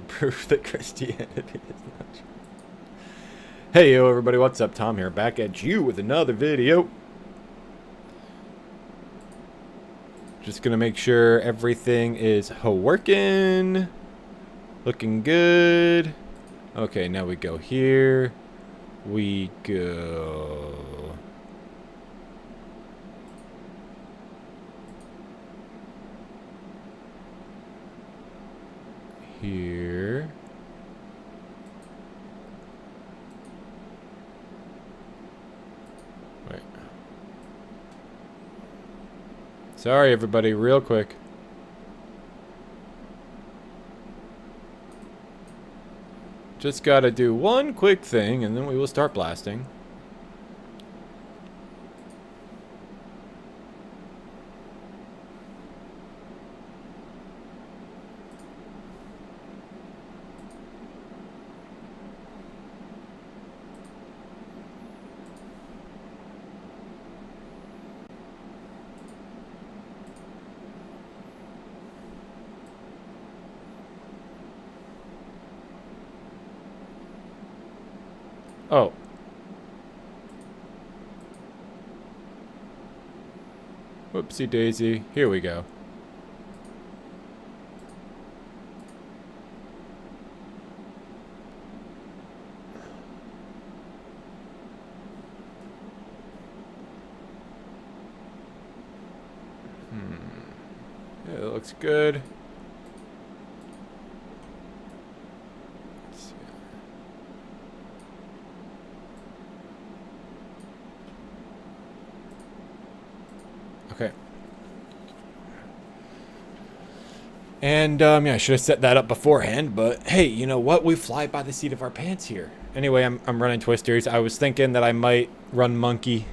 prove that Christianity is not true. Hey, yo, everybody, what's up? Tom here, back at you with another video. Just gonna make sure everything is working. Looking good. Okay, now we go here. We go here. Wait. Sorry, everybody, real quick. Just gotta do one quick thing, and then we will start blasting. Oh. Whoopsie daisy. Here we go. Yeah, it looks good. Okay. And, yeah, I should have set that up beforehand, but hey, you know what? We fly by the seat of our pants here. Anyway, I'm running Twisters. I was thinking that I might run Monkey,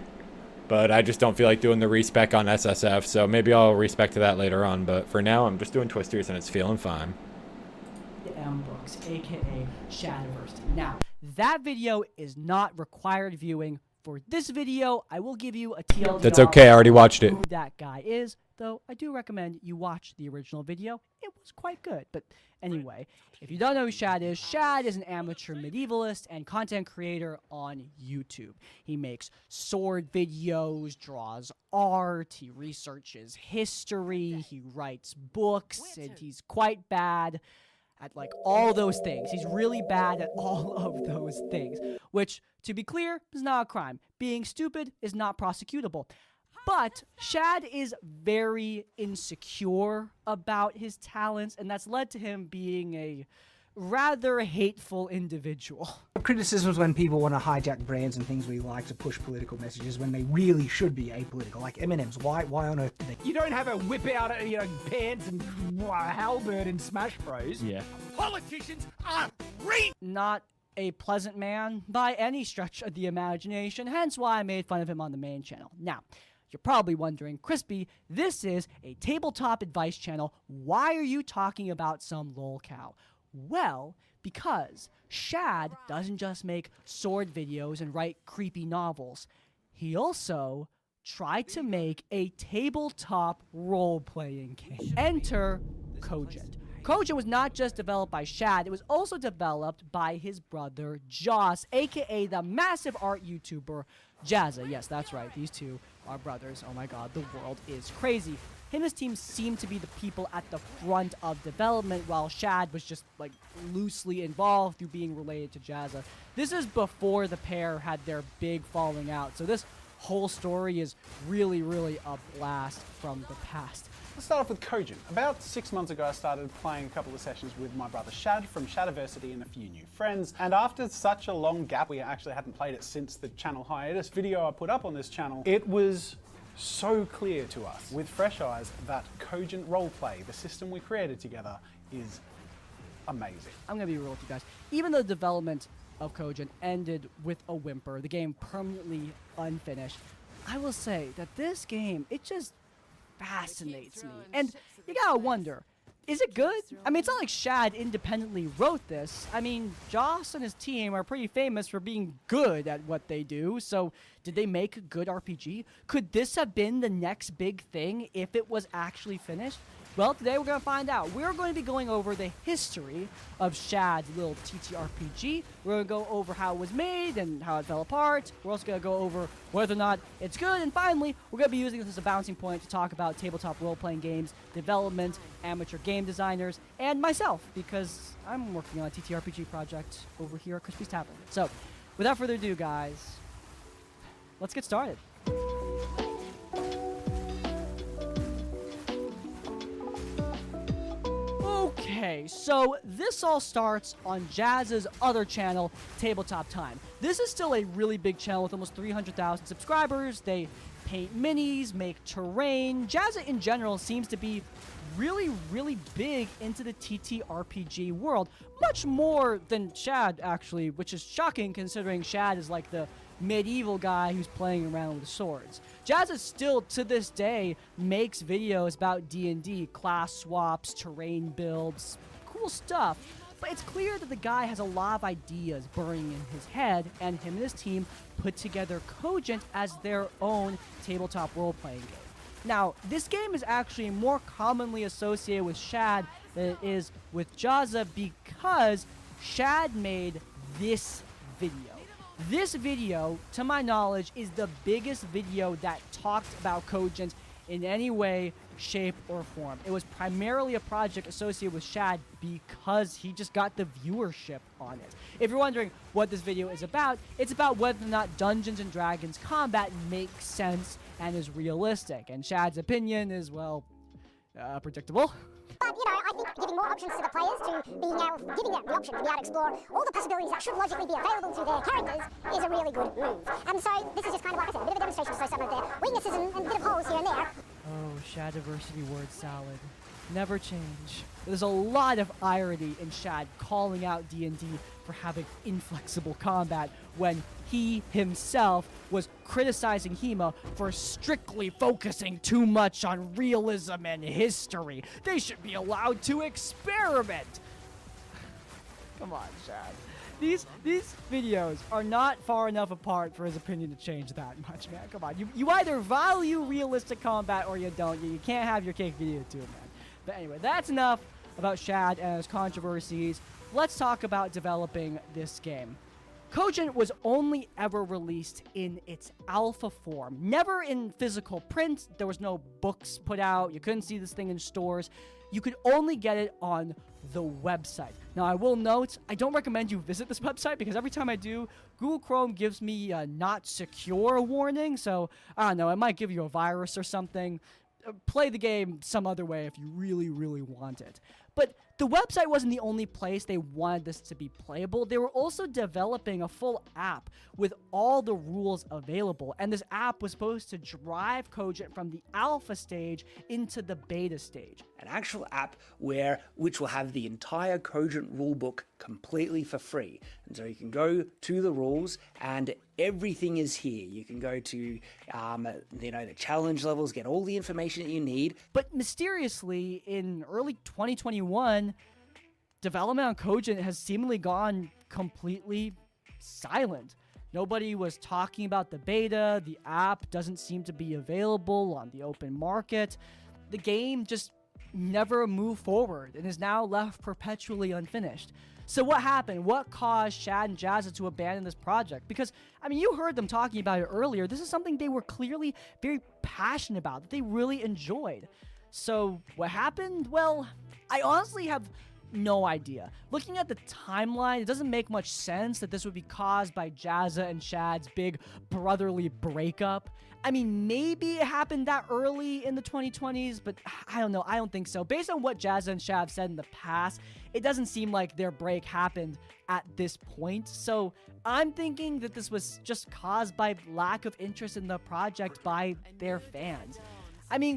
but I just don't feel like doing the respec on SSF, so maybe I'll respec to that later on, but for now, I'm just doing Twisters and it's feeling fine. Books, aka Shadiversity. Now, that video is not required viewing. For this video, I will give you a TLDR. That's okay, I already watched it. Who that guy is, though I do recommend you watch the original video. It was quite good. But anyway, if you don't know who Shad is an amateur medievalist and content creator on YouTube. He makes sword videos, draws art, he researches history, he writes books, and he's quite bad at like all those things. He's really bad at all of those things, which, to be clear, is not a crime. Being stupid is not prosecutable. But Shad is very insecure about his talents, and that's led to him being a rather hateful individual. Criticisms when people want to hijack brands and things we like to push political messages when they really should be apolitical, like M&M's. Why on earth do they? You don't have a whip out, pants and halberd in Smash Bros. Yeah. Politicians are Not a pleasant man by any stretch of the imagination, hence why I made fun of him on the main channel. Now, you're probably wondering, Crispy, this is a tabletop advice channel. Why are you talking about some lolcow? Well, because Shad doesn't just make sword videos and write creepy novels. He also tried to make a tabletop role-playing game. Enter Cogent. Cogent was not just developed by Shad, it was also developed by his brother Joss, aka the massive art YouTuber Jazza. Yes, that's right, these two are brothers. Oh my god, the world is crazy. Him and his team seemed to be the people at the front of development, while Shad was just, like, loosely involved through being related to Jazza. This is before the pair had their big falling out, so this whole story is really, really a blast from the past. Let's start off with Cogent. About 6 months ago, I started playing a couple of sessions with my brother Shad from Shadiversity and a few new friends. And after such a long gap, we actually hadn't played it since the channel hiatus video I put up on this channel, it was so clear to us with fresh eyes that Cogent Roleplay, the system we created together, is amazing. I'm gonna be real with you guys. Even though the development of Cogent ended with a whimper, the game permanently unfinished, I will say that this game, it just fascinates me. And you gotta wonder, is it good? I mean, it's not like Shad independently wrote this. I mean, Joss and his team are pretty famous for being good at what they do, so did they make a good RPG? Could this have been the next big thing if it was actually finished? Well, today we're going to find out. We're going to be going over the history of Shad's little TTRPG. We're going to go over how it was made and how it fell apart. We're also going to go over whether or not it's good. And finally, we're going to be using this as a bouncing point to talk about tabletop role-playing games, development, amateur game designers, and myself, because I'm working on a TTRPG project over here at Crispy's Tavern. So, without further ado, guys, let's get started. Okay, so this all starts on Jazz's other channel, Tabletop Time. This is still a really big channel with almost 300,000 subscribers. They paint minis, make terrain. Jazz in general seems to be really big into the TTRPG world. Much more than Shad, actually, which is shocking considering Shad is like the medieval guy who's playing around with swords. Jazz is still, to this day, makes videos about D&D, class swaps, terrain builds, cool stuff. But it's clear that the guy has a lot of ideas burning in his head, and him and his team put together Cogent as their own tabletop role-playing game. Now, this game is actually more commonly associated with Shad than it is with Jazza because Shad made this video. This video, to my knowledge, is the biggest video that talked about Cogent in any way, shape, or form. It was primarily a project associated with Shad because he just got the viewership on it. If you're wondering what this video is about, it's about whether or not Dungeons & Dragons combat makes sense and is realistic. And Shad's opinion is, well, predictable. But, I think giving more options to the players giving them the option to be able to explore all the possibilities that should logically be available to their characters is a really good move. And so this is just kind of, like I said, a bit of a demonstration to show some of their weaknesses and a bit of holes here and there. Oh, Shadiversity word salad. Never change. There's a lot of irony in Shad calling out D&D for having inflexible combat when he himself was criticizing HEMA for strictly focusing too much on realism and history. They should be allowed to experiment. Come on, Shad. These videos are not far enough apart for his opinion to change that much, man. Come on. You either value realistic combat or you don't. You can't have your cake and eat it too, man. But anyway, that's enough about Shad and his controversies. Let's talk about developing this game. Cogent was only ever released in its alpha form, never in physical print. There was no books put out. You couldn't see this thing in stores. You could only get it on the website. Now, I will note, I don't recommend you visit this website because every time I do, Google Chrome gives me a not secure warning. So, I don't know, it might give you a virus or something. Play the game some other way if you really want it. But the website wasn't the only place they wanted this to be playable. They were also developing a full app with all the rules available, and this app was supposed to drive Cogent from the alpha stage into the beta stage. An actual app which will have the entire Cogent rulebook completely for free. And so you can go to the rules and everything is here. You can go to the challenge levels, get all the information that you need. But mysteriously, in early 2021, development on Cogent has seemingly gone completely silent. Nobody was talking about the beta. The app doesn't seem to be available on the open market. The game just never moved forward and is now left perpetually unfinished. So what happened? What caused Shad and Jazza to abandon this project? Because, you heard them talking about it earlier. This is something they were clearly very passionate about, that they really enjoyed. So what happened? Well, I honestly have no idea. Looking at the timeline, it doesn't make much sense that this would be caused by Jazza and Shad's big brotherly breakup. Maybe it happened that early in the 2020s, but I don't know. I don't think so. Based on what Jazza and Shad have said in the past, it doesn't seem like their break happened at this point. So I'm thinking that this was just caused by lack of interest in the project by their fans.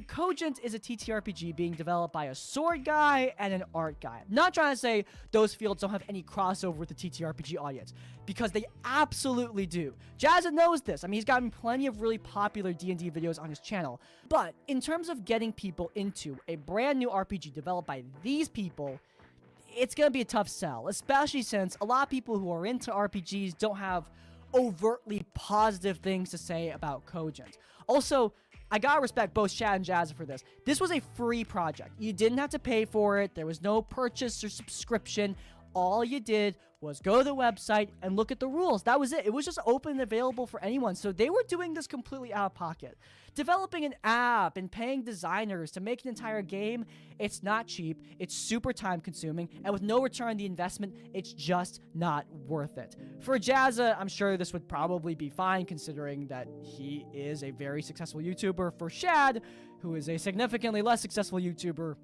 Cogent is a TTRPG being developed by a sword guy and an art guy. I'm not trying to say those fields don't have any crossover with the TTRPG audience, because they absolutely do. Jazza knows this. He's gotten plenty of really popular D&D videos on his channel. But in terms of getting people into a brand new RPG developed by these people, it's going to be a tough sell, especially since a lot of people who are into RPGs don't have overtly positive things to say about Cogent. Also, I gotta respect both Shad and Jazza for this. This was a free project. You didn't have to pay for it. There was no purchase or subscription. All you did was go to the website and look at the rules. That was it. It was just open and available for anyone. So they were doing this completely out of pocket. Developing an app and paying designers to make an entire game, it's not cheap. It's super time consuming. And with no return on the investment, it's just not worth it. For Jazza, I'm sure this would probably be fine considering that he is a very successful YouTuber. For Shad, who is a significantly less successful YouTuber,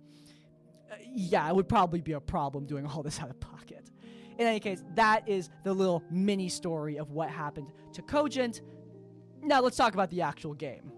yeah, it would probably be a problem doing all this out of pocket. In any case, that is the little mini story of what happened to Cogent. Now let's talk about the actual game.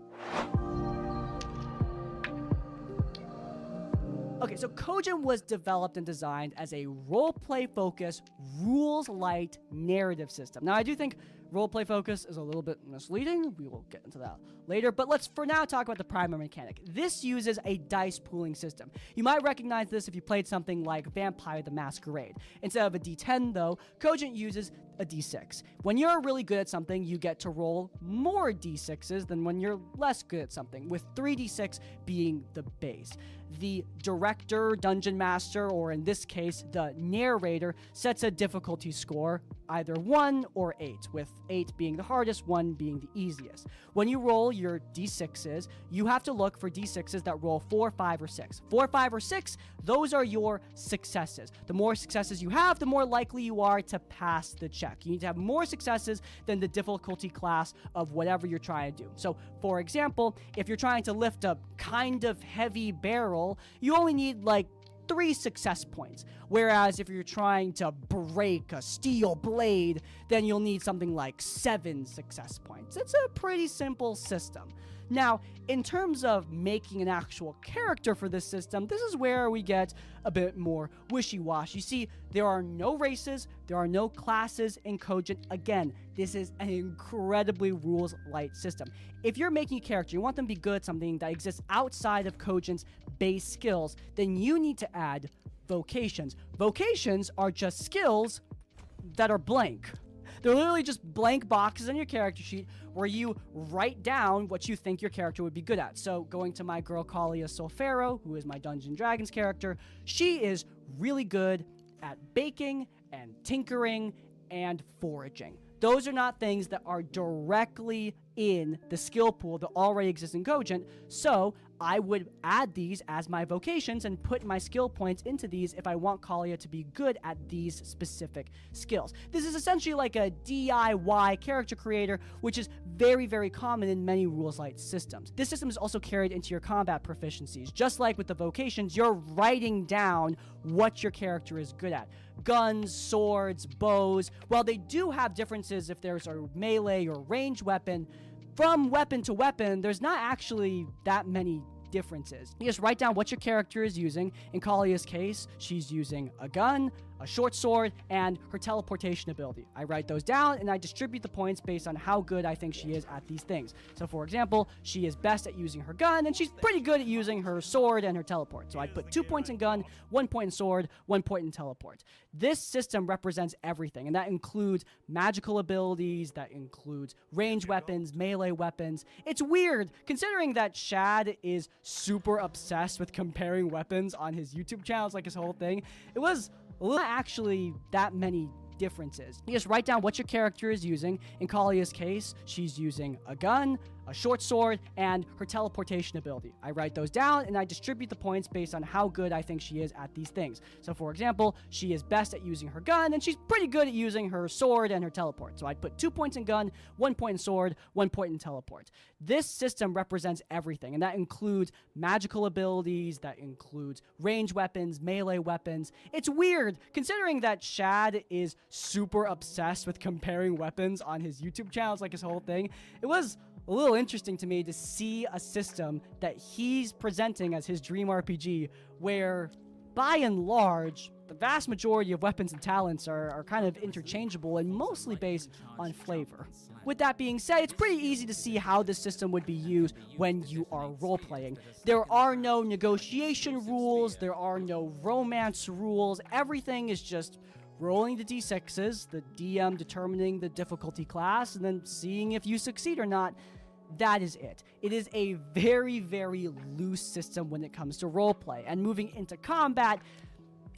Okay, so Cogent was developed and designed as a roleplay focused, rules light narrative system. Now I do think roleplay focus is a little bit misleading. We will get into that later, but let's for now talk about the primary mechanic. This uses a dice pooling system. You might recognize this if you played something like Vampire the Masquerade. Instead of a D10 though, Cogent uses a D6. When you're really good at something, you get to roll more D6s than when you're less good at something, with 3D6 being the base. The director, dungeon master, or in this case, the narrator, sets a difficulty score, either 1 or 8, with 8 being the hardest, 1 being the easiest. When you roll your D6s, you have to look for D6s that roll 4, 5, or 6. 4, 5, or 6, those are your successes. The more successes you have, the more likely you are to pass the check. You need to have more successes than the difficulty class of whatever you're trying to do. So, for example, if you're trying to lift a kind of heavy barrel, you only need like 3 success points. Whereas if you're trying to break a steel blade, then you'll need something like 7 success points. It's a pretty simple system. Now, in terms of making an actual character for this system, this is where we get a bit more wishy-washy. You see, there are no races, there are no classes in Cogent. Again, this is an incredibly rules-light system. If you're making a character, you want them to be good at something that exists outside of Cogent's base skills, then you need to add vocations. Vocations are just skills that are blank. They're literally just blank boxes on your character sheet where you write down what you think your character would be good at. So going to my girl Kalia Solfero, who is my Dungeons & Dragons character, she is really good at baking and tinkering and foraging. Those are not things that are directly in the skill pool that already exists in Cogent, so I would add these as my vocations and put my skill points into these if I want Kalia to be good at these specific skills. This is essentially like a DIY character creator, which is very, very common in many rules-light systems. This system is also carried into your combat proficiencies. Just like with the vocations, you're writing down what your character is good at. Guns, swords, bows. While they do have differences if there's a melee or ranged weapon, from weapon to weapon, there's not actually that many differences. You just write down what your character is using. In Kalia's case, she's using a gun, a short sword, and her teleportation ability. I write those down and I distribute the points based on how good I think she is at these things. So for example, she is best at using her gun and she's pretty good at using her sword and her teleport. So I put 2 points in gun, 1 point in sword, 1 point in teleport. This system represents everything, and that includes magical abilities, that includes ranged weapons, melee weapons. It's weird considering that Shad is super obsessed with comparing weapons on his YouTube channel. It's like his whole thing. It was not actually that many differences. You just write down what your character is using. In Kalia's case, she's using a gun, a short sword, and her teleportation ability. I write those down and I distribute the points based on how good I think she is at these things. So for example, she is best at using her gun and she's pretty good at using her sword and her teleport. So I'd put 2 points in gun, 1 point in sword, 1 point in teleport. This system represents everything, and that includes magical abilities, that includes ranged weapons, melee weapons. It's weird considering that Shad is super obsessed with comparing weapons on his YouTube channel. It's like his whole thing. It was a little interesting to me to see a system that he's presenting as his dream RPG where, by and large, the vast majority of weapons and talents are kind of interchangeable and mostly based on flavor. With that being said, it's pretty easy to see how this system would be used when you are role-playing. There are no negotiation rules, there are no romance rules, everything is just rolling the d6s, the DM determining the difficulty class, and then seeing if you succeed or not. that is it. It is a very, very loose system when it comes to roleplay, and moving into combat,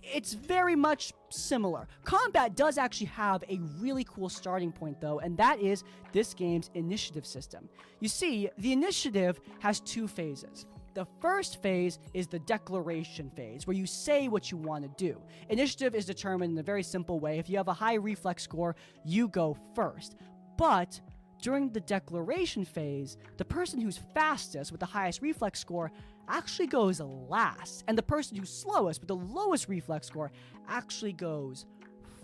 it's very much similar. Combat does actually have a really cool starting point though, and that is this game's initiative system. You see, the initiative has two phases. The first phase is the declaration phase, where you say what you want to do. Initiative is determined in a very simple way. If you have a high reflex score, you go first. But during the declaration phase, the person who's fastest with the highest reflex score actually goes last, and the person who's slowest with the lowest reflex score actually goes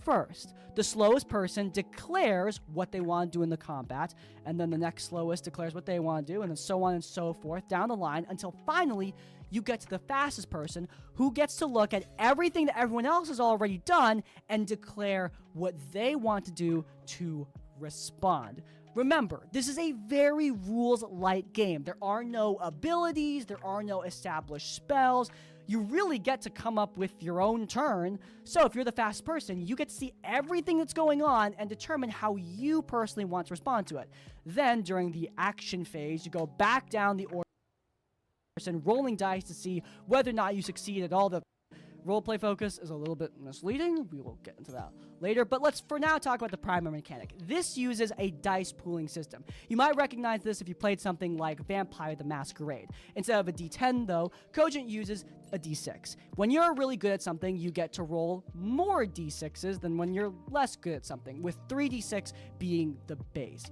first. The slowest person declares what they want to do in the combat, and then the next slowest declares what they want to do, and then so on and so forth down the line until finally you get to the fastest person, who gets to look at everything that everyone else has already done and declare what they want to do to respond. Remember, this is a very rules-light game. There are no abilities, there are no established spells. You really get to come up with your own turn. So if you're the fast person, you get to see everything that's going on and determine how you personally want to respond to it. Then, during the action phase, you go back down the order and rolling dice to see whether or not you succeed at all. The roleplay focus is a little bit misleading. We will get into that later, but let's for now talk about the primary mechanic. This uses a dice pooling system. You might recognize this if you played something like Vampire the Masquerade. Instead of a d10 though, Cogent uses a d6. When you're really good at something, you get to roll more d6s than when you're less good at something, with 3d6 being the base.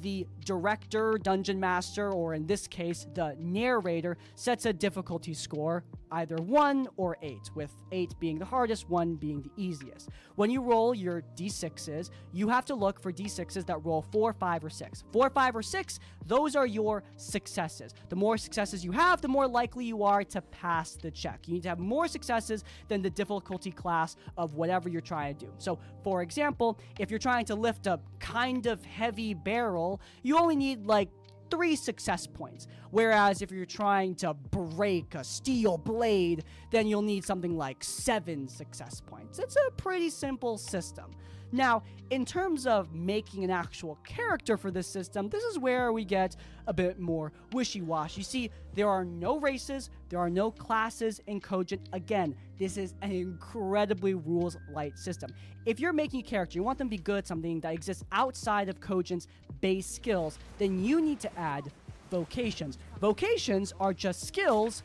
The director, dungeon master, or in this case, the narrator, sets a difficulty score, either 1 or 8, with 8 being the hardest, 1 being the easiest. When you roll your d6s, you have to look for d6s that roll 4, 5, or 6. 4, 5, or 6, those are your successes. The more successes you have, the more likely you are to pass the check. You need to have more successes than the difficulty class of whatever you're trying to do. So, for example, if you're trying to lift a kind of heavy barrel, you only need like 3 success points. Whereas if you're trying to break a steel blade, then you'll need something like 7 success points. It's a pretty simple system. Now, in terms of making an actual character for this system, this is where we get a bit more wishy-washy. You see, there are no races, there are no classes in Cogent. Again, this is an incredibly rules-light system. If you're making a character, you want them to be good at something that exists outside of Cogent's base skills, then you need to add vocations. Vocations are just skills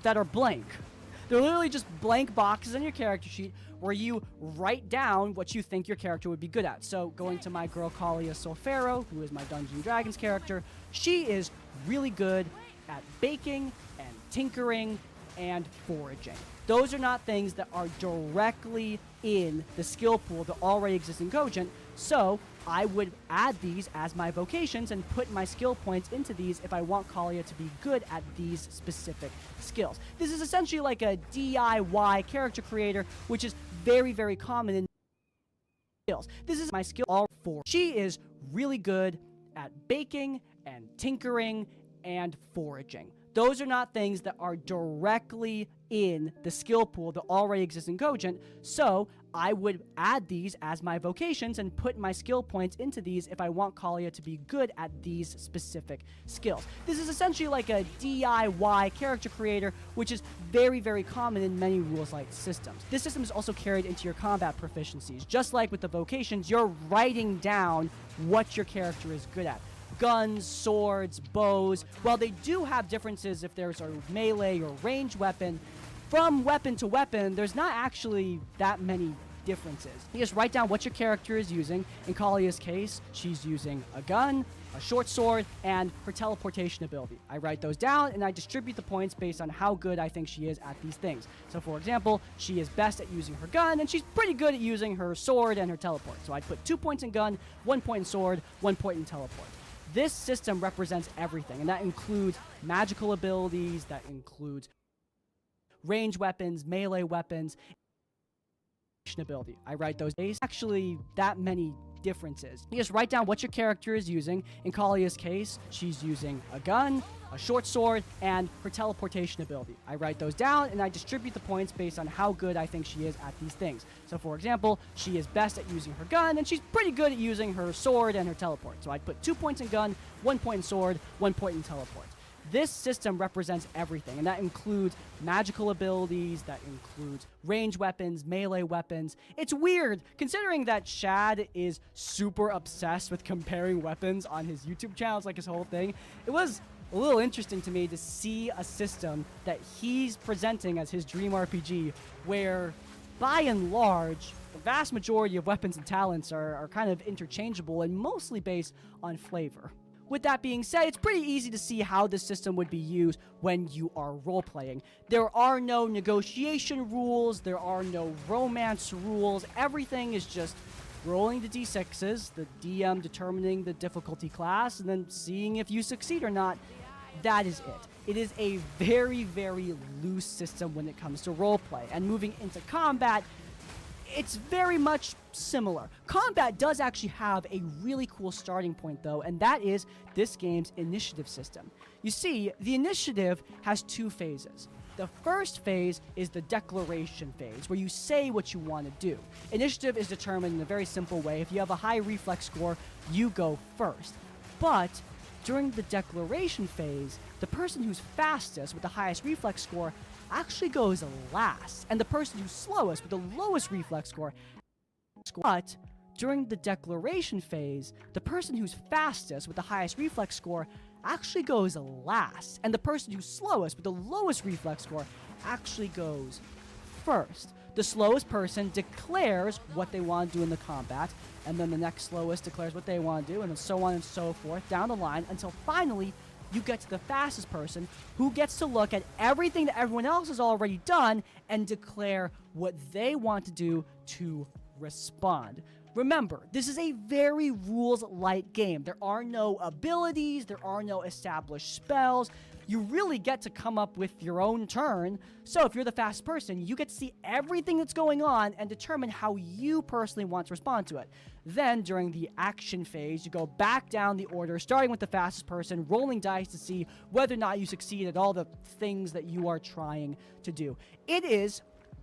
that are blank. They're literally just blank boxes on your character sheet where you write down what you think your character would be good at. So going to my girl Kalia Solfero, who is my Dungeons & Dragons character, she is really good at baking and tinkering and foraging. Those are not things that are directly in the skill pool that already exists in Cogent, so I would add these as my vocations and put my skill points into these if I want Kalia to be good at these specific skills. This is essentially like a DIY character creator, which is very, very common in skills. This is my skill all for. She is really good at baking and tinkering and foraging. Those are not things that are directly in the skill pool that already exists in Cogent, so I would add these as my vocations and put my skill points into these if I want Kalia to be good at these specific skills. This is essentially like a DIY character creator, which is very, very common in many rules-light systems. This system is also carried into your combat proficiencies. Just like with the vocations, you're writing down what your character is good at. Guns, swords, bows. While they do have differences if there's a melee or ranged weapon, from weapon to weapon, there's not actually that many differences. You just write down what your character is using. In Kalia's case, she's using a gun, a short sword, and her teleportation ability. I write those down and I distribute the points based on how good I think she is at these things. So for example, she is best at using her gun, and she's pretty good at using her sword and her teleport. So I'd put 2 points in gun, 1 point in sword, 1 point in teleport. This system represents everything, and that includes magical abilities, that includes ranged weapons, melee weapons. ability. I write those days. Actually, that many differences. You just write down what your character is using. In Kalia's case, she's using a gun, a short sword, and her teleportation ability. I write those down and I distribute the points based on how good I think she is at these things. So for example, she is best at using her gun and she's pretty good at using her sword and her teleport. So I'd put 2 points in gun, 1 point in sword, 1 point in teleport. This system represents everything, and that includes magical abilities, that includes range weapons, melee weapons. It's weird, considering that Shad is super obsessed with comparing weapons on his YouTube channel. It's like his whole thing. It was a little interesting to me to see a system that he's presenting as his dream RPG, where, by and large, the vast majority of weapons and talents are kind of interchangeable and mostly based on flavor. With that being said, it's pretty easy to see how this system would be used when you are role-playing. There are no negotiation rules, there are no romance rules, everything is just rolling the d6s, the DM determining the difficulty class, and then seeing if you succeed or not. That is it. It is a very, very loose system when it comes to roleplay, and moving into combat, it's very much similar. Combat does actually have a really cool starting point though, and that is this game's initiative system. You see, the initiative has 2 phases. The first phase is the declaration phase, where you say what you want to do. Initiative is determined in a very simple way. If you have a high reflex score, you go first. But during the declaration phase, the person who's fastest with the highest reflex score actually goes last, and the person who's slowest with the lowest reflex score. But during the declaration phase, the person who's fastest with the highest reflex score actually goes last, and the person who's slowest with the lowest reflex score actually goes first. The slowest person declares what they want to do in the combat, and then the next slowest declares what they want to do, and so on and so forth down the line until finally you get to the fastest person, who gets to look at everything that everyone else has already done and declare what they want to do to respond. Remember, this is a very rules-light game. There are no abilities, there are no established spells. You really get to come up with your own turn. So if you're the fastest person, you get to see everything that's going on and determine how you personally want to respond to it. Then, during the action phase, you go back down the order, starting with the fastest person, rolling dice to see whether or not you succeed at all the things that you are trying to do. It is,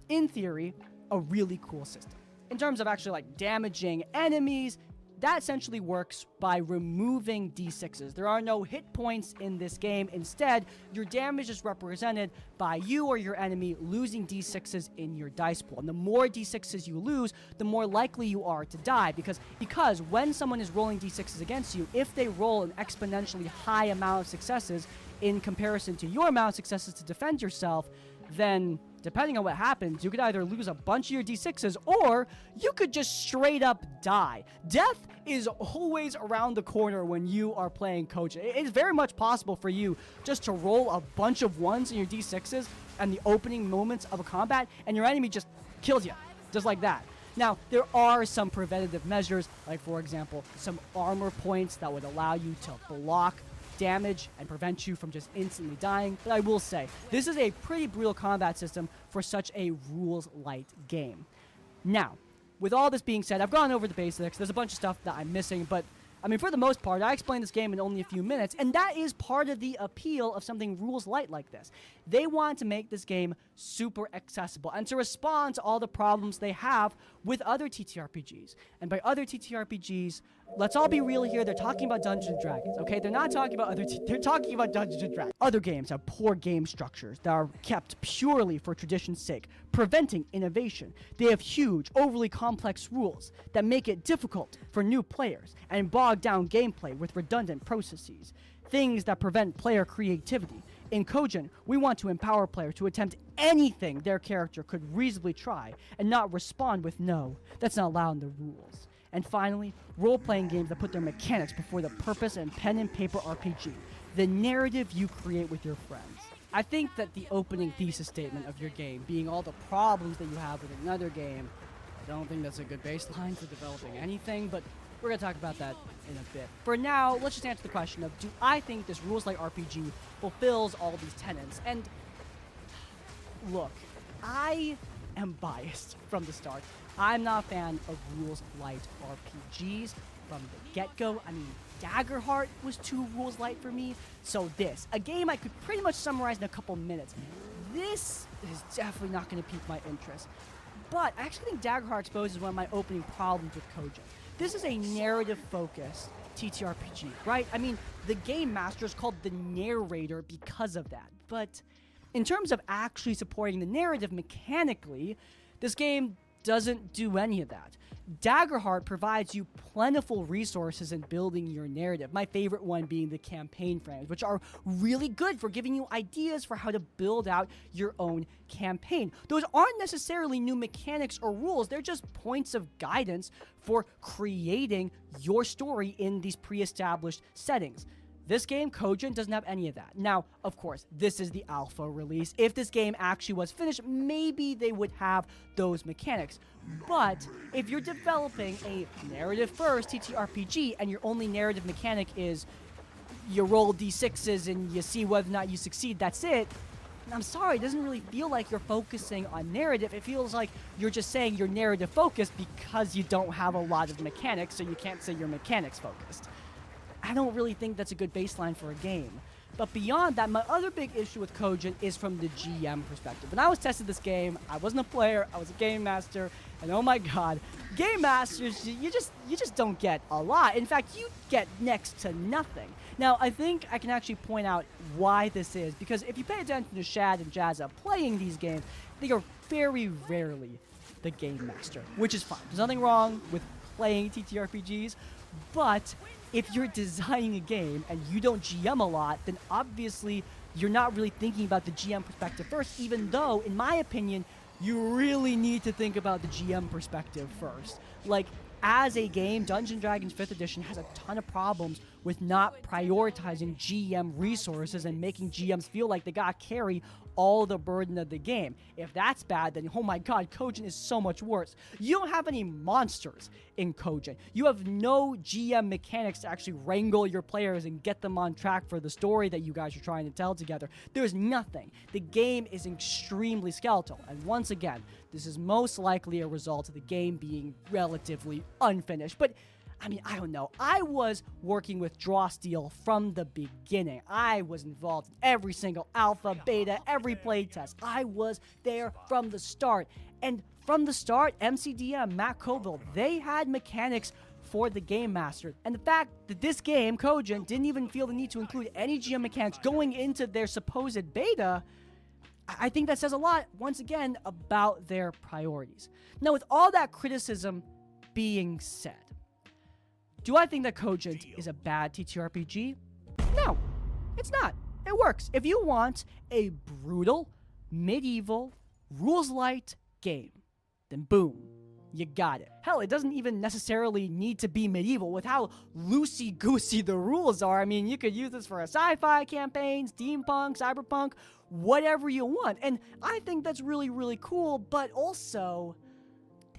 in theory, a really cool system. In terms of actually like damaging enemies, that essentially works by removing d6s. There are no hit points in this game. Instead, your damage is represented by you or your enemy losing d6s in your dice pool. And the more d6s you lose, the more likely you are to die. Because when someone is rolling d6s against you, if they roll an exponentially high amount of successes in comparison to your amount of successes to defend yourself, then depending on what happens, you could either lose a bunch of your d6s or you could just straight up die. Death is always around the corner when you are playing Coach. It is very much possible for you just to roll a bunch of 1s in your d6s and the opening moments of a combat, and your enemy just kills you, just like that. Now, there are some preventative measures, like for example, some armor points that would allow you to block damage and prevent you from just instantly dying. But I will say, this is a pretty brutal combat system for such a rules-light game. Now, with all this being said, I've gone over the basics. There's a bunch of stuff that I'm missing, but I mean, for the most part, I explained this game in only a few minutes, and that is part of the appeal of something rules-light like this. They want to make this game super accessible and to respond to all the problems they have with other TTRPGs. And by other TTRPGs, let's all be real here, they're talking about Dungeons & Dragons, okay? They're not talking about they're talking about Dungeons & Dragons. Other games have poor game structures that are kept purely for tradition's sake, preventing innovation. They have huge, overly complex rules that make it difficult for new players and bog down gameplay with redundant processes, things that prevent player creativity. In Kojin, we want to empower players to attempt anything their character could reasonably try and not respond with no. That's not allowed in the rules. And finally, role-playing games that put their mechanics before the purpose and pen and paper RPG, the narrative you create with your friends. I think that the opening thesis statement of your game being all the problems that you have with another game, I don't think that's a good baseline for developing anything, but we're going to talk about that in a bit. For now, let's just answer the question of, do I think this rules-light RPG fulfills all these tenets? And look, I am biased from the start. I'm not a fan of rules light RPGs from the get-go. I mean, Daggerheart was too rules light for me. So this, a game I could pretty much summarize in a couple minutes. This is definitely not going to pique my interest. But I actually think Daggerheart exposes one of my opening problems with Kojin. This is a narrative-focused TTRPG, right? I mean, the game master is called the narrator because of that. But in terms of actually supporting the narrative mechanically, this game doesn't do any of that. Daggerheart provides you plentiful resources in building your narrative, my favorite one being the campaign frames, which are really good for giving you ideas for how to build out your own campaign. Those aren't necessarily new mechanics or rules, they're just points of guidance for creating your story in these pre-established settings. This game, Kojin, doesn't have any of that. Now, of course, this is the alpha release. If this game actually was finished, maybe they would have those mechanics. But if you're developing a narrative-first TTRPG and your only narrative mechanic is you roll d6s and you see whether or not you succeed, that's it, I'm sorry, it doesn't really feel like you're focusing on narrative. It feels like you're just saying you're narrative-focused because you don't have a lot of mechanics, so you can't say you're mechanics-focused. I don't really think that's a good baseline for a game. But beyond that, my other big issue with Kojin is from the GM perspective. When I was testing this game, I wasn't a player, I was a game master, and oh my god, game masters, you just don't get a lot. In fact, you get next to nothing. Now, I think I can actually point out why this is, because if you pay attention to Shad and Jazza playing these games, they are very rarely the game master, which is fine. There's nothing wrong with playing TTRPGs, but if you're designing a game and you don't GM a lot, then obviously you're not really thinking about the GM perspective first, even though, in my opinion, you really need to think about the GM perspective first. Like, as a game, Dungeons & Dragons 5th edition has a ton of problems with not prioritizing GM resources and making GMs feel like they gotta carry all the burden of the game. If that's bad, then oh my god, Kojin is so much worse. You don't have any monsters in Kojin. You have no GM mechanics to actually wrangle your players and get them on track for the story that you guys are trying to tell together. There's nothing. The game is extremely skeletal. And once again, this is most likely a result of the game being relatively unfinished. But I mean, I don't know. I was working with Draw Steel from the beginning. I was involved in every single alpha, beta, every playtest. I was there from the start. And from the start, MCDM, Matt Colville, they had mechanics for the Game Master. And the fact that this game, Kojin, didn't even feel the need to include any GM mechanics going into their supposed beta, I think that says a lot, once again, about their priorities. Now, with all that criticism being said, do I think that Kojin is a bad TTRPG? No, it's not. It works. If you want a brutal, medieval, rules-light game, then boom, you got it. Hell, it doesn't even necessarily need to be medieval. With how loosey-goosey the rules are, I mean, you could use this for a sci-fi campaign, steampunk, cyberpunk, whatever you want. And I think that's really, really cool, but also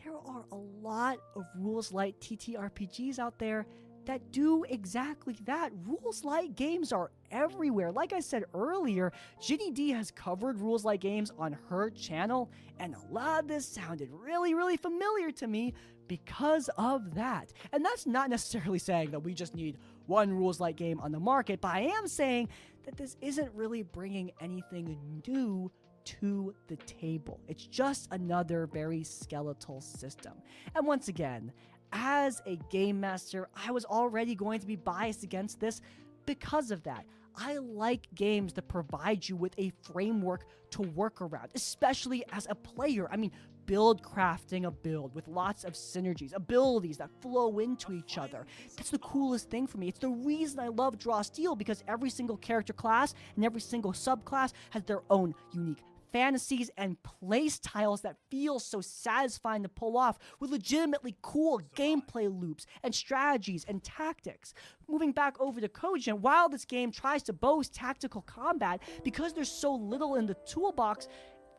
there are a lot of rules-light TTRPGs out there that do exactly that. Rules-light games are everywhere. Like I said earlier, Ginny D has covered rules-light games on her channel, and a lot of this sounded really, really familiar to me because of that. And that's not necessarily saying that we just need one rules-light game on the market, but I am saying that this isn't really bringing anything new to the table. It's just another very skeletal system. And once again, as a game master, I was already going to be biased against this because of that. I like games that provide you with a framework to work around, especially as a player. I mean, build crafting a build with lots of synergies, abilities that flow into each other. That's the coolest thing for me. It's the reason I love Draw Steel, because every single character class and every single subclass has their own unique fantasies and play styles that feel so satisfying to pull off, with legitimately cool gameplay loops and strategies and tactics. Moving back over to Kojin, while this game tries to boast tactical combat, because there's so little in the toolbox,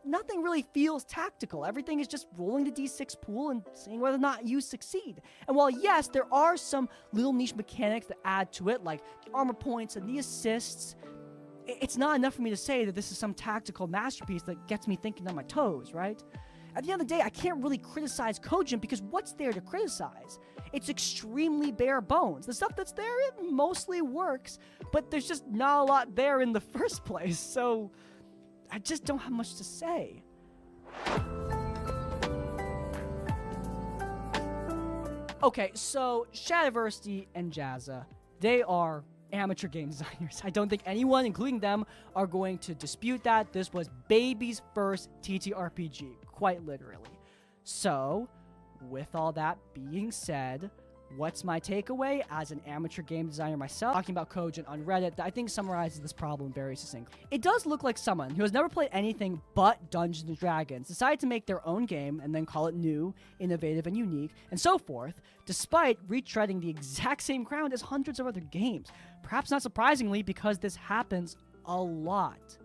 nothing really feels tactical. Everything is just rolling the d6 pool and seeing whether or not you succeed. And while yes, there are some little niche mechanics that add to it, like the armor points and the assists, it's not enough for me to say that this is some tactical masterpiece that gets me thinking on my toes, right? At the end of the day, I can't really criticize Cogent because what's there to criticize? It's extremely bare bones. The stuff that's there, it mostly works, but there's just not a lot there in the first place, so I just don't have much to say. Okay, so Shadiversity and Jazza, they are amateur game designers. I don't think anyone, including them, are going to dispute that. This was baby's first TTRPG, quite literally. So, with all that being said, what's my takeaway as an amateur game designer myself? Talking about Cogent on Reddit, that I think summarizes this problem very succinctly. It does look like someone who has never played anything but Dungeons & Dragons decided to make their own game and then call it new, innovative, and unique, and so forth, despite retreading the exact same ground as hundreds of other games. Perhaps not surprisingly, because this happens a lot.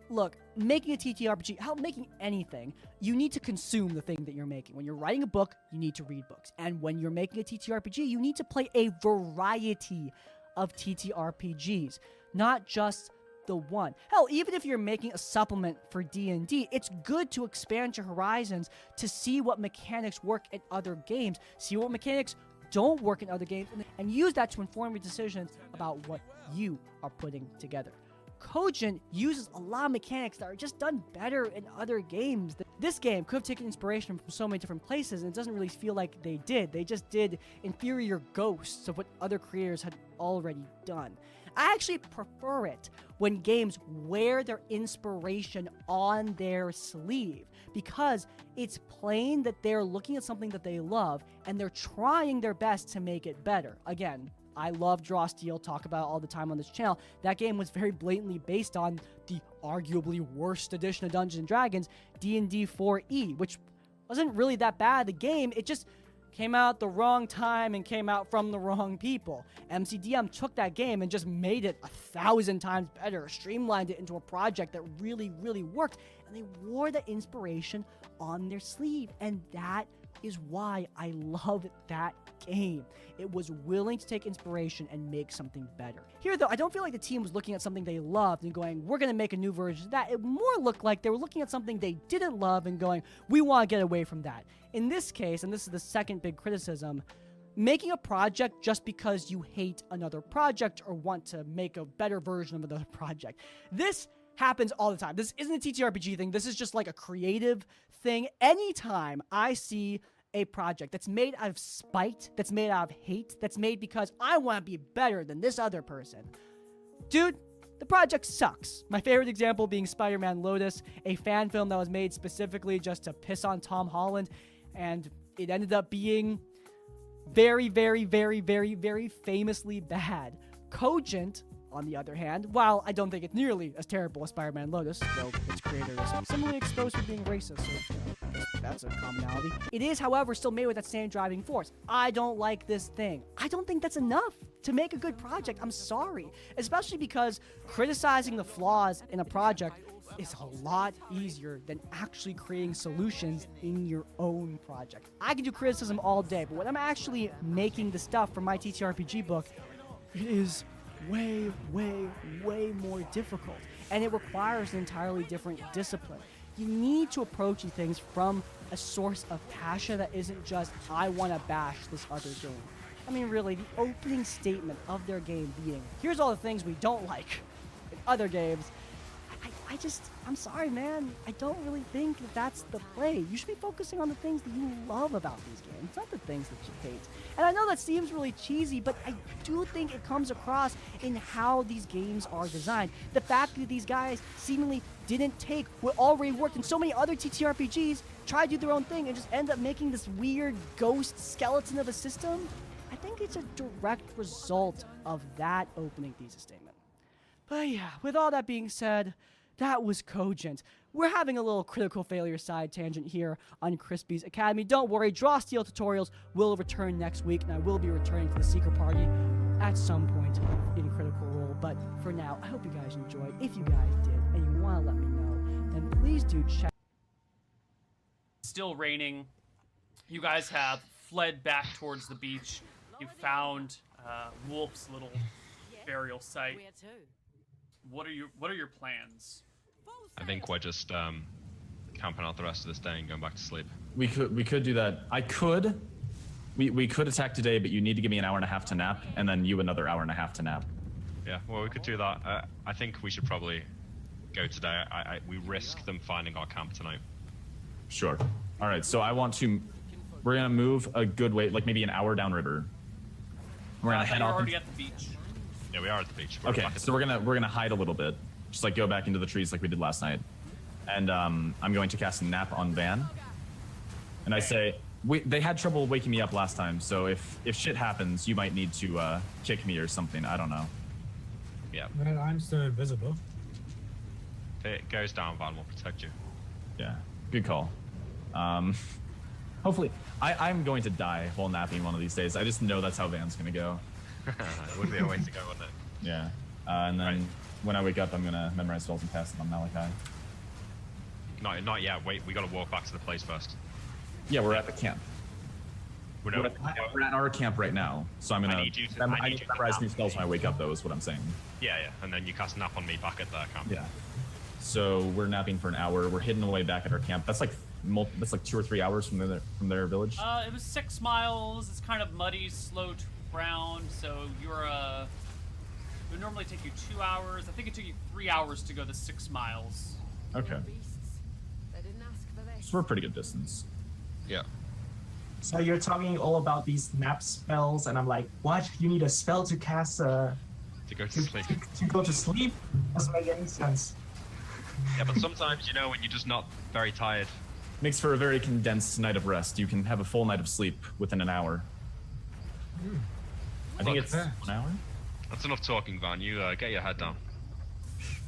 Look, making a TTRPG, hell, making anything, you need to consume the thing that you're making. When you're writing a book, you need to read books. And when you're making a TTRPG, you need to play a variety of TTRPGs, not just the one. Hell, even if you're making a supplement for D&D, it's good to expand your horizons to see what mechanics work in other games, see what mechanics don't work in other games, and use that to inform your decisions about what you are putting together. Cogent uses a lot of mechanics that are just done better in other games. This game could have taken inspiration from so many different places, and it doesn't really feel like they did. They just did inferior ghosts of what other creators had already done. I actually prefer it when games wear their inspiration on their sleeve, because it's plain that they're looking at something that they love, and they're trying their best to make it better. Again, I love Draw Steel, talk about it all the time on this channel. That game was very blatantly based on the arguably worst edition of Dungeons & Dragons, D&D 4E, which wasn't really that bad a game. It just came out the wrong time and came out from the wrong people. MCDM took that game and just made it 1,000 times better, streamlined it into a project that really, really worked, and they wore the inspiration on their sleeve, and that is why I love that game. It was willing to take inspiration and make something better. Here, though, I don't feel like the team was looking at something they loved and going, we're going to make a new version of that. It more looked like they were looking at something they didn't love and going, we want to get away from that. In this case, and this is the second big criticism, making a project just because you hate another project or want to make a better version of another project. This happens all the time. This isn't a TTRPG thing. This is just like a creative thing. Anytime I see a project that's made out of spite, that's made out of hate, that's made because I want to be better than this other person, dude, the project sucks. My favorite example being Spider-Man Lotus, a fan film that was made specifically just to piss on Tom Holland, and it ended up being very, very, very, very, very famously bad. Cogent, on the other hand, while I don't think it's nearly as terrible as Spider-Man Lotus, though its creator is similarly exposed for being racist, so that's a commonality. It is, however, still made with that same driving force. I don't like this thing. I don't think that's enough to make a good project. I'm sorry. Especially because criticizing the flaws in a project is a lot easier than actually creating solutions in your own project. I can do criticism all day, but when I'm actually making the stuff for my TTRPG book, it is way, way, way more difficult, and it requires an entirely different discipline. You need to approach these things from a source of passion that isn't just, I want to bash this other game. I mean, really, the opening statement of their game being, here's all the things we don't like in other games. I'm sorry, man. I don't really think that that's the play. You should be focusing on the things that you love about these games, not the things that you hate. And I know that seems really cheesy, but I do think it comes across in how these games are designed. The fact that these guys seemingly didn't take what already worked in so many other TTRPGs, try to do their own thing, and just end up making this weird ghost skeleton of a system, I think it's a direct result of that opening thesis statement. But yeah, with all that being said, that was Cogent. We're having a little critical failure side tangent here on Crispy's Academy. Don't worry, Draw Steel tutorials will return next week, and I will be returning to the Secret Party at some point in Critical Role. But for now, I hope you guys enjoyed. If you guys did, and you want to let me know, then please do check. Still raining. You guys have fled back towards the beach. You found Wolf's little burial site. What are your plans? I think we're just camping out the rest of this day and going back to sleep. We could do that. We could attack today, but you need to give me an hour and a half to nap, and then you another hour and a half to nap. Yeah, well, we could do that. I think we should probably go today. We risk them finding our camp tonight. Sure. All right, so we're gonna move a good way, like maybe an hour downriver. We're gonna head you're off. already at the beach. Yeah, we are at the beach. Okay, so we're gonna hide a little bit, just like go back into the trees like we did last night, and I'm going to cast a nap on Van, and I say they had trouble waking me up last time, so if shit happens, you might need to kick me or something. I don't know. Yeah. Well, I'm still invisible. If it goes down, Van will protect you. Yeah, good call. Hopefully, I'm going to die while napping one of these days. I just know that's how Van's gonna go. It would be a way to go, wouldn't it? Yeah, and then when I wake up, I'm gonna memorize spells and cast them on Malachi. Not yet. Wait, we gotta walk back to the place first. Yeah, we're at the camp. We're at our camp right now, so I'm gonna. I need to memorize new spells when I wake up, though, is what I'm saying. Yeah, and then you cast nap on me back at the camp. Yeah. So we're napping for an hour. We're hidden away back at our camp. That's like 2 or 3 hours from their village. It was 6 miles. It's kind of muddy, slow ground. So it would normally take you 2 hours. I think it took you 3 hours to go the 6 miles. Okay. So we're a pretty good distance. Yeah. So you're talking all about these nap spells, and I'm like, what? You need a spell to cast to go to sleep. To go to sleep? Doesn't make any sense. Yeah, but sometimes, when you're just not very tired. Makes for a very condensed night of rest. You can have a full night of sleep within an hour. I think it's 1 hour. That's enough talking, Van. You get your head down.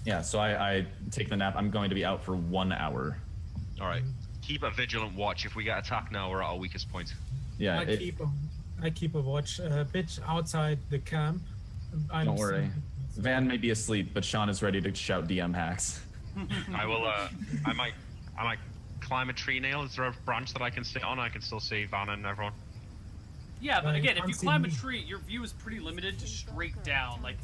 Yeah, so I take the nap. I'm going to be out for 1 hour. All right. Keep a vigilant watch. If we get attacked now, we're at our weakest point. Yeah. I keep a watch a bit outside the camp. Don't worry. Van may be asleep, but Sean is ready to shout DM hacks. I will. I might climb a tree nail. Is there a branch that I can sit on? I can still see Van and everyone. Yeah, but again, if you climb a tree, your view is pretty limited to straight down. Like,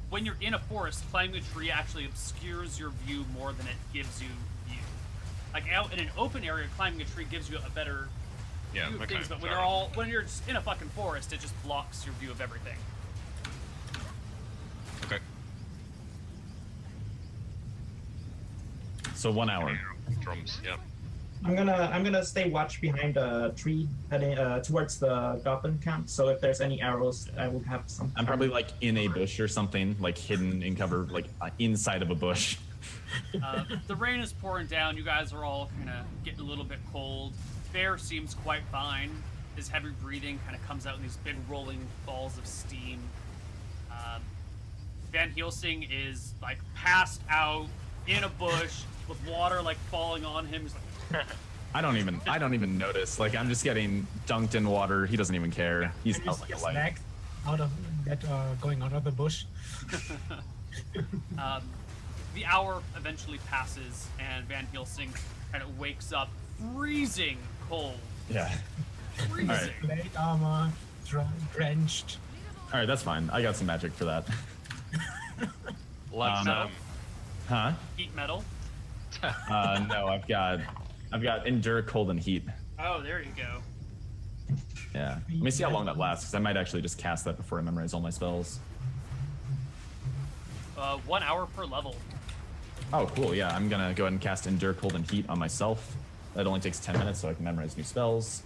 when you're in a forest, climbing a tree actually obscures your view more than it gives you view. Like, out in an open area, climbing a tree gives you a better view of things, but when you're just in a fucking forest, it just blocks your view of everything. Okay. So 1 hour. Drums, yeah. I'm gonna stay watch behind a tree heading towards the goblin camp. So if there's any arrows, I will have some. I'm probably like in a bush or something, like hidden in cover, like inside of a bush. The rain is pouring down. You guys are all kind of getting a little bit cold. Bear seems quite fine. His heavy breathing kind of comes out in these big rolling balls of steam. Van Helsing is like passed out in a bush with water like falling on him. He's like, I don't even notice. Like, I'm just getting dunked in water. He doesn't even care. He's out like a light. Out of that, going out of the bush. The hour eventually passes, and Van Helsing kind of wakes up freezing cold. Yeah. Freezing. All right. Plate armor, drenched. All right, that's fine. I got some magic for that. Metal? Huh? Heat metal? No, I've got endure, cold, and heat. Oh, there you go. Yeah. Let me see how long that lasts, because I might actually just cast that before I memorize all my spells. 1 hour per level. Oh, cool. Yeah, I'm gonna go ahead and cast endure, cold, and heat on myself. That only takes 10 minutes, so I can memorize new spells.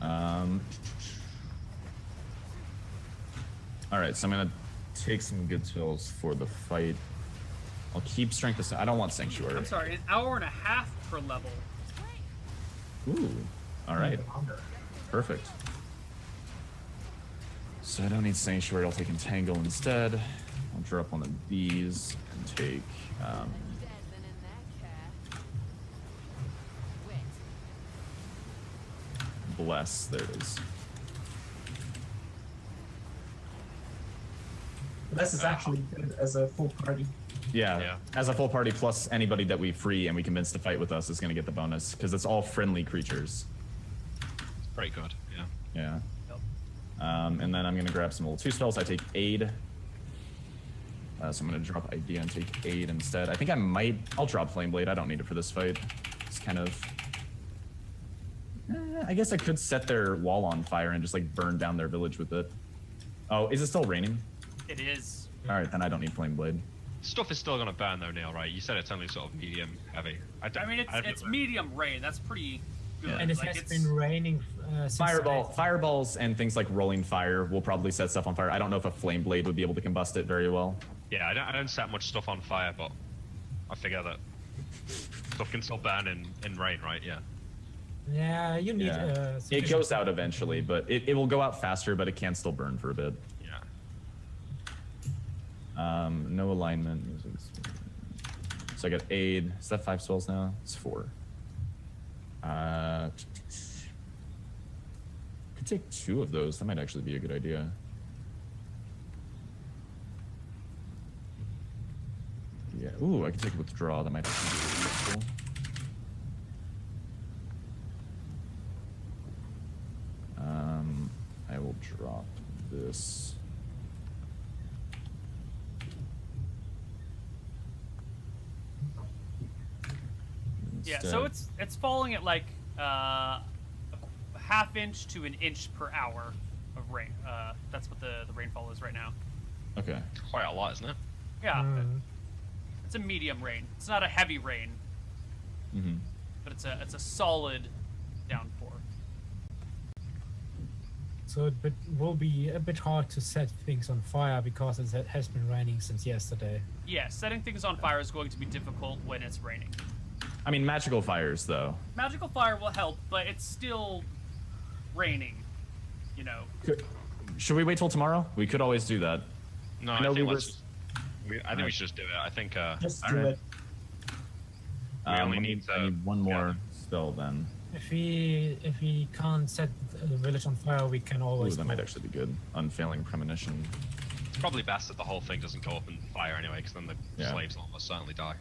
All right, so I'm gonna take some good spells for the fight. I'll keep strength of. I don't want sanctuary. I'm sorry, an hour and a half per level. Ooh. All right. Perfect. So I don't need sanctuary. I'll take entangle instead. I'll drop one of these and take. Bless. There it is. This is actually good as a full party. Yeah. As a full party, plus anybody that we free and we convince to fight with us is going to get the bonus, because it's all friendly creatures. Pretty good, yeah. Yeah. And then I'm going to grab some level 2 spells. I take Aid. So I'm gonna drop idea and take aid instead. I think I'll drop flame blade. I don't need it for this fight. It's kind of. I guess I could set their wall on fire and just like burn down their village with it. Oh, is it still raining? It is. All right, then I don't need flame blade. Stuff is still gonna burn though, Neil, right? You said it's only sort of medium heavy. I mean, it's medium rain. That's pretty good. Yeah. And it has been raining. Since Fireballs and things like rolling fire will probably set stuff on fire. I don't know if a flame blade would be able to combust it very well. Yeah, I don't set much stuff on fire, but I figure that stuff can still burn in rain, right? Yeah. Yeah, you need. Yeah. It goes out eventually, but it will go out faster, but it can still burn for a bit. Yeah. No alignment. So I got aid. Is that 5 spells now? It's 4. Could take 2 of those. That might actually be a good idea. Yeah. Ooh, I can take a withdraw. That might actually be useful. I will drop this. Yeah, so it's falling at like a ½ inch to an inch per hour of rain. That's what the rainfall is right now. Okay. Quite a lot, isn't it? Yeah. It's a medium rain. It's not a heavy rain. Mm-hmm. But it's a solid downpour. So it will be a bit hard to set things on fire because it has been raining since yesterday. Yeah, setting things on fire is going to be difficult when it's raining. I mean, magical fires, though. Magical fire will help, but it's still raining, you know. Should we wait till tomorrow? We could always do that. No, I think we should just do it. I think. Just do it. We only need I need one more spell then. If we can't set the village on fire, we can always. Ooh, that might actually be good. Unfailing premonition. It's probably best that the whole thing doesn't go up in fire anyway, because then the slaves will almost certainly die.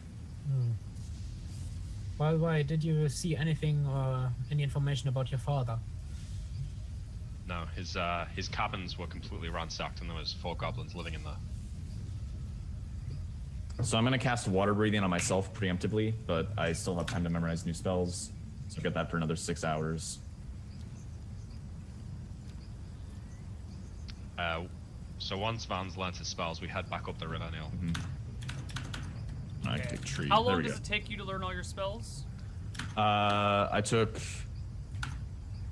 By the way, did you see anything or any information about your father? No, his cabins were completely ransacked, and there was 4 goblins living in there. So I'm gonna cast water breathing on myself preemptively, but I still have time to memorize new spells. So I'll get that for another 6 hours. So once Van's learnt his spells, we head back up the river, Neil. I take tree. How long does it take you to learn all your spells? I took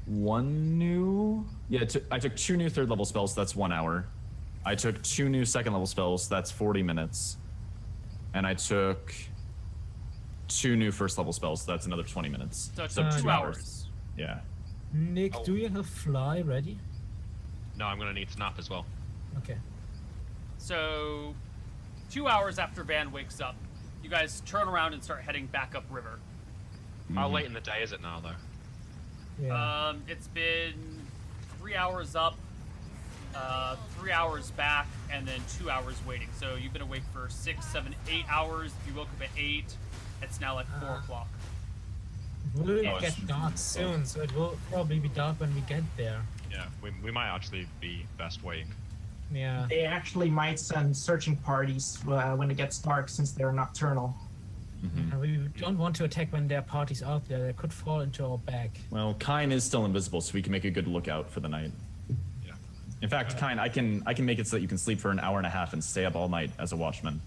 1 new. Yeah, I took 2 new 3rd level spells. That's 1 hour. I took 2 new 2nd level spells. That's 40 minutes. And I took 2 new 1st level spells. That's another 20 minutes. So it took 2 hours. Yeah. Nick, do you have fly ready? No, I'm gonna need to nap as well. Okay. So 2 hours after Van wakes up, you guys turn around and start heading back up river. How late in the day is it now, though? Yeah. It's been 3 hours up, 3 hours back, and then 2 hours waiting. So you've been awake for 6, 7, 8 hours. If you woke up at 8, it's now like 4 o'clock. It will get dark soon, so it will probably be dark when we get there. Yeah, we might actually be best waiting. Yeah. They actually might send searching parties when it gets dark, since they're nocturnal. And we don't want to attack when there are parties out there. They could fall into our bag. Well, Kine is still invisible, so we can make a good lookout for the night. Yeah. In fact, Kine, I can make it so that you can sleep for an hour and a half and stay up all night as a watchman.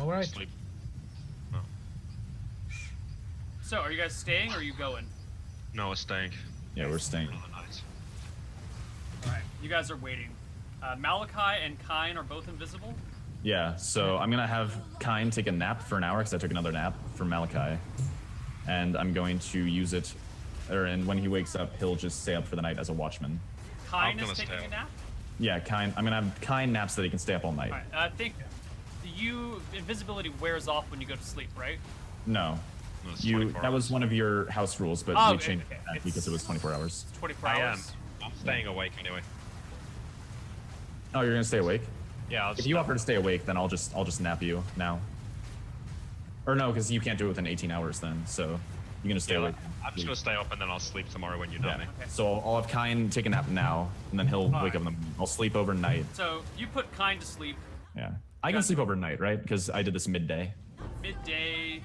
All right. Sleep. So are you guys staying or are you going? No, we're staying. Yeah, we're staying. Alright, you guys are waiting. Malachi and Kine are both invisible? Yeah, so I'm gonna have Kine take a nap for an hour because I took another nap from Malachi, and I'm going to use it, and when he wakes up, he'll just stay up for the night as a watchman. Kine is taking a nap? Yeah, Kine. I'm gonna have Kine nap so that he can stay up all night. Alright, I think invisibility wears off when you go to sleep, right? No, that was one of your house rules, but we changed that because it was 24 hours. 24 hours. I'm staying awake anyway. Oh, you're gonna stay awake? Yeah. If you offer to stay awake, then I'll just nap you now. Or no, because you can't do it within 18 hours then. So you're gonna stay awake. I'm just gonna stay up and then I'll sleep tomorrow when you know me. Okay. So I'll have Kine take a nap now, and then he'll wake up in the morning. I'll sleep overnight. So you put Kine to sleep. Yeah. I can sleep overnight, right? Because I did this midday. Midday.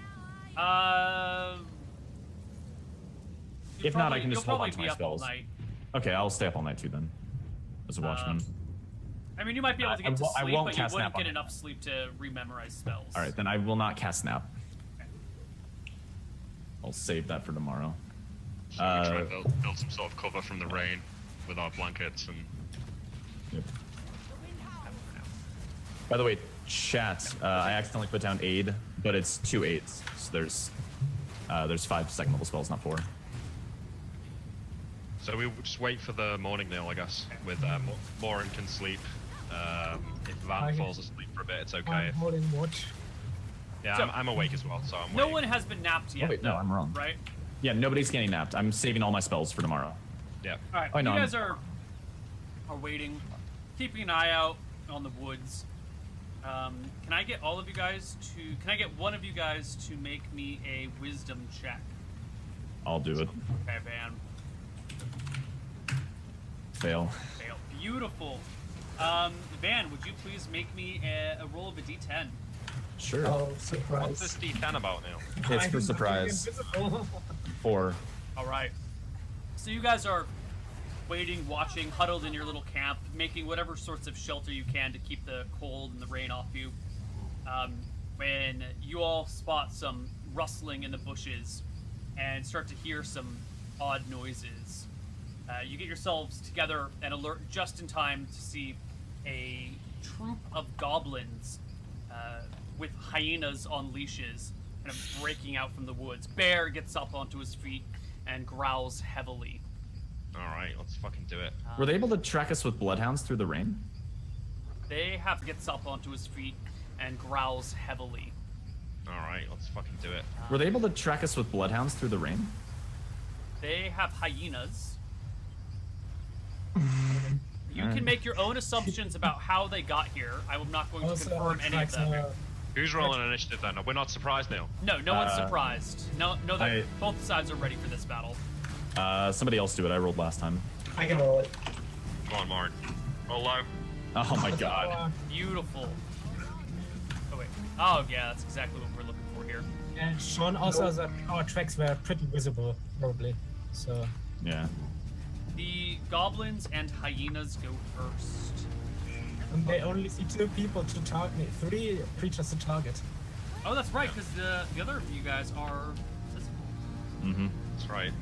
If not, I can just you'll hold on probably to be my up all spells. night. Okay, I'll stay up all night too then. As a watchman. I mean, you might be able to get to I sleep, won't but you cast wouldn't nap get on it. enough sleep to rememorize spells. All right, then I will not cast Snap. I'll save that for tomorrow. So we try and build some sort of cover from the rain with our blankets and. Yep. By the way, chat, I accidentally put down aid, but it's 2 aids. So there's 5 second level spells, not 4. So we just wait for the morning nail, I guess. With Morin can sleep. If Van falls asleep for a bit, it's okay. I'm holding watch. Yeah, So- I'm awake as well, so I'm No waiting. one has been napped yet. Oh, wait, no, though, I'm wrong. Right? Yeah, nobody's getting napped. I'm saving all my spells for tomorrow. Yeah. All right. Oh, no, you guys are waiting, keeping an eye out on the woods. Can I get all of you guys to? Can I get one of you guys to make me a wisdom check? I'll do it. Okay, Van. Fail. Fail. Beautiful. Van, would you please make me a roll of a d10? Sure. Oh, surprise. What's this D10 about now? It's for surprise. 4. All right. So you guys are waiting, watching, huddled in your little camp, making whatever sorts of shelter you can to keep the cold and the rain off you. When you all spot some rustling in the bushes and start to hear some odd noises, you get yourselves together and alert just in time to see a troop of goblins with hyenas on leashes kind of breaking out from the woods. Bear gets up onto his feet and growls heavily. Alright, let's fucking do it. Were they able to track us with bloodhounds through the rain? They have gets up onto his feet and growls heavily. Alright, let's fucking do it. Were they able to track us with bloodhounds through the rain? They have hyenas. You can make your own assumptions about how they got here. I'm not going to confirm any of them. Who's rolling initiative then? We're not surprised now. No, no one's surprised. No, both sides are ready for this battle. Somebody else do it. I rolled last time. I can roll it. Come on, Morin. Roll low. Oh my god. Beautiful. Oh wait. Oh yeah, that's exactly what we're looking for here. And Sean also has our tracks were pretty visible, probably. So. Yeah. The goblins and hyenas go first. And they only see 2 people to target, 3 creatures to target. Oh, that's right, because the other of you guys are visible. Mm-hmm. That's right.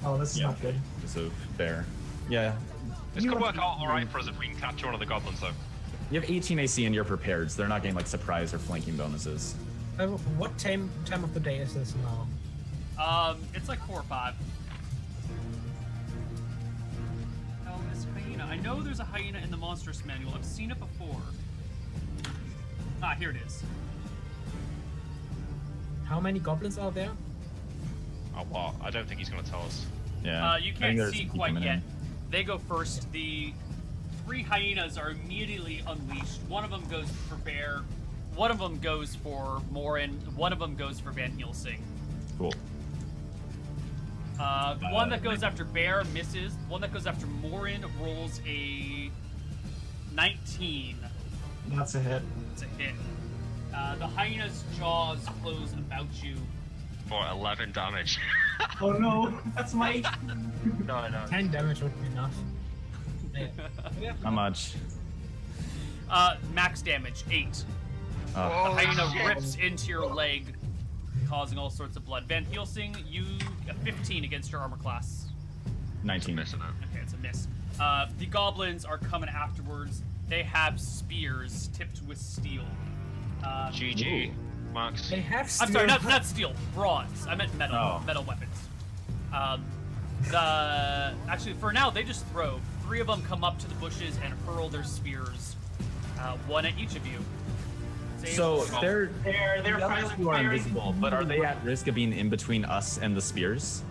Oh, this is not good. So bear. Yeah. This could work out alright for us if we can capture one of the goblins though. You have 18 AC and you're prepared, so they're not getting like surprise or flanking bonuses. What time of the day is this now? It's like 4 or 5. Oh, this hyena. I know there's a hyena in the monstrous manual. I've seen it before. Ah, here it is. How many goblins are there? Oh, what? I don't think he's going to tell us. Yeah. You I think can't there's see people quite coming yet. in. They go first. The 3 hyenas are immediately unleashed. One of them goes for Bear. One of them goes for Morin. One of them goes for Van Helsing. Cool. The one that goes after Bear misses. The one that goes after Morin rolls a 19. That's a hit. It's a hit. The hyena's jaws close about you. For 11 damage. Oh no, that's my. No. 10 damage would be enough. Yeah. How much? Max damage, 8. Oh. The hyena rips into your leg, causing all sorts of blood. Van Helsing, you a 15 against your armor class. 19. Missing it. Okay, it's a miss. The goblins are coming afterwards. They have spears tipped with steel. GG. Max. They have I'm sorry, not steel, bronze. I meant metal. Oh. Metal weapons. Actually, for now, they just throw. 3 of them come up to the bushes and hurl their spears, 1 at each of you. So they're They're the others who are invisible, but are they at risk of being in between us and the spears?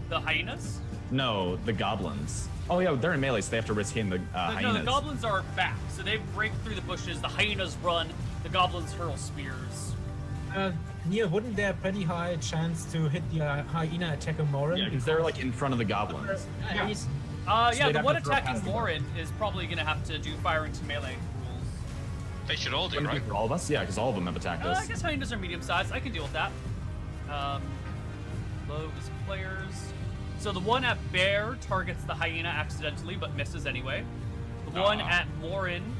The hyenas? No, the goblins. Oh yeah, they're in melee, so they have to risk hitting the hyenas. No, the goblins are back, so they break through the bushes. The hyenas run. The goblins hurl spears. Neil, wouldn't there pretty high chance to hit the hyena attacker Morin? Yeah, because they're like in front of the goblins. Yeah. Yeah, they'd the have one to throw attacking past the Morin is probably going to have to do firing to melee rules. They should all do, Wouldn't it be right? for all of us? Yeah, because all of them have attacked I us. guess hyenas are medium sized. I can deal with that. Low is players. So the one at bear targets the hyena accidentally, but misses anyway. The one at Morin.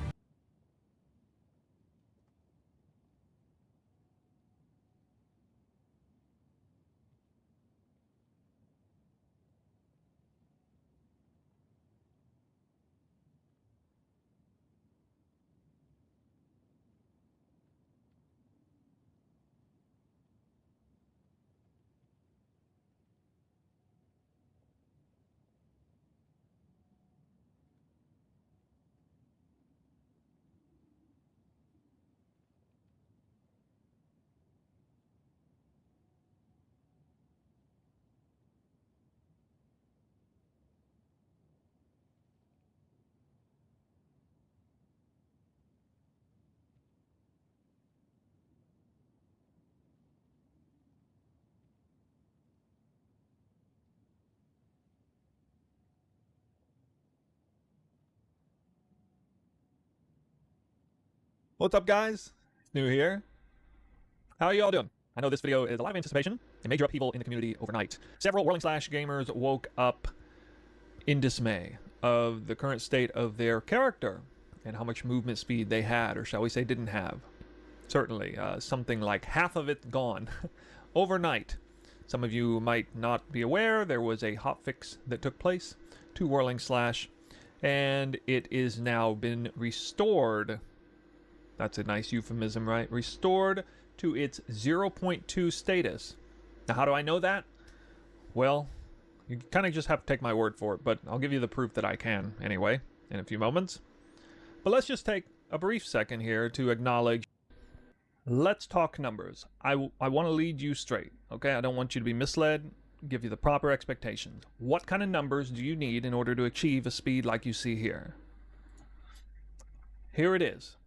What's up, guys? It's New here. How are you all doing? I know this video is a lot of anticipation and major upheaval in the community overnight. Several Whirling Slash gamers woke up in dismay of the current state of their character and how much movement speed they had, or shall we say didn't have. Certainly, something like half of it gone overnight. Some of you might not be aware there was a hotfix that took place to Whirling Slash, and it is now been restored. That's a nice euphemism, right? Restored to its 0.2 status. Now, how do I know that? Well, you kind of just have to take my word for it, but I'll give you the proof that I can anyway in a few moments. But let's just take a brief second here to acknowledge. Let's talk numbers. I want to lead you straight, okay? I don't want you to be misled, give you the proper expectations. What kind of numbers do you need in order to achieve a speed like you see here? Here it is.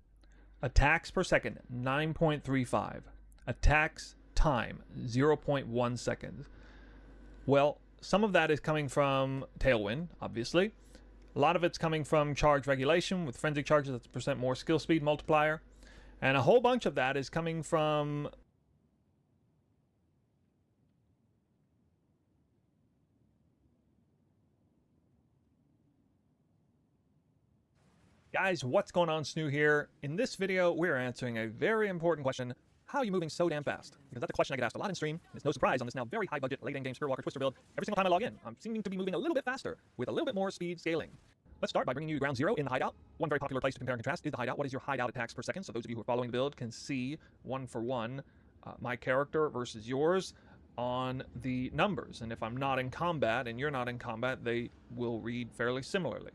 Attacks per second, 9.35. Attacks time, 0.1 seconds. Well, some of that is coming from Tailwind, obviously. A lot of it's coming from charge regulation with frenzy charges, that's a percent more skill speed multiplier. And a whole bunch of that is coming from Guys, what's going on? Snoo here. In this video, we're answering a very important question. How are you moving so damn fast? Because that's a question I get asked a lot in stream, and it's no surprise on this now very high-budget late-end game Spirit Walker Twister build. Every single time I log in, I'm seeming to be moving a little bit faster, with a little bit more speed scaling. Let's start by bringing you ground zero in the hideout. One very popular place to compare and contrast is the hideout. What is your hideout attacks per second? So those of you who are following the build can see one for one my character versus yours on the numbers. And if I'm not in combat and you're not in combat, they will read fairly similarly.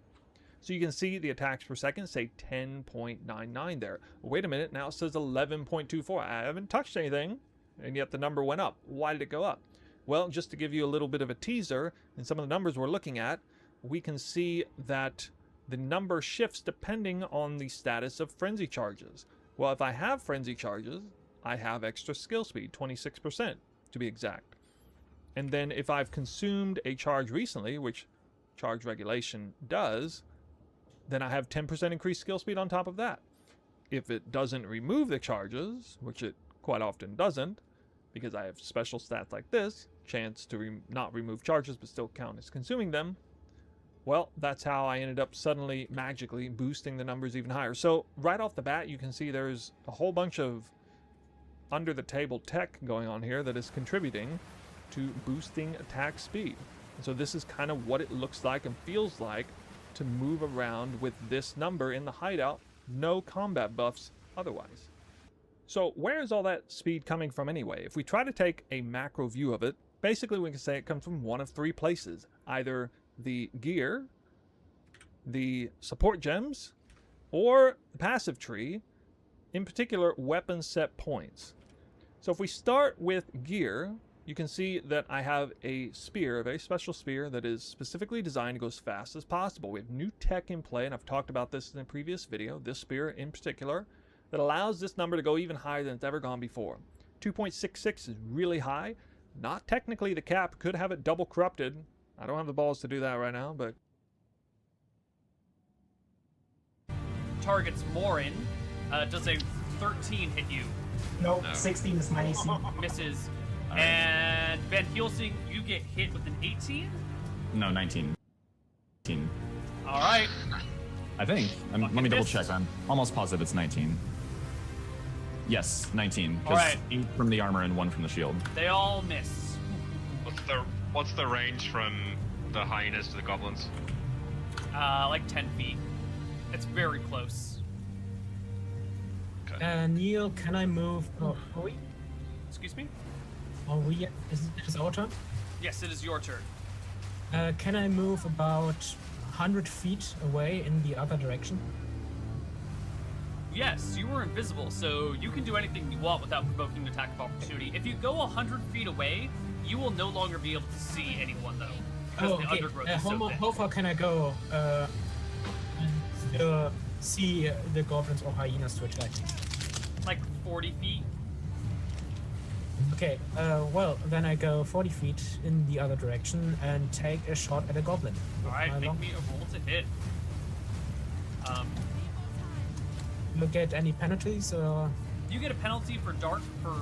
So you can see the attacks per second say 10.99 there. Wait a minute, now it says 11.24. I haven't touched anything, and yet the number went up. Why did it go up? Well, just to give you a little bit of a teaser, in some of the numbers we're looking at, we can see that the number shifts depending on the status of frenzy charges. Well, if I have frenzy charges, I have extra skill speed, 26% to be exact. And then if I've consumed a charge recently, which charge regulation does, then I have 10% increased skill speed on top of that. If it doesn't remove the charges, which it quite often doesn't, because I have special stats like this, chance to not remove charges but still count as consuming them, well, that's how I ended up suddenly magically boosting the numbers even higher. So right off the bat, you can see there's a whole bunch of under the table tech going on here that is contributing to boosting attack speed. And so this is kind of what it looks like and feels like to move around with this number in the hideout, no combat buffs otherwise. So where is all that speed coming from anyway? If we try to take a macro view of it, basically we can say it comes from one of three places. Either the gear, the support gems, or the passive tree, in particular weapon set points. So if we start with gear, you can see that I have a spear, a very special spear that is specifically designed to go as fast as possible. We have new tech in play, and I've talked about this in a previous video, this spear in particular, that allows this number to go even higher than it's ever gone before. 2.66 is really high. Not technically the cap, could have it double corrupted. I don't have the balls to do that right now, but... Targets Morin. Does a 13 hit you? Nope, 16 is my AC. Misses. All And Van Helsing, you get hit with an 18? No, 19. 19. All right. I think. Let me double missed. check. I'm almost positive it's 19. Yes, 19. All right. 8 from the armor and 1 from the shield. They all miss. What's the range from the hyenas to the goblins? Like 10 feet. It's very close. Neil, can I move? Oh, are we? Excuse me? Are we? Is it our turn? Yes, it is your turn. Can I move about 100 feet away in the other direction? Yes, you were invisible, so you can do anything you want without provoking an attack of opportunity. If you go 100 feet away, you will no longer be able to see anyone, though, because the undergrowth is so thick. How far can I go and see the goblins or hyenas to attack? Like 40 feet. Okay, well, then I go 40 feet in the other direction and take a shot at a goblin. Alright, make me a roll to hit. You get any penalties or? You get a penalty for dark for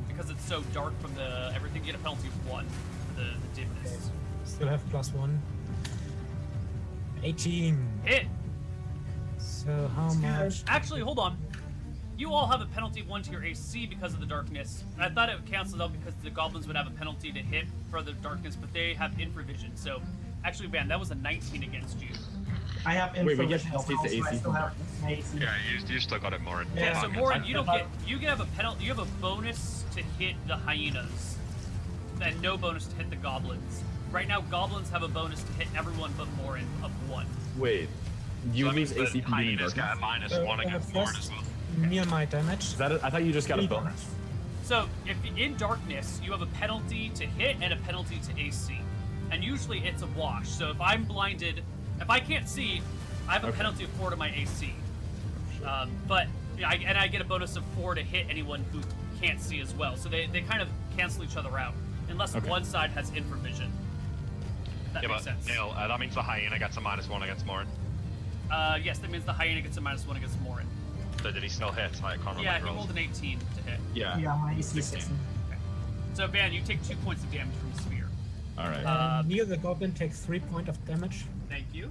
because it's so dark from the everything. You get a penalty of 1 for the dimness. Okay. Still have +1. 18. Hit. So how much? Actually, hold on. You all have a penalty of 1 to your AC because of the darkness. I thought it would cancel out because the goblins would have a penalty to hit for the darkness, but they have infravision. So, actually, Van, that was a 19 against you. I have Wait, we get information penalties as well, to so I AC still have my AC. Yeah, you still got it, Morin. Yeah, so Morin, you don't get. You can have a penalty. You have a bonus to hit the hyenas, and no bonus to hit the goblins. Right now, goblins have a bonus to hit everyone but Morin of 1. Wait, you So that lose means AC the from being hyenas got a -1 against Morin as well. Near my damage. Is that I thought you just got a bonus. So, if in darkness, you have a penalty to hit and a penalty to AC. And usually it's a wash. So if I'm blinded, if I can't see, I have a penalty of 4 to my AC. But, I get a bonus of 4 to hit anyone who can't see as well. So they kind of cancel each other out. Unless one side has infravision. If that makes sense. Neil, that means the hyena gets a -1 against Morin. Yes, that means the hyena gets a -1 against Morin. So did he still hit? I can't remember. Yeah, he rolled an 18 to hit. Yeah. Yeah, my AC is 16. Okay. So, Van, you take 2 points of damage from the sphere. All right. Near the goblin takes 3 points of damage. Thank you.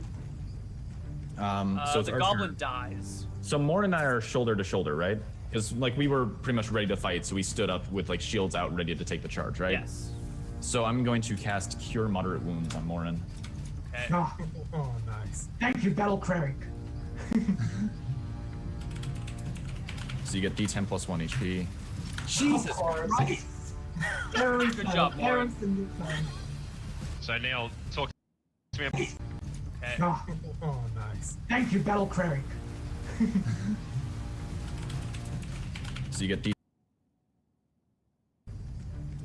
So it's the our goblin turn. dies. So Morin and I are shoulder to shoulder, right? Because like we were pretty much ready to fight, so we stood up with like shields out, ready to take the charge, right? Yes. So I'm going to cast Cure Moderate Wounds on Morin. Okay. Oh, Oh, nice. thank you, Battle Cleric. So you get D10 plus 1 HP. Jesus Christ. Aaron's Good turn, job, Morin. Aaron's the new turn. So Neil, talk to me about Okay. Oh, Oh, nice. thank you, Battle Cleric. So you get D.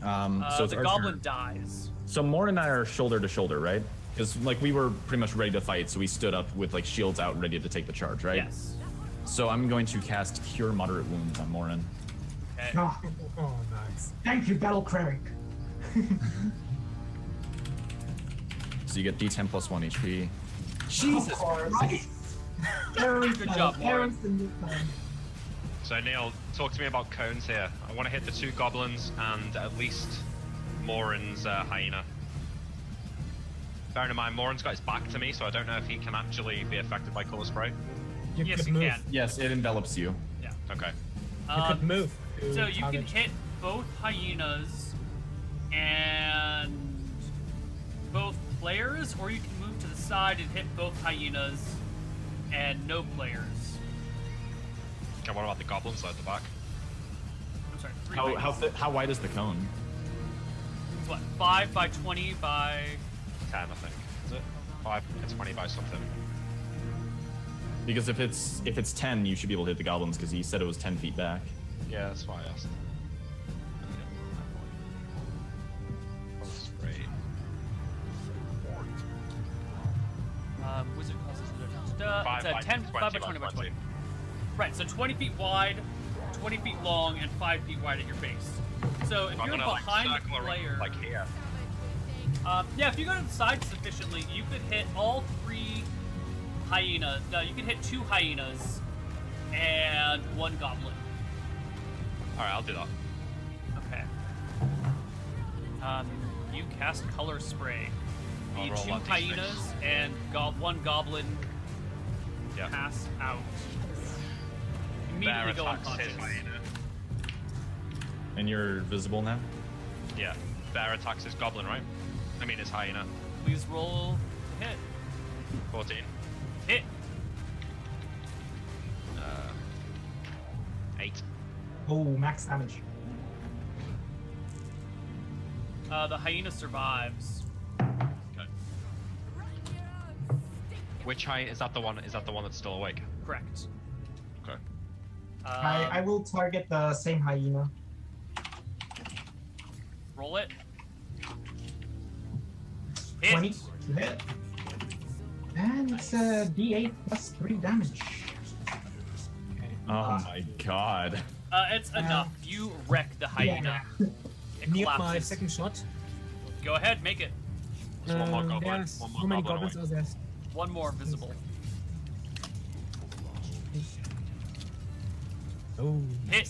So it's the our goblin turn. dies. So Morin and I are shoulder to shoulder, right? Because like we were pretty much ready to fight, so we stood up with like shields out, ready to take the charge, right? Yes. So I'm going to cast Cure Moderate Wounds on Morin. Okay. Oh, Oh, nice. thank you, Battle Cleric. So you get D10 plus 1 HP. Jesus Christ. Aaron's Good turn, job, Morin. Aaron's the new turn. So Neil, talk to me about cones here. I want to hit the 2 goblins and at least Morin's hyena. Bearing in mind, Morin's got his back to me, so I don't know if he can actually be affected by color spray. You Yes, could you move. can. Yes, it envelops you. Yeah. Okay. You could move. to So you can target. hit both hyenas and both players, or you can move to the side and hit both hyenas and no players. Okay, what about the goblins at the back? I'm sorry, 3 How hyenas. how wide is the cone? It's what, 5 by 20 by... 10, I think. Is it? 5, it's 20 by something. Because if it's 10, you should be able to hit the goblins because he said it was 10 feet back. Yeah, that's why I asked. Wizard classes. Five It's by a 10, 20 5 by 20 by 20. Right, so 20 feet wide, 20 feet long, and 5 feet wide at your base. So if I'm you're gonna behind like the circle player, around, like here. yeah, if you go to the side sufficiently, you could hit all 3 hyenas. You could hit 2 hyenas and 1 goblin. All right, I'll do that. Okay. You cast Color Spray. I'll The roll 2 1d6. hyenas and 1 goblin pass out. Immediately go unconscious. And you're visible now? Yeah. Bear attacks his goblin, right? I mean his hyena. Please roll to hit. 14. Hit. 8. Oh, max damage. The hyena survives. Okay. Which hyena is that? The one? Is that the one that's still awake? Correct. Okay. I will target the same hyena. Roll it. 20 to hit. And it's a D8 plus 3 damage. Oh my god. It's enough. You wreck the hyena. It Near my collapses. second shot. Go ahead, make it. There's one more goblin. There's One more how many goblin goblins away. are there? 1 more visible. Oh, Hit.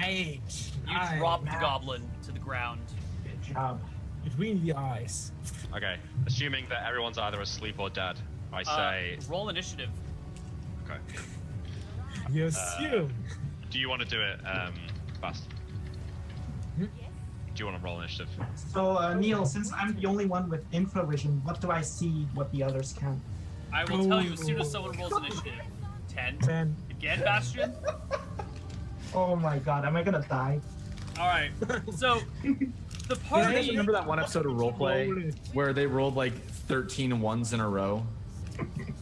8. You drop the goblin to the ground. Good job. Between the eyes. Okay. Assuming that everyone's either asleep or dead, I say. Roll initiative. Okay. You assume. Do you want to do it fast? Hmm? Do you want to roll initiative? So, Neil, since I'm the only one with infravision, what do I see what the others can't? I will tell you as soon as someone rolls initiative. 10. 10. Again, Bastion? Oh my god, am I gonna die? Alright. So, the You guys party. remember that one episode of Roleplay where they rolled like 13 ones in a row?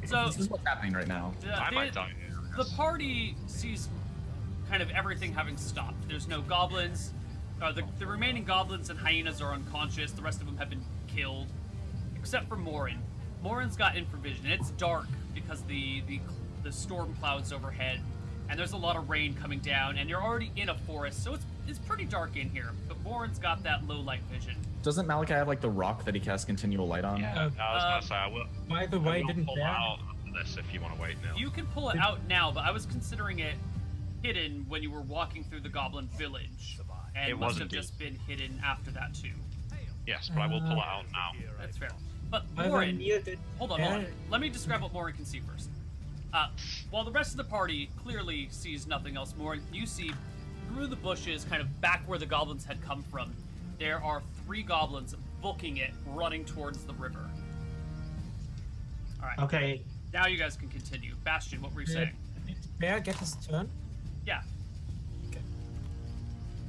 So, This is what's happening right now. I might die. The party sees kind of everything having stopped. There's no goblins. The remaining goblins and hyenas are unconscious. The rest of them have been killed, except for Morin. Morin's got infravision. It's dark because the storm clouds overhead, and there's a lot of rain coming down. And you're already in a forest, so it's pretty dark in here. But Morin's got that low light vision. Doesn't Malachi have like the rock that he casts continual light on? Yeah. I was gonna say I will. By the way, I will didn't pull Bear? out after this if you want to wait now. You can pull it out now, but I was considering it hidden when you were walking through the goblin village. And It must was have indeed. just been hidden after that too. Yes, but I will pull it out now. That's fair. But By the Morin, Neil did hold on. Bear- Let me describe what Morin can see first. While the rest of the party clearly sees nothing else, Morin, you see through the bushes, kind of back where the goblins had come from, there are 3 goblins booking it, running towards the river. All right. Okay. Now you guys can continue. Bastion, what were you saying? Did Bear get his turn? Yeah.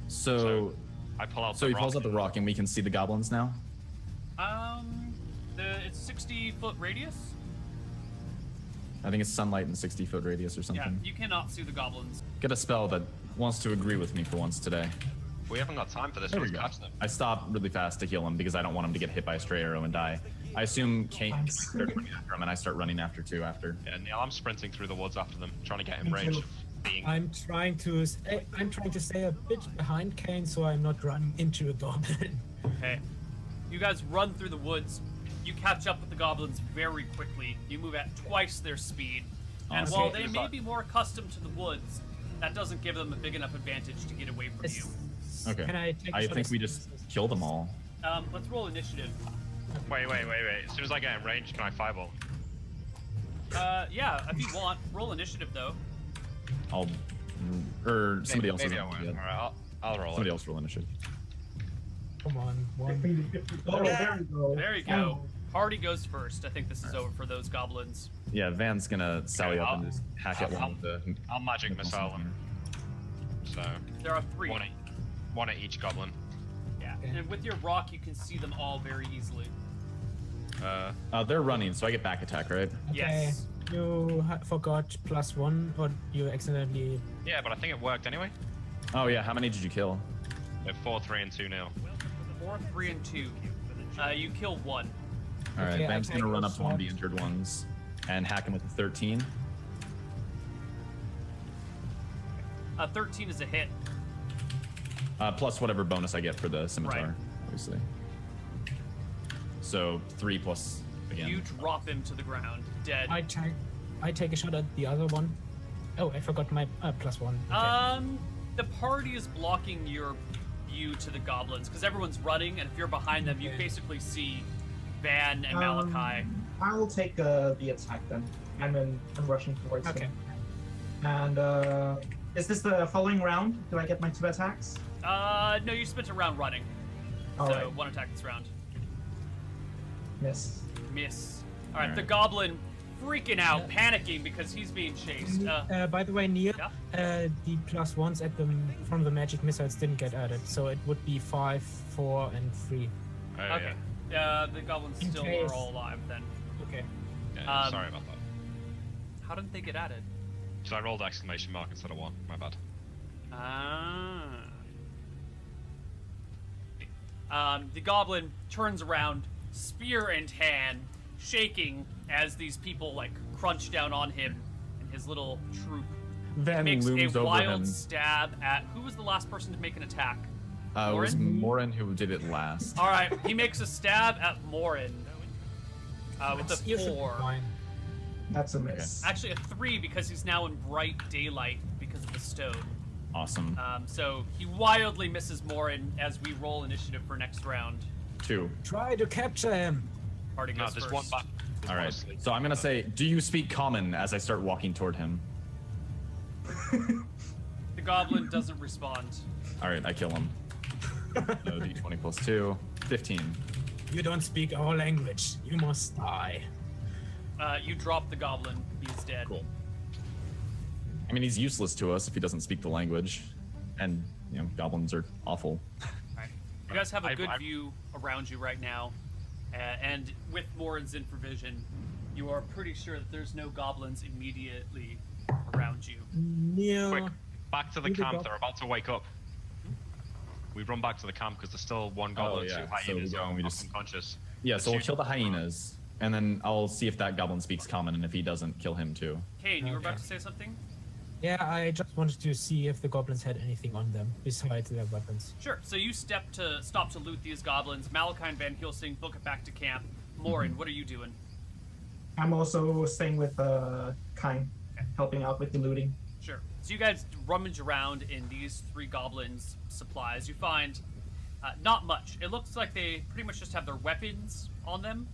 So I pull out. so he pulls out the rock and we can see the goblins now? It's 60-foot radius. I think it's sunlight in 60-foot radius or Yeah, something. you cannot see the goblins. Get a spell that wants to agree with me for once today. We haven't got time for this. There we Let's go. catch them. I stop really fast to heal him because I don't want him to get hit by a stray arrow and die. I assume Kane starts running after him and I start running after too after. Yeah, Neil, I'm sprinting through the woods after them, trying to get in range of being. I'm trying to stay a bit behind Kane so I'm not running into a goblin. Okay. You guys run through the woods. You catch up with the goblins very quickly. You move at twice their speed. And Awesome. while they may be more accustomed to the woods, that doesn't give them a big enough advantage to get away from you. Okay. Can I take a I shot think at- we just kill them all. Let's roll initiative. Wait. As soon as I get in range, can I fireball? Yeah, if you want. Roll initiative, though. I'll or somebody else. Maybe I doesn't won't. yet. All right, I'll roll Somebody it. else roll initiative. Come on, one. Oh, there we go. There you go. Party goes first. I think this is over for those goblins. Yeah, Van's gonna sally up I'll- and just hack at one with the. I'll magic missile them. So There are 3. one at each goblin. Yeah. And with your rock, you can see them all very easily. They're running, so I get back attack, right? Okay. Yes. You forgot +1, or you accidentally. Yeah, but I think it worked anyway. Oh yeah, how many did you kill? 4, 3, and 2 nil. 4, 3, and 2. You kill 1. All right, Okay, Van's I gonna take run those up to one of the shots. injured ones and hack him with a 13. 13 is a hit. Plus whatever bonus I get for the scimitar, Right. obviously. So 3 plus again. You drop him to the ground, dead. I take a shot at the other one. Oh, I forgot my +1. Okay. The party is blocking your view to the goblins because everyone's running, and if you're behind them, you basically see Van and Malachi. I'll take the attack then. I'm rushing towards him. And is this the following round? Do I get my 2 attacks? No, you spent a round running. So Alright. 1 attack this round. Miss. Miss. Alright, the goblin freaking out, panicking because he's being chased. By the way, Neil, the +1s from the magic missiles didn't get added, so it would be 5, 4, and 3. Okay. The goblins In still case. are all alive then. Okay. Yeah, sorry about that. How didn't they get added? So I rolled exclamation mark instead of 1. My bad. The goblin turns around, spear in hand, shaking as these people like crunch down on him and his little troop. Van Makes looms a over wild him. stab at who was the last person to make an attack? It was Morin? Morin who did it last. All right, he makes a stab at Morin with a 4. That's a miss. Actually, a 3 because he's now in bright daylight because of the stone. Awesome. So he wildly misses Morin as we roll initiative for next round. 2. Try to capture him. Party No, goes there's first. one back. All right. So I'm gonna say, do you speak common as I start walking toward him? The goblin doesn't respond. All right, I kill him. So d20 + 2, 15. You don't speak our language. You must die. You drop the goblin. He's dead. Cool. I mean, he's useless to us if he doesn't speak the language, and goblins are awful. Alright. You guys have a good view around you right now, and with Morin's infravision, you are pretty sure that there's no goblins immediately around you. Neil. Quick, back to the Who the camp. gob- They're about to wake up. We run back to the camp because there's still one goblin, yeah. 2 So we hyenas go and we are just- unconscious. Yeah, so we'll Shoot kill the them. hyenas, and then I'll see if that goblin speaks common, and if he doesn't, kill him too. Kane, you were about Okay. to say something? Yeah, I just wanted to see if the goblins had anything on them besides their weapons. Sure. So you stop to loot these goblins. Malachi and Van Helsing book it back to camp. Morin, what are you doing? I'm also staying with Kine, helping out with the looting. Sure. So you guys rummage around in these 3 goblins' supplies. You find not much. It looks like they pretty much just have their weapons on them,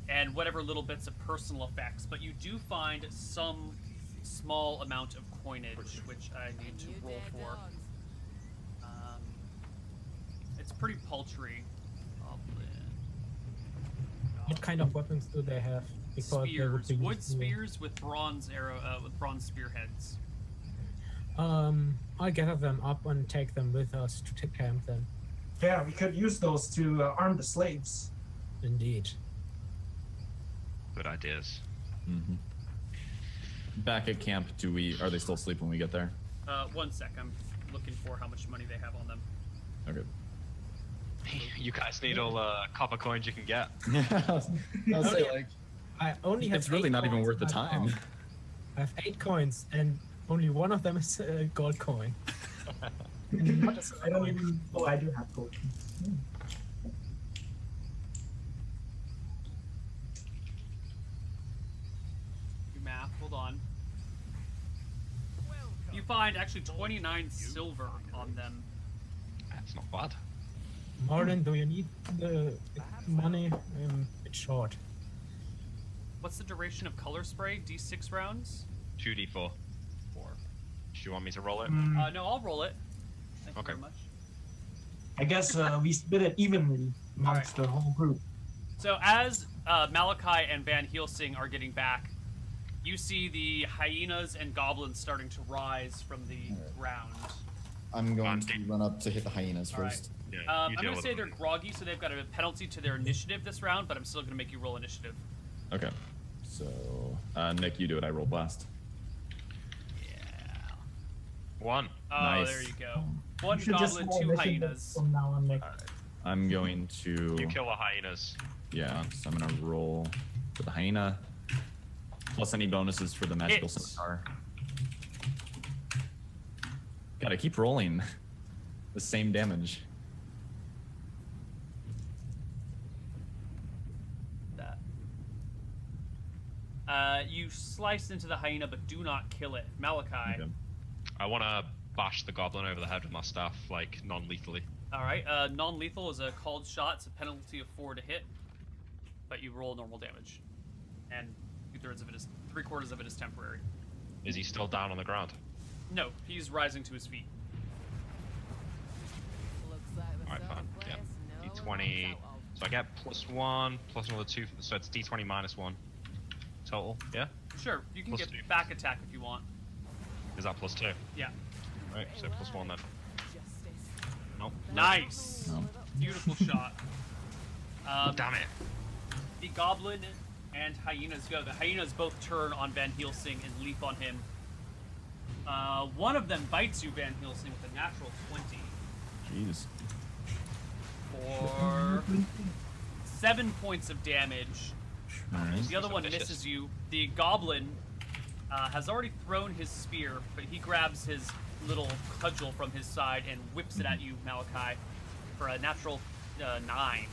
and whatever little bits of personal effects. But you do find some small amount of coinage, which I need to roll for. It's pretty paltry. What kind of weapons do they have? Because they would Spears, be wood useful. spears with bronze bronze spearheads. I'll gather them up and take them with us to camp then. Yeah, we could use those to arm the slaves. Indeed. Good ideas. Mm-hmm. Back at camp, are they still asleep when we get there? 1 sec, I'm looking for how much money they have on them. Okay. You guys need all copper coins you can get. I'll say like I only have. it's really 8 not even coins worth the in my time. palm. I have 8 coins, and only one of them is a gold coin. Not a silver I don't coin. even. Oh, I do have gold. Do math, hold on. You find actually 29 silver on them. That's not bad. Marlon, do you need the money? I'm a bit short. What's the duration of color spray? D6 rounds? 2d4. 4. Do you want me to roll it? No, I'll roll it. Thank you Okay. very much. I guess we split it evenly amongst the whole group. So as Malachi and Van Helsing are getting back, you see the hyenas and goblins starting to rise from the ground. I'm going to run up to hit the hyenas All right. first. Yeah, I'm you going deal to with say it. they're groggy, so they've got a penalty to their initiative this round, but I'm still going to make you roll initiative. Okay. So Nick, you do it. I roll blast. Yeah. 1. Oh, Nice. there you go. 1 You should just goblin, roll 2 initiative hyenas. From now on, Nick. I'm going to. You kill the hyenas. Yeah. So I'm gonna roll for the hyena. Plus any bonuses for the magical Hits. scimitar. Gotta keep rolling. The same damage. you slice into the hyena, but do not kill it. Malachi. Okay. I want to bash the goblin over the head with my staff, like non-lethally. All right. Non-lethal is a called shot. It's a penalty of 4 to hit, but you roll normal damage, and 3/4 of it is temporary. Is he still down on the ground? No, he's rising to his feet. Alright, fine. Yeah. D20. So I get +1, plus another 2. So it's D20 -1 total. Yeah? Sure, you can Plus get 2. back attack if you want. Is that +2? Yeah. Right, so +1 then. Nope. Nice. No. Beautiful shot. Damn it. The goblin and hyenas go. The hyenas both turn on Van Helsing and leap on him. One of them bites you, Van Helsing, with a natural 20. Jeez. For 7 points of damage. Alright. The other one misses you. The goblin has already thrown his spear, but he grabs his little cudgel from his side and whips it at you, Malachi, for a natural 9.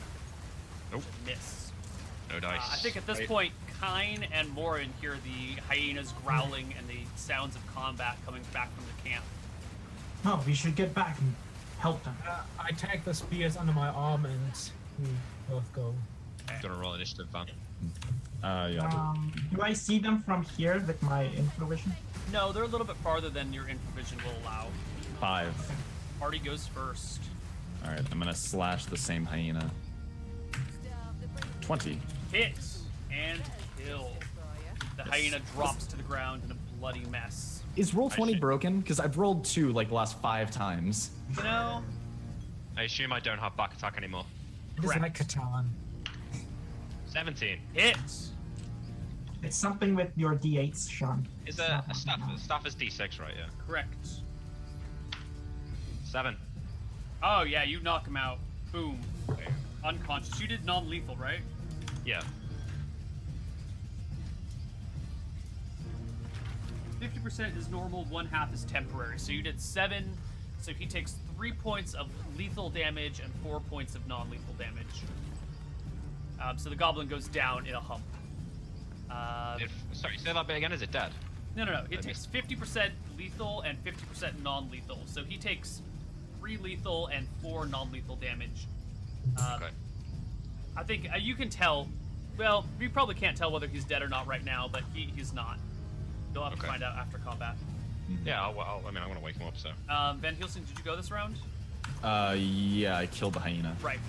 Nope. Miss. No dice. I think at this point, Kine and Morin hear the hyenas growling and the sounds of combat coming back from the camp. Oh, we should get back and help them. I tag the spears under my arm and we both go. Gonna roll initiative, Van. Yeah. Do I see them from here with my infravision? No, they're a little bit farther than your infravision will allow. 5. Party goes first. Alright, I'm gonna slash the same hyena. 20. Hit and kill. The hyena drops to the ground in a bloody mess. Is roll 20 broken? Because I've rolled 2 like the last 5 times. You know? I assume I don't have back attack anymore. It's like Catan. 17. Hit. It's something with your D8s, Sean. Is a staff is D6, right? Yeah. Correct. 7. Oh yeah, you knock him out. Boom. Unconscious. You did non-lethal, right? Yeah. 50% is normal, 1/2 is temporary. So you did 7. So he takes 3 points of lethal damage and 4 points of non-lethal damage. So the goblin goes down in a hump. Sorry, say that bit again. Is it dead? No. It takes 50% lethal and 50% non-lethal. So he takes 3 lethal and 4 non-lethal damage. Okay. I think you can tell. Well, you probably can't tell whether he's dead or not right now, but he's not. You'll have to find out after combat. Yeah, well, I mean, I want to wake him up, so. Van Helsing, did you go this round? Yeah, I killed the hyena. Right.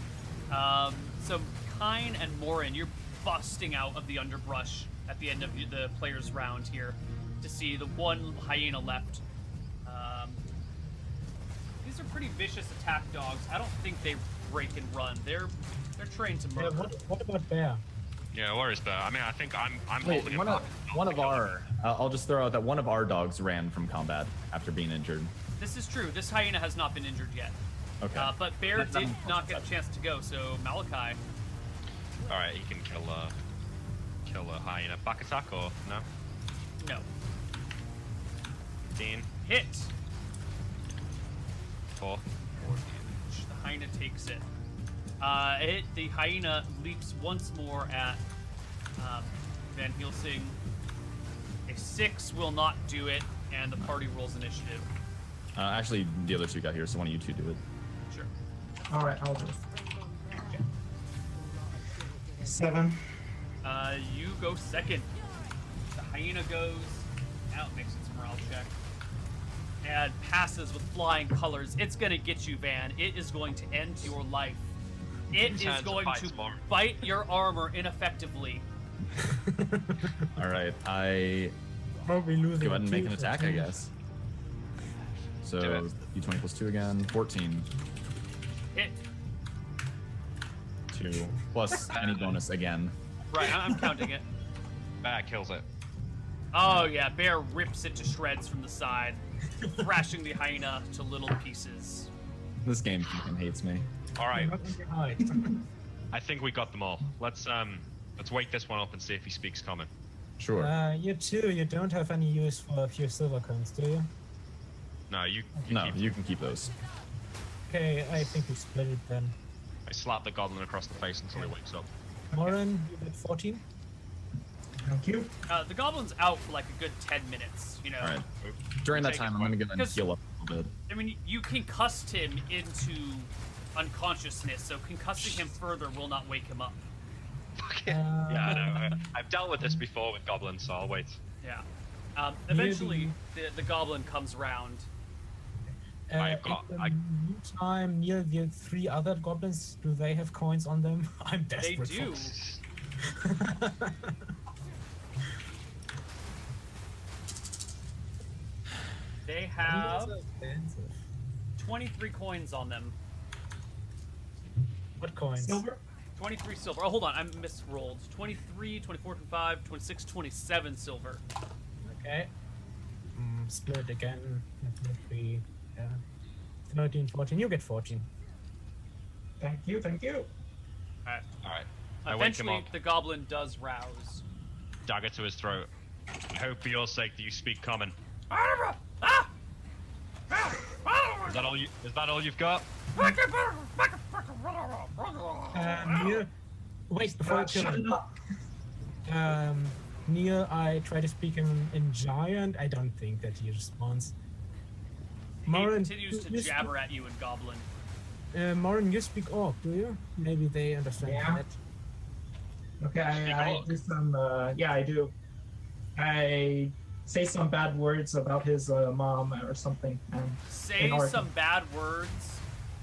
So Kine and Morin, you're busting out of the underbrush at the end of the player's round here to see the one hyena left. These are pretty vicious attack dogs. I don't think they break and run. They're trained to murder. What about Bear? Yeah, where is Bear? I mean, I think I'm Wait, holding him one back. of our... I'll just throw out that one of our dogs ran from combat after being injured. This is true. This hyena has not been injured yet. Okay. But Bear did not get a chance to go, so Malachi. Alright, he can kill a hyena. Back attack or no? No. 15. Hit. 4. 4 damage. The hyena takes it. The hyena leaps once more at Van Helsing. A 6 will not do it, and the party rolls initiative. Actually, the other 2 got here, so why don't you 2 do it? Sure. All right, I'll do it. 7. You go second. The hyena goes out, makes its morale check, and passes with flying colors. It's gonna get you, Van. It is going to end your life. It is going to bite your armor ineffectively. All right, I Probably losing. go ahead and make an attack, I guess. So d20 plus 2 again, 14. Hit. 2 plus any bonus again. Right, I'm counting it. That kills it. Oh yeah, Bear rips it to shreds from the side, thrashing the hyena to little pieces. This game fucking hates me. All right. I think we got them all. Let's wake this one up and see if he speaks common. Sure. You too. You don't have any use for a few silver coins, do you? No, you can keep those. Okay, I think we split it then. I slap the goblin across the face until he wakes up. Morin, you got 14? Thank you. The goblin's out for like a good 10 minutes, you know. All right. During that time, I'm gonna go and heal up a little bit. I mean, you concussed him into unconsciousness, so concussing him further will not wake him up. Yeah, I know. I've dealt with this before with goblins, so I'll wait. Yeah. Eventually, the goblin comes round. At the meantime, near the 3 other goblins, do they have coins on them? I'm They desperate. do. They have 23 coins on them. What coins? Silver? 23 silver. Oh, hold on. I misrolled. 23, 24, 25, 26, 27 silver. Okay. Split again. 3, yeah. 13, 14. You get 14. Thank you, thank you. Alright. I wake him Eventually, up. the goblin does rouse. Dagger to his throat. I hope for your sake that you speak common. Is that all you've got? Neil, wait, before you kill him. Neil, I try to speak him in giant. I don't think that he responds. He Morin, continues to jabber at you in goblin. Morin, you speak orc, do you? Maybe they understand that. Okay, I do some, yeah, I do. I say some bad words about his mom or something. Say some bad words.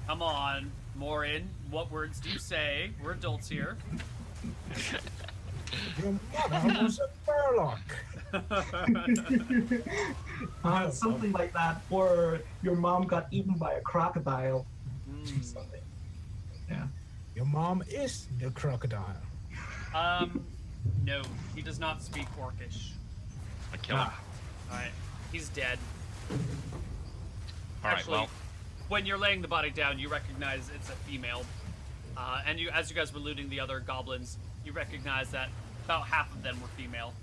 Come on, Morin. What words do you say? We're adults here. Your mother was a Murloc. Something like that. Or your mom got eaten by a crocodile. Something. Yeah. Your mom is the crocodile. No, he does not speak Orcish. I kill him. Alright, he's dead. Alright, Actually, well. when you're laying the body down, you recognize it's a female. And as you guys were looting the other goblins, you recognize that about half of them were female.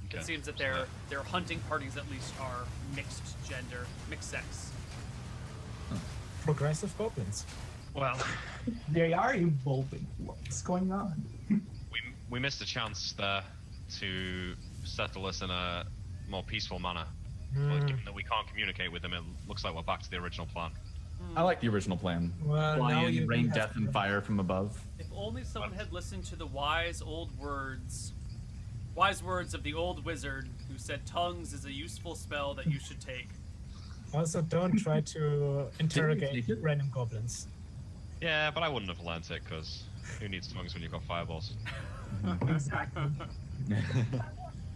Okay. It seems that their hunting parties at least are mixed gender, mixed sex. Progressive goblins. Well, they are evolving. What's going on? we missed a chance there to settle this in a more peaceful manner. But given that we can't communicate with them, it looks like we're back to the original plan. I like the original plan. Well, Fly now in, you rain have death and fire from above. If only someone had listened to the wise words of the old wizard who said tongues is a useful spell that you should take. Also, don't try to interrogate random goblins. Yeah, but I wouldn't have learnt it, because who needs tongues when you've got fireballs? Exactly.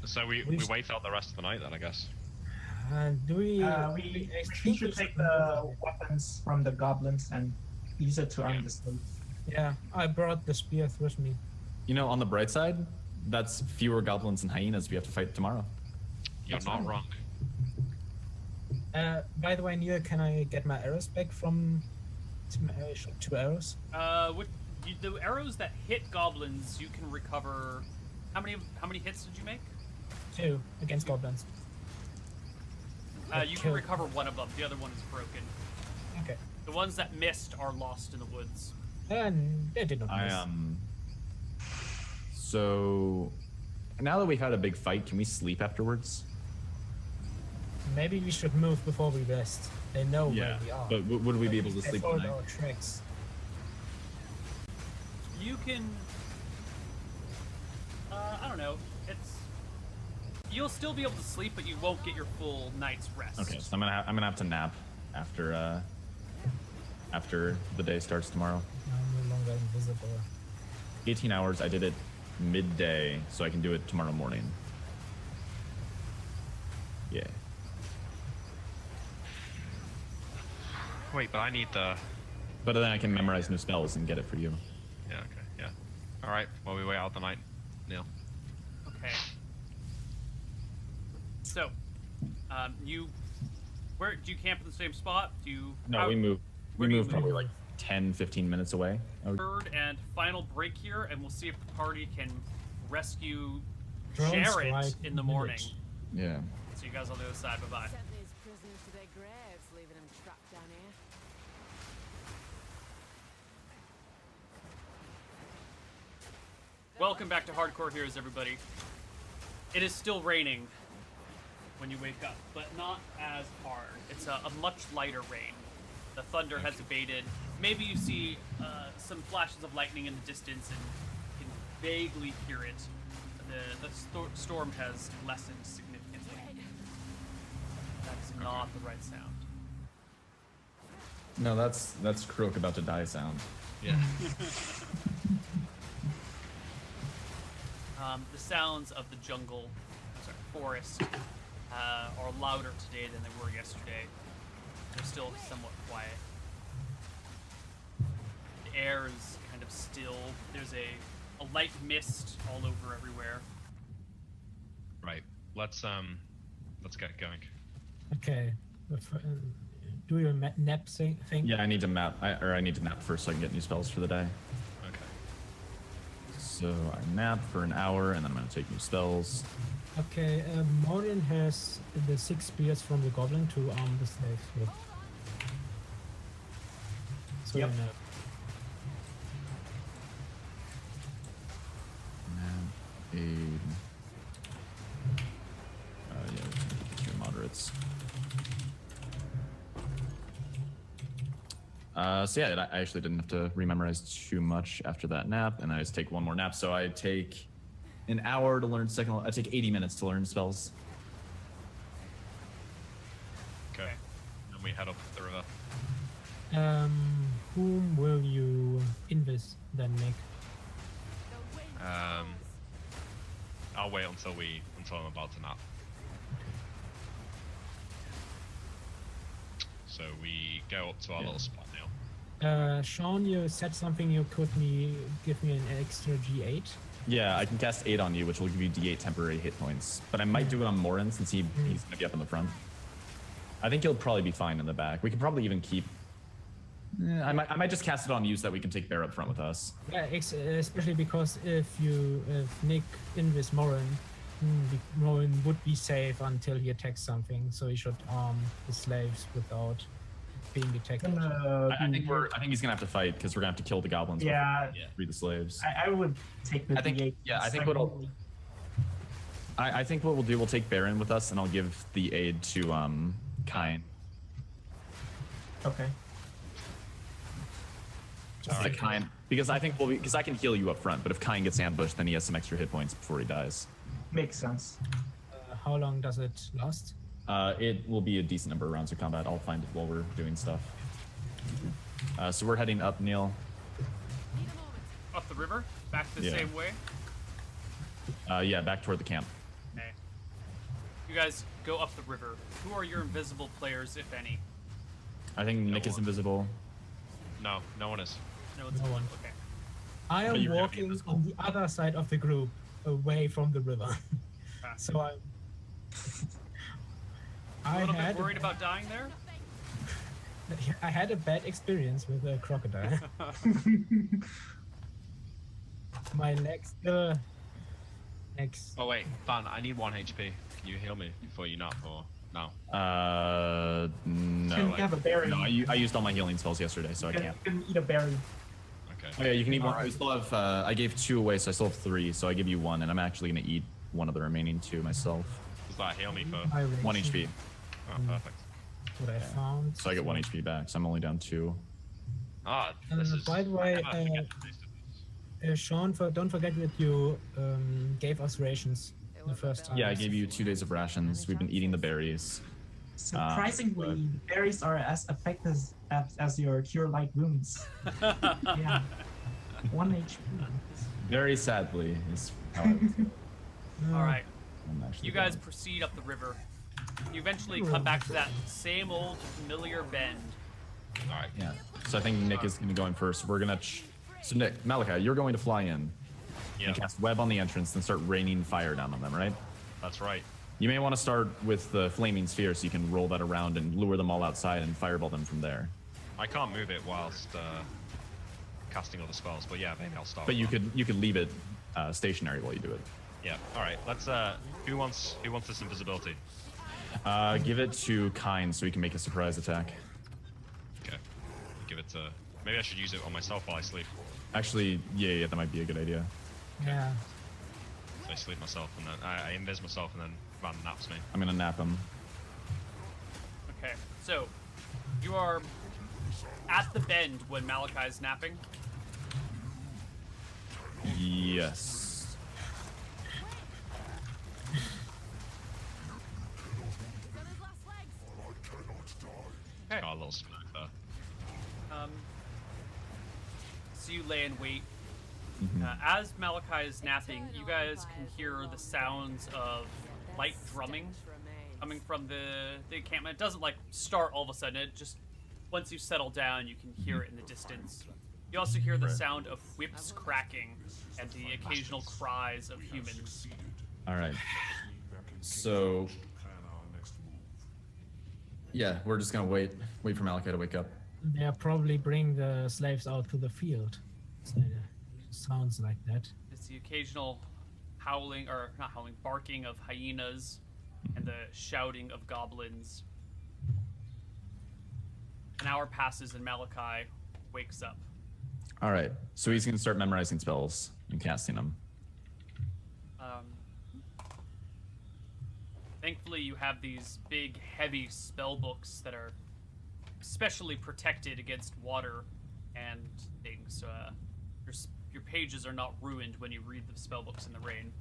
So we wait out the rest of the night then, I guess. Do we? We should take the weapons from the goblins and use it to arm the slaves. Yeah, I brought the spears with me. You know, on the bright side, that's fewer goblins and hyenas we have to fight tomorrow. You're not wrong. By the way, Neil, can I get my arrows back from 2 arrows? The arrows that hit goblins, you can recover. How many hits did you make? 2 against goblins. You can recover one of them. The other one is broken. Okay. The ones that missed are lost in the woods. And they did not miss. So now that we've had a big fight, can we sleep afterwards? Maybe we should move before we rest. They know where we are. But would we be able to They sleep followed tonight? our tracks. You can. I don't know. You'll still be able to sleep, but you won't get your full night's rest. Okay, so I'm gonna have to nap after the day starts tomorrow. I'm no longer invisible. 18 hours. I did it midday, so I can do it tomorrow morning. Yeah. Wait, but I need the... But then I can memorize new spells and get it for you. Yeah, okay, yeah. Alright, well, we wait out the night, Neil. Okay. So, where do you camp in the same spot? Do you? No, we move. We move probably like 10-15 minutes away. Third and final break here, and we'll see if the party can rescue Drone Jared strike in the morning. village. Yeah. See you guys on the other side. Bye bye. Welcome back to Hardcore Heroes, everybody. It is still raining when you wake up, but not as hard. It's a much lighter rain. The thunder has abated. Maybe you see some flashes of lightning in the distance and can vaguely hear it. The storm has lessened significantly. That's not the right sound. No, that's Croak about to die sound. Yeah. The sounds of the jungle, forest, are louder today than they were yesterday. They're still somewhat quiet. The air is kind of still. There's a light mist all over everywhere. Right. Let's get going. Okay. Do your nap thing? Yeah, I need to map. I need to nap first so I can get new spells for the day. Okay. So I nap for an hour, and then I'm gonna take new spells. Okay, Maureen has the 6 spears from the goblin to arm the slaves with. So Yep. nap. Aid. Yeah, two moderates. So yeah, I actually didn't have to rememorize too much after that nap, and I just take one more nap. So I take an hour to learn second. I take 80 minutes to learn spells. Okay. And we head up the river. Whom will you invis then, Nick? I'll wait until I'm about to nap. So we go up to our little spot now. Sean, you said something you could give me an extra G8. Yeah, I can cast 8 on you, which will give you D8 temporary hit points. But I might do it on Morin since he's gonna be up in the front. I think he'll probably be fine in the back. We can probably even keep. I might just cast it on you so that we can take Bear up front with us. Yeah, especially because if Nick invis Morin, Morin would be safe until he attacks something. So he should arm the slaves without being detected. I think he's gonna have to fight because we're gonna have to kill the goblins. Yeah. Free the slaves. I would take the I think. D8. Yeah, I think I think what we'll do, we'll take Baron with us, and I'll give the aid to Kine. Okay. Just like Kine, because I think because I can heal you up front, but if Kine gets ambushed, then he has some extra hit points before he dies. Makes sense. How long does it last? It will be a decent number of rounds of combat. I'll find it while we're doing stuff. So we're heading up, Neil. Up the river? Back the same way? Yeah, back toward the camp. Okay. You guys go up the river. Who are your invisible players, if any? I think Nick is invisible. No, no one is. No, it's No one. Okay. I But am you're gonna be walking invisible. on the other side of the group, away from the river. So I'm. A little bit worried about dying there? I had a bad experience with a crocodile. My legs. Oh wait, Van, I need 1 HP. Can you heal me before you nap or no? No. You have a berry. No, I used all my healing spells yesterday, so I You can't. can eat a berry. Okay. Oh yeah, you can eat one. I still have. I gave 2 away, so I still have 3. So I give you 1, and I'm actually gonna eat one of the remaining 2 myself. Does that heal me for 1 HP. Oh, perfect. What I found. So I get 1 HP back. So I'm only down 2. Ah, this is. By the way, I never forget the taste of this. Sean, don't forget that you gave us rations the first time. Yeah, I gave you 2 days of rations. We've been eating the berries. Surprisingly, berries are as effective as your cure light wounds. Yeah. 1 HP. Very sadly, is how I would say it. All right. I'm actually You guys down. proceed up the river. You eventually come back to that same old familiar bend. All right. Yeah. So I think Nick is going to go in first. We're going to. So Nick, Malachi, you're going to fly in. Yeah. And cast web on the entrance and start raining fire down on them, right? That's right. You may want to start with the flaming sphere so you can roll that around and lure them all outside and fireball them from there. I can't move it whilst casting other spells, but yeah, maybe I'll start. But with you could leave it stationary while you do it. Yeah. All right. Let's. Who wants this invisibility? Give it to Kine so he can make a surprise attack. Okay. Give it to. Maybe I should use it on myself while I sleep. Actually, yeah, that might be a good idea. Yeah. So I sleep myself and then I invis myself and then Van naps me. I'm gonna nap him. Okay, so you are at the bend when Malachi is napping. Yes. Okay. Got a little smoke there. So you lay in wait. As Malachi is napping, you guys can hear the sounds of light drumming coming from the encampment. It doesn't like start all of a sudden. It just once you settle down, you can hear it in the distance. You also hear the sound of whips cracking and the occasional cries of humans. All right. So, yeah, we're just gonna wait for Malachi to wake up. They'll probably bring the slaves out to the field. So it sounds like that. It's the occasional howling, or not howling, barking of hyenas and the shouting of goblins. An hour passes and Malachi wakes up. All right. So he's gonna start memorizing spells and casting them. Thankfully, you have these big, heavy spell books that are specially protected against water and things. Your pages are not ruined when you read the spell books in the rain.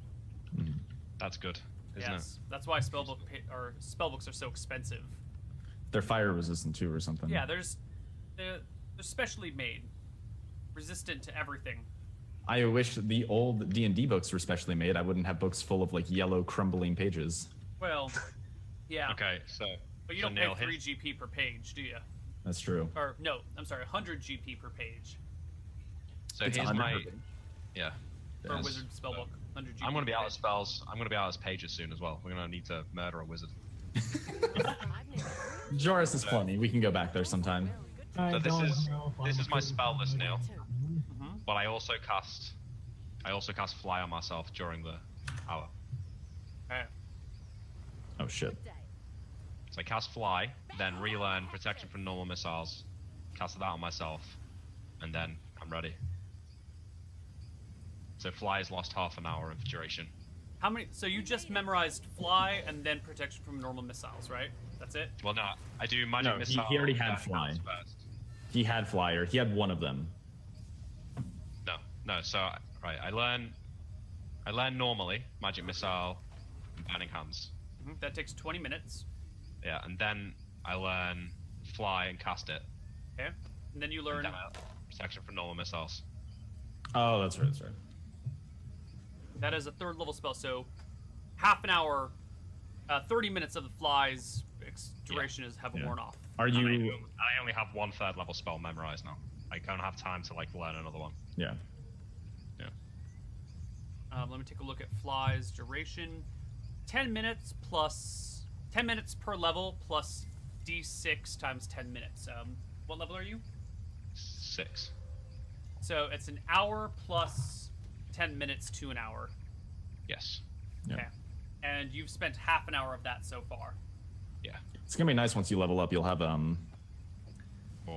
That's good, isn't it? That's why spell books are so expensive. They're fire resistant too, or something. Yeah, they're specially made, resistant to everything. I wish the old D&D books were specially made. I wouldn't have books full of like yellow crumbling pages. Well, yeah. Okay, so. But you so don't pay Neil, 3 GP per page, do you? That's true. Or no, I'm sorry, 100 GP per page. So It's here's 100 my. per page. Yeah. For a Yes. wizard spellbook, 100 GP. I'm gonna be per out page. of spells. I'm gonna be out of pages soon as well. We're gonna need to murder a wizard. Joris is plenty. We can go back there sometime. So this is my spell list, Neil. But I also cast fly on myself during the hour. Okay. Oh shit. So I cast fly, then relearn protection from normal missiles, cast that on myself, and then I'm ready. So fly has lost half an hour of duration. How many? So you just memorized fly and then protection from normal missiles, right? That's it. Well, no, I do magic No, missile. he already had fly. First. He had flyer. He had one of them. No. So right, I learn normally magic missile, and burning hands. That takes 20 minutes. Yeah, and then I learn fly and cast it. Okay. And then you learn. And then protection from normal missiles. Oh, that's right. That's right. That is a 3rd level spell, so half an hour, 30 minutes of the fly's duration have worn off. Are you? I only have 1 3rd level spell memorized now. I don't have time to like learn another one. Yeah. Let me take a look at fly's duration. 10 minutes plus 10 minutes per level plus d6 times 10 minutes. What level are you? 6. So it's an hour plus 10 minutes to an hour. Yes. Yeah. Okay. And you've spent half an hour of that so far. Yeah. It's gonna be nice once you level up. You'll have More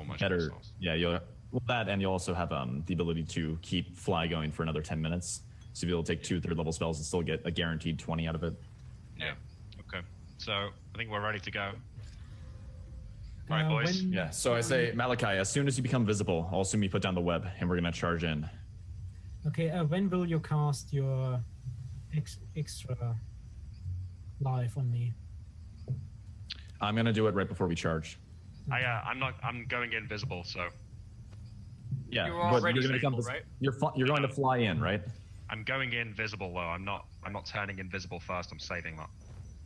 magic better. missiles. Yeah, you'll that, and you'll also have the ability to keep fly going for another 10 minutes. So you'll be able to take 2 3rd level spells and still get a guaranteed 20 out of it. Yeah. Okay. So I think we're ready to go. All right, boys. Yeah. So I say, Malachi, as soon as you become visible, I'll assume you put down the web, and we're gonna charge in. Okay, when will you cast your extra life on me? I'm gonna do it right before we charge. I'm going invisible, so. Yeah. You're but already you're gonna visible, come, right? You're going to fly in, right? I'm going invisible though. I'm not turning invisible first. I'm saving that.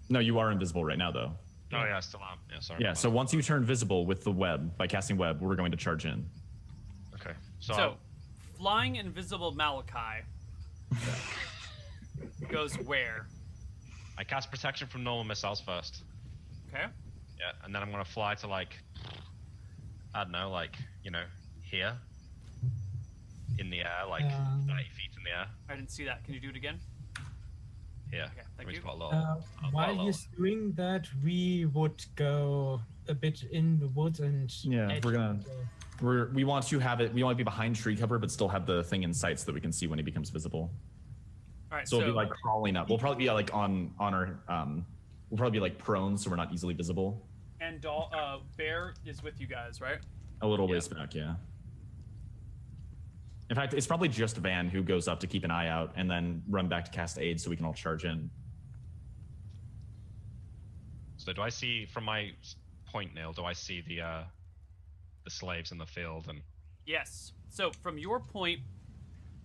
No, you are invisible right now, though. Oh yeah, I still am. Yeah, sorry. Yeah. So once you turn visible with the web by casting web, we're going to charge in. Okay. So flying invisible Malachi goes where? I cast protection from normal missiles first. Okay. Yeah, and then I'm gonna fly to like, I don't know, like here. In the air, like 30 feet in the air. I didn't see that. Can you do it again? Yeah. Okay, thank you. While you're doing that, we would go a bit in the woods and. Yeah, we want to have it. We want to be behind tree cover, but still have the thing in sight so that we can see when he becomes visible. All right, So we'll be like crawling up. We'll probably be like on our we'll probably be like prone, so we're not easily visible. And Bear is with you guys, right? A little ways back, yeah. In fact, it's probably just Van who goes up to keep an eye out and then run back to cast aid so we can all charge in. So do I see from my point, Neil? Do I see the slaves in the field? And Yes. So from your point,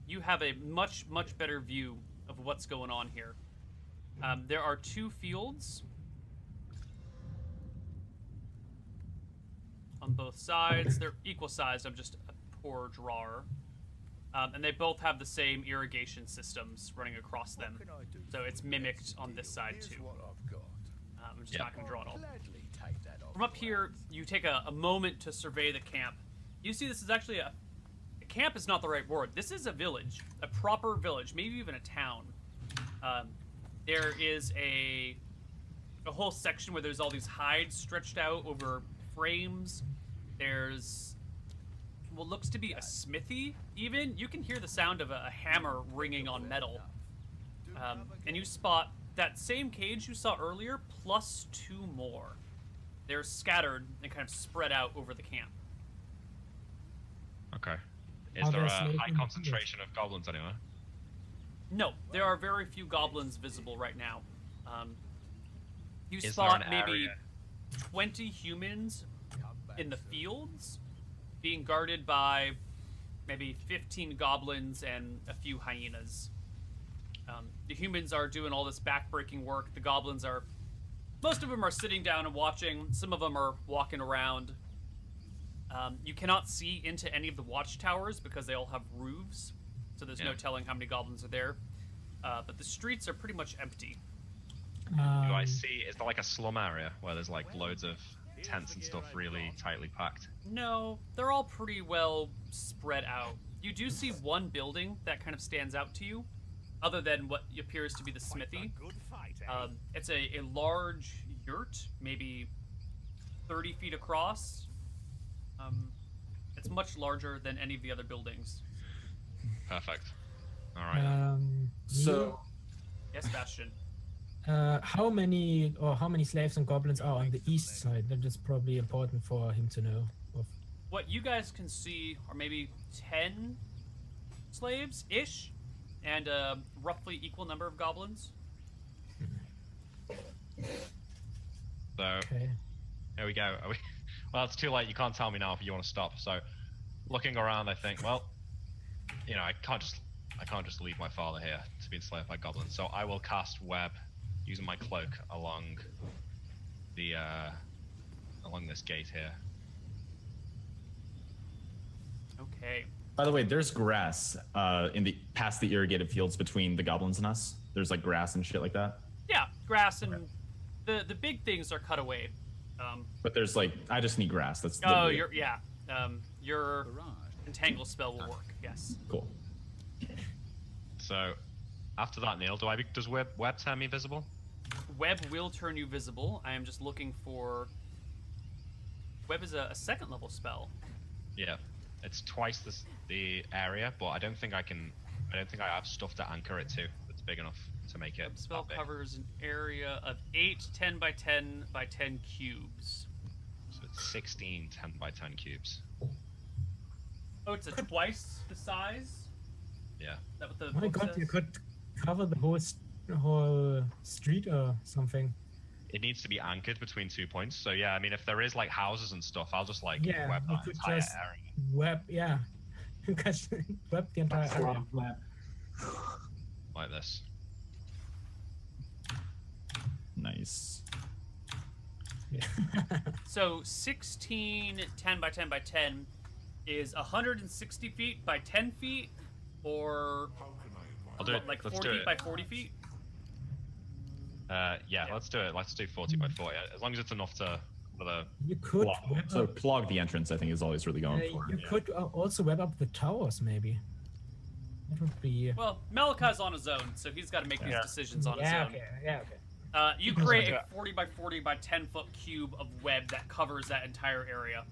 you have a much better view of what's going on here. There are 2 fields on both sides. They're equal sized. I'm just a poor drawer. And they both have the same irrigation systems running across them. So it's mimicked on this side too. I'm just not going to draw it all. From up here, you take a moment to survey the camp. You see this is actually a camp is not the right word. This is a village, a proper village, maybe even a town. There is a whole section where there's all these hides stretched out over frames. There's what looks to be a smithy, even. You can hear the sound of a hammer ringing on metal. And you spot that same cage you saw earlier, plus 2 more. They're scattered and kind of spread out over the camp. okay. Is there a high concentration of goblins anywhere? No, there are very few goblins visible right now. You Is spot there an maybe area? 20 humans in the fields being guarded by maybe 15 goblins and a few hyenas. The humans are doing all this backbreaking work. The goblins are... Most of them are sitting down and watching. Some of them are walking around. You cannot see into any of the watchtowers because they all have roofs, so there's no telling how many goblins are there. But the streets are pretty much empty. Do I see, is there like a slum area where there's like loads of tents and stuff really tightly packed? No, they're all pretty well spread out. You do see one building that kind of stands out to you, other than what appears to be the smithy. It's a large yurt, maybe 30 feet across. It's much larger than any of the other buildings. Perfect. All right. So, Yes, Bastion. how many slaves and goblins are on the east side? That is probably important for him to know. What you guys can see are maybe 10 slaves-ish, and a roughly equal number of goblins. So, here we go. Are we... Well, it's too late. You can't tell me now if you want to stop. So, looking around, I think, well, you know, I can't just leave my father here to be enslaved by goblins. So I will cast web using my cloak along the along this gate here. Okay. By the way, there's grass in the past the irrigated fields between the goblins and us. There's like grass and shit like that. Yeah, grass and the big things are cut away. But there's like, I just need grass. That's Oh, your entangle spell will work. Yes. Cool. So, after that, Neil, does web turn me visible? Web will turn you visible. I am just looking for. Web is a 2nd level spell. Yeah, it's twice the area, but I don't think I have stuff to anchor it to that's big enough to make it. Spell covers an area of 8 10 by 10 by 10 cubes. So it's 16 10 by 10 cubes. Oh, it's twice the size? Yeah. Is that what the My book God, says? you could cover the whole street or something. It needs to be anchored between 2 points. So yeah, I mean, if there is like houses and stuff, I'll just like Yeah, web you that could entire just area. web. Yeah, you could web the entire area. Like this. Nice. So 16 10 by 10 by 10 is 160 feet by 10 feet, or I'll do it. like Let's 40 do feet it. by 40 feet? Yeah, let's do it. Let's do 40 by 40. As long as it's enough to You could web So up, clog the entrance, I think, is always really going for. you could also web up the towers, maybe. That would be. Well, Malachi's on his own, so he's got to make these decisions on his own. Okay. Yeah. Okay. You create a 40 by 40 by 10 foot cube of web that covers that entire area.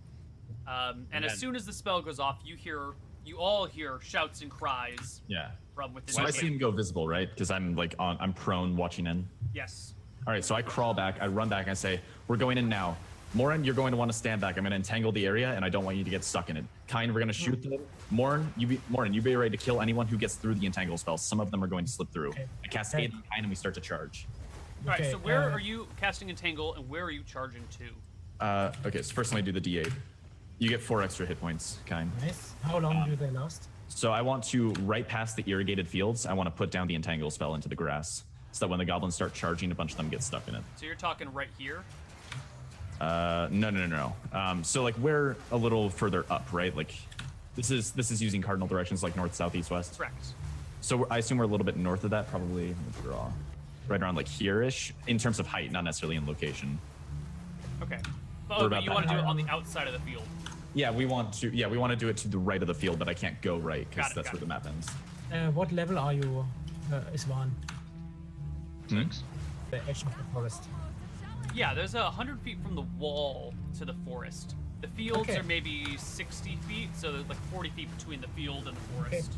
And as then- soon as the spell goes off, you hear you all hear shouts and cries Yeah. from within So the I see cave. him go visible, right? Because I'm like I'm prone watching in. Yes. All right, so I crawl back, I run back, and I say, "We're going in now. Morin, you're going to want to stand back. I'm going to entangle the area, and I don't want you to get stuck in it. Kine, we're going to shoot them. Morin, you be ready to kill anyone who gets through the entangle spells. Some of them are going to slip through. I cascade on Kine, and we start to charge. All right. So where are you casting Entangle, and where are you charging to? Okay, so first let me do the D8. You get 4 extra hit points, Kine. Nice. How long do they last? So I want to, right past the irrigated fields, I want to put down the entangle spell into the grass, so that when the goblins start charging, a bunch of them get stuck in it. So you're talking right here. No. So like we're a little further up, right? Like this is using cardinal directions like north, south, east, west. Correct. So I assume we're a little bit north of that, probably. Let me draw. Right around like here-ish, in terms of height, not necessarily in location. Okay. We're Oh, about but you that want to do it high. on the outside of the field. Yeah, we want to do it to the right of the field, but I can't go right because Got it, that's got where the map ends. What level are you, Isvan? 6. The edge of the forest. Yeah, there's 100 feet from the wall to the forest. The fields Okay. are maybe 60 feet, so there's like 40 feet between the field and the forest.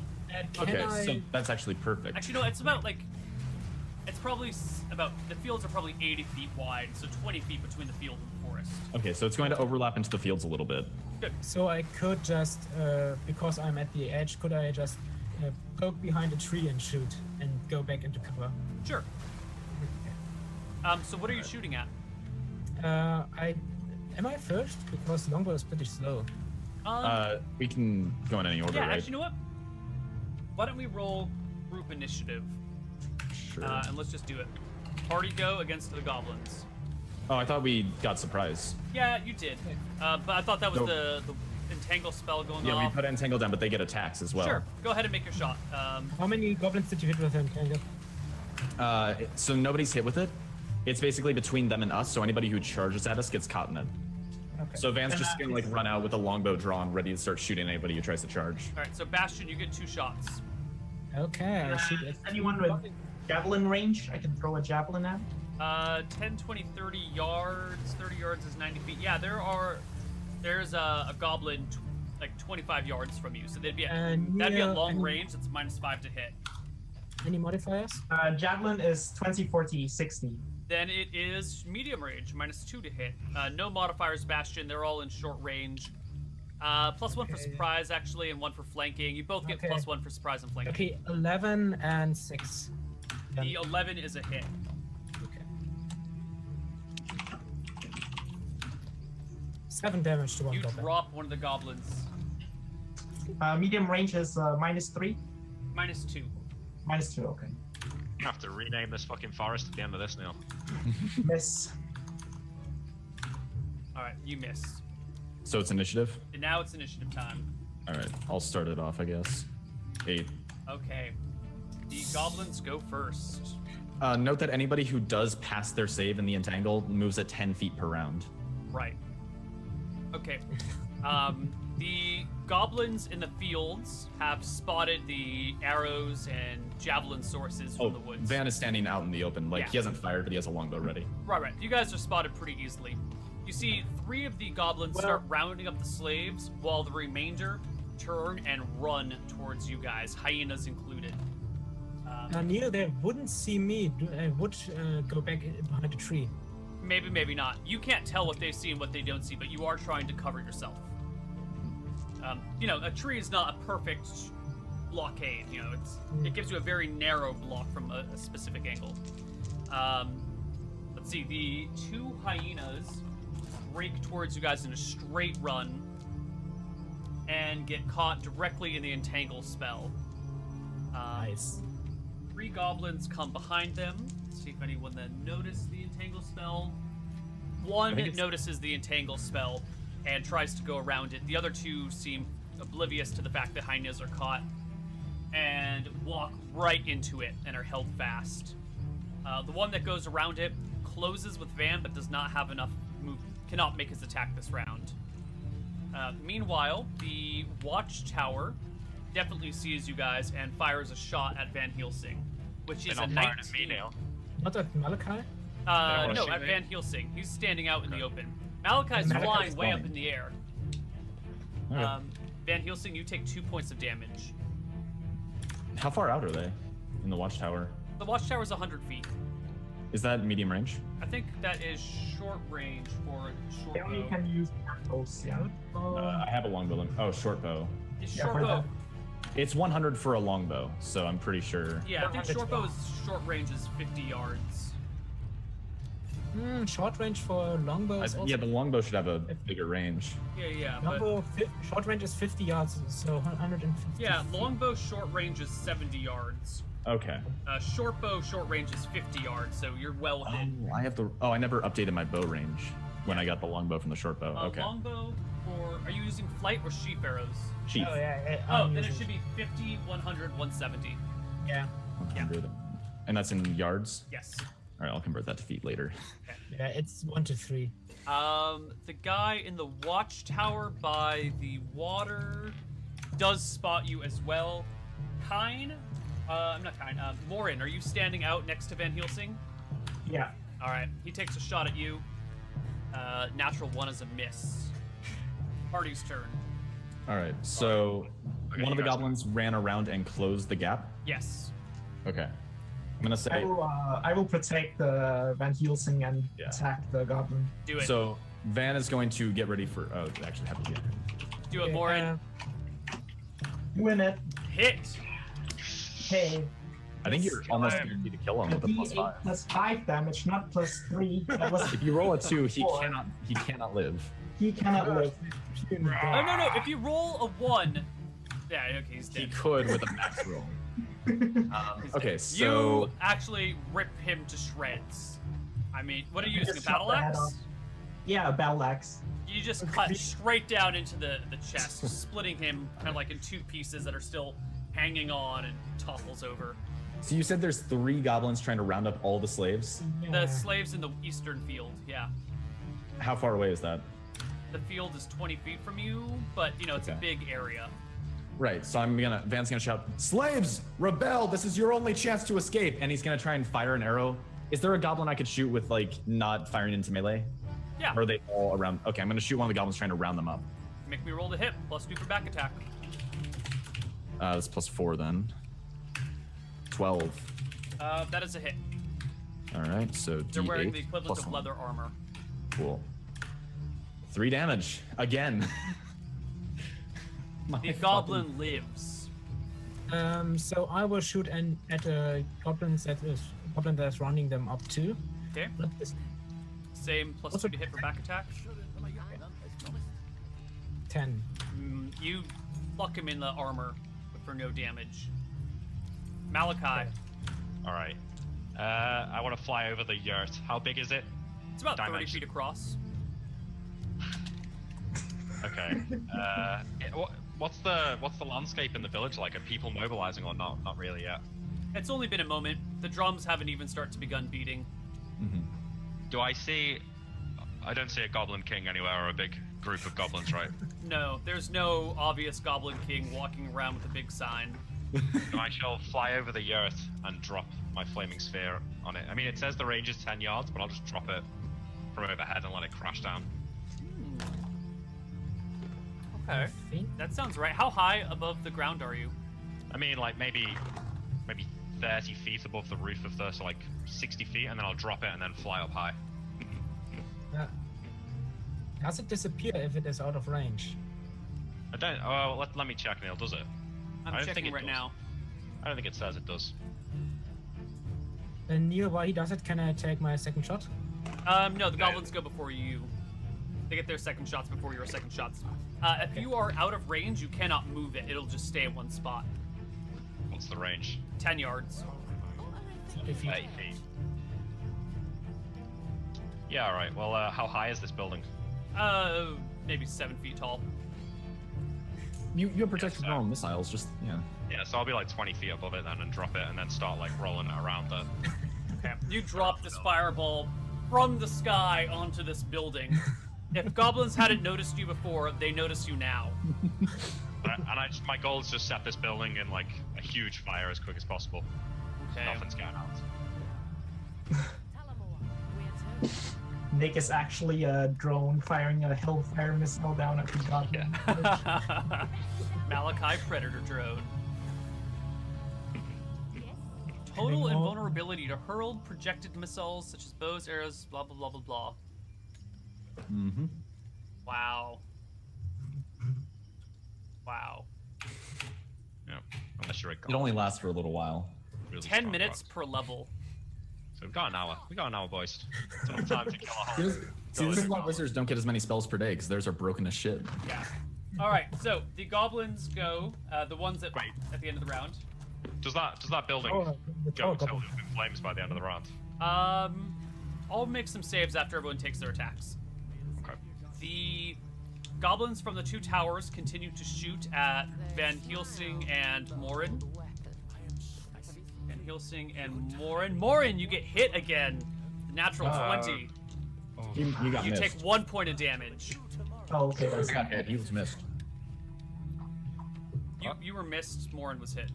Okay, so that's actually perfect. Actually, no, it's about like, it's probably about, the fields are probably 80 feet wide, so 20 feet between the field and the forest. Okay, so it's going to overlap into the fields a little bit. Good. So I could just, because I'm at the edge, could I just poke behind a tree and shoot and go back into cover? Sure. So what are you shooting at? Am I first? Because longbow is pretty slow. We can go in any order, Yeah, right? actually, you know what? Why don't we roll group initiative? Sure. And let's just do it. Party go against the goblins. Oh, I thought we got surprise. Yeah, you did. But I thought that was Nope. the entangle spell going Yeah, off. we put entangle down, but they get attacks as well. Sure, go ahead and make your shot. How many goblins did you hit with entangle? So nobody's hit with it. It's basically between them and us, so anybody who charges at us gets caught in it. Okay. So Van's just gonna like run out with a longbow drawn, ready to start shooting anybody who tries to charge. All right, so Bastion, you get 2 shots. Okay, I shoot Is anyone with javelin range? I can throw a javelin at. 10, 20, 30 yards. 30 yards is 90 feet. Yeah, there's a goblin like 25 yards from you, so that'd be at long range. It's -5 to hit. Any modifiers? Javelin is 20, 40, 60. Then it is medium range, -2 to hit. No modifiers, Bastion. They're all in short range. +1 for surprise, actually, and 1 for flanking. You both get Okay. +1 for surprise and flanking. Okay, 11 and 6. The 11 is a hit. Okay. 7 damage to one You goblin. drop one of the goblins. Medium range is -3. -2. -2, okay. I have to rename this fucking forest at the end of this now. Miss. All right, you miss. So it's initiative? And now it's initiative time. All right, I'll start it off, I guess. 8. Okay. The goblins go first. Note that anybody who does pass their save in the entangle moves at 10 feet per round. Right. Okay. The goblins in the fields have spotted the arrows and javelin sources from the woods. Van is standing out in the open. Like, Yeah. he hasn't fired, but he has a longbow ready. Right. You guys are spotted pretty easily. You see 3 of the goblins start rounding up the slaves, while the remainder turn and run towards you guys, hyenas included. Neil, they wouldn't see me. I would go back behind a tree. Maybe not. You can't tell what they see and what they don't see, but you are trying to cover yourself. A tree is not a perfect blockade. It gives you a very narrow block from a specific angle. Let's see. The 2 hyenas break towards you guys in a straight run and get caught directly in the entangle spell. Nice. 3 goblins come behind them. Let's see if anyone then noticed the entangle spell. One notices the entangle spell and tries to go around it. The other 2 seem oblivious to the fact that hyenas are caught and walk right into it and are held fast. The one that goes around it closes with Van but does not have enough move, cannot make his attack this round. Meanwhile, the watchtower definitely sees you guys and fires a shot at Van Helsing, which is They're a not firing 19. at me now. Not at Malachi? No, shoot at me? Van Helsing. He's standing out in the open. Malachi's Malachi's flying way up flying. in the air. Okay. Van Helsing, you take 2 points of damage. How far out are they in the watchtower? The watchtower is 100 feet. Is that medium range? I think that is short range for short They only bow. can use bows, yeah. I have a longbow. Oh, short bow. It's Yeah, short for bow. It's 100 for a longbow, so I'm pretty sure. Yeah, I think short bow is short range is 50 yards. Short range for longbow is also. Yeah, the longbow should have a bigger range. Yeah, but Longbow, short range is 50 yards, so 150. yeah, longbow short range is 70 yards. Okay. Short bow short range is 50 yards, so you're well within. I have the. Oh, I never updated my bow range when I got the longbow from the short bow. Okay. Longbow for. Are you using flight or sheaf arrows? Sheath. Oh, yeah. Oh, then it should be 50, 100, 170. Yeah. 100. And that's in yards? Yes. All right, I'll convert that to feet later. Yeah, it's 1 to 3. The guy in the watchtower by the water does spot you as well. Morin, are you standing out next to Van Helsing? Yeah. All right, he takes a shot at you. Natural 1 is a miss. Party's turn. All right, so Okay, one of the you guys- goblins ran around and closed the gap. Yes. Okay. I'm gonna say. I will protect the Van Helsing and attack the goblin. Do it. So Van is going to get ready for. Oh, it actually have to be. Do it, Morin. Win it. Hit. Hey. I think you're almost guaranteed to kill him with a D8 +5. plus 5 damage, not plus 3. That was If you roll a 2, he 4. cannot. He cannot live. He cannot live. Oh, no. If you roll a 1. Yeah, okay, he's He dead. could with a max roll. Okay, You so actually rip him to shreds. I mean, what are you Just using, a chop battle the head axe? off. Yeah, a battle axe. You just cut straight down into the chest, splitting him kind of like in 2 pieces that are still hanging on and topples over. So you said there's 3 goblins trying to round up all the slaves. The slaves in the eastern field, yeah. How far away is that? The field is 20 feet from you, but, you know, it's a Okay. big area. Right, so Van's gonna shout, "Slaves, rebel! This is your only chance to escape!" And he's gonna try and fire an arrow. Is there a goblin I could shoot with, like, not firing into melee? Yeah. Or are they all around? Okay, I'm gonna shoot one of the goblins trying to round them up. Make me roll to hit, +2 for back attack. That's +4 then. 12. That is a hit. All right, so They're D8 wearing the equivalent of +1. leather armor. Cool. 3 damage again. The goblin lives. So I will shoot at a goblin that's running them up too. Okay. Same +2 to hit for back attack. 10. You pluck him in the armor, but for no damage. Malachi. All right. I want to fly over the yurt. How big is it? It's about 30 Dimension. feet across. Okay. What's the landscape in the village like? Are people mobilizing or not? Not really yet. It's only been a moment. The drums haven't even begun beating. Do I see? I don't see a goblin king anywhere or a big group of goblins, right? No, there's no obvious goblin king walking around with a big sign. I shall fly over the yurt and drop my flaming sphere on it. I mean, it says the range is 10 yards, but I'll just drop it from overhead and let it crash down. Okay. That sounds right. How high above the ground are you? I mean, like maybe 30 feet above the roof of the, so like 60 feet, and then I'll drop it and then fly up high. Does it disappear if it is out of range? I don't. Oh, let me check, Neil. Does it? I'm I don't checking think it right does. now. I don't think it says it does. And Neil, while he does it, can I take my second shot? No, the goblins go before you. They get their second shots before your second shots. If you are out of range, you cannot move it. It'll just stay in one spot. What's the range? 10 yards. 30 feet. Yeah, alright. Well, how high is this building? Maybe 7 feet tall. You have protection from all missiles, just, yeah. Yeah, so I'll be like 20 feet above it then and drop it and then start like rolling it around the... Okay. You drop this fireball from the sky onto this building. If goblins hadn't noticed you before, they notice you now. My goal is to set this building in like a huge fire as quick as possible. Okay. Nothing's going out. Nick is actually a drone firing a hellfire missile down at the goblin. Malachi Predator drone. Total invulnerability to hurled projected missiles such as bows, arrows, blah blah blah blah blah. Mm-hmm. Wow. Wow. Yeah. Unless you're a It only lasts for a little while. really 10 strong minutes box. per level. So we've got an hour. We got an hour, boys. It's enough time to kill a whole. See, this is why wizards don't get as many spells per day, because theirs are broken as shit. Yeah. All right. So the goblins go. The ones at the end of the round. Does that building go totally up in flames by the end of the round? I'll make some saves after everyone takes their attacks. Okay. The goblins from the 2 towers continue to shoot at Van Helsing and Morin. Van Helsing and Morin. Morin, you get hit again. Natural 20. You got You missed. take 1 point of damage. Oh, okay. I got hit. He was missed. You were missed. Morin was hit.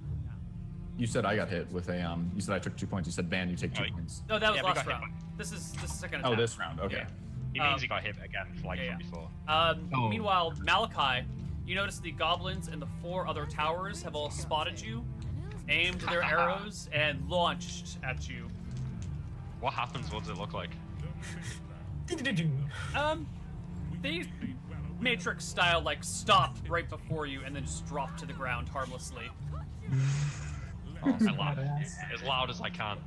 You said I got hit with a You said I took 2 points. You said Van, you take 2 points. No, that was Yeah, we last got hit round. This is second attack. Oh, this round. Okay. He means he got hit again, like from before. Meanwhile, Malachi, you notice the goblins and the 4 other towers have all spotted you, aimed their arrows, and launched at you. What happens? What does it look like? They Matrix style like stop right before you and then just drop to the ground harmlessly. As loud as I can.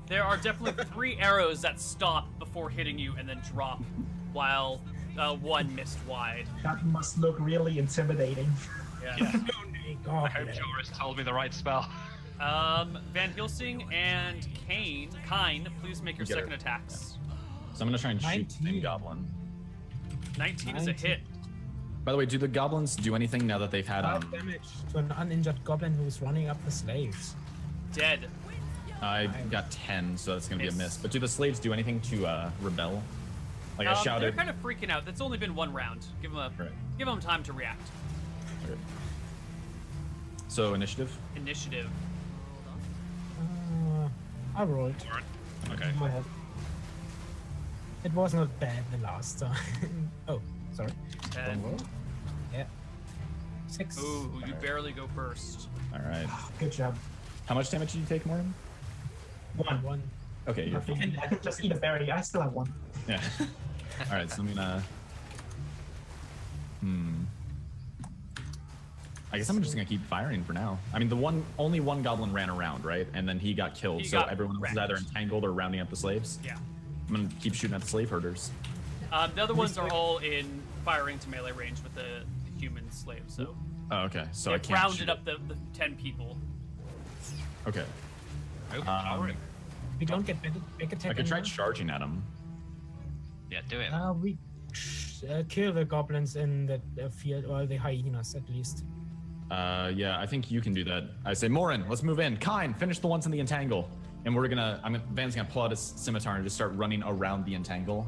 There are definitely 3 arrows that stop before hitting you and then drop, while 1 missed wide. That must look really intimidating. Yeah. I hope Joris told me the right spell. Van Helsing and Kine, please make your You get second it. attacks. So I'm gonna try and shoot the same goblin. 19 is a hit. By the way, do the goblins do anything now that they've had 5 damage to an uninjured goblin who's running up the slaves. Dead. I got 10, so that's gonna be a miss. But do the slaves do anything to rebel? Like I They're shouted. kind of freaking out. That's only been 1 round. Give them time to react. Okay. So initiative. Initiative. I rolled. Okay. Go ahead. It was not bad the last time. Oh, sorry. 10. Yeah. 6. Ooh, you barely go first. All right. Good job. How much damage did you take, Morgan? 1. Okay, you're I fine. can just eat a berry. I still have 1. Yeah. All right, so I'm gonna. I guess I'm just gonna keep firing for now. I mean, only one goblin ran around, right? And then he got killed. He So got everyone was wrecked. either entangled or rounding up the slaves. Yeah. I'm gonna keep shooting at the slave herders. The other ones are all in firing to melee range with the human slaves. So Oh, okay. So I they've can't. rounded shoot. up the 10 people. Okay. We don't get back attack. I could try anymore? charging at him. Yeah, do it. We kill the goblins in the field, or the hyenas at least. Yeah, I think you can do that. I say, Morin, let's move in. Kine, finish the ones in the entangle. And Van's gonna pull out his scimitar and just start running around the entangle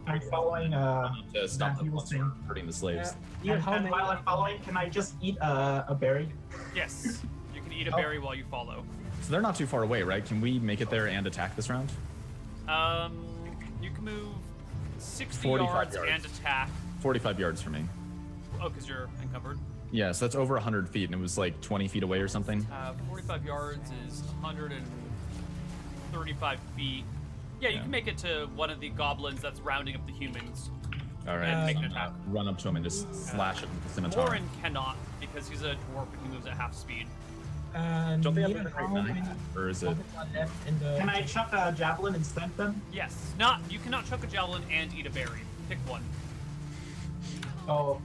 I'm following. to stop Van the ones Helsing. hurting the slaves. And while I'm following, can I just eat a berry? Yes. You can eat a Oh. berry while you follow. So they're not too far away, right? Can we make it there and attack this round? You can move 60 45 yards yards. and attack. 45 yards for me. Oh, because you're encumbered. Yeah, so that's over 100 feet, and it was like 20 feet away or something. 45 yards is 135 feet. Yeah, you can make it to one of the goblins that's rounding up the humans. All right, And make so an I'm attack. gonna run up to him and just slash him with the scimitar. Morin cannot, because he's a dwarf and he moves at half speed. Don't they have Neil, a how great many knife? Or is it? goblins are left in the? Can I chuck a javelin instead then? Yes. You cannot chuck a javelin and eat a berry. Pick one. Oh.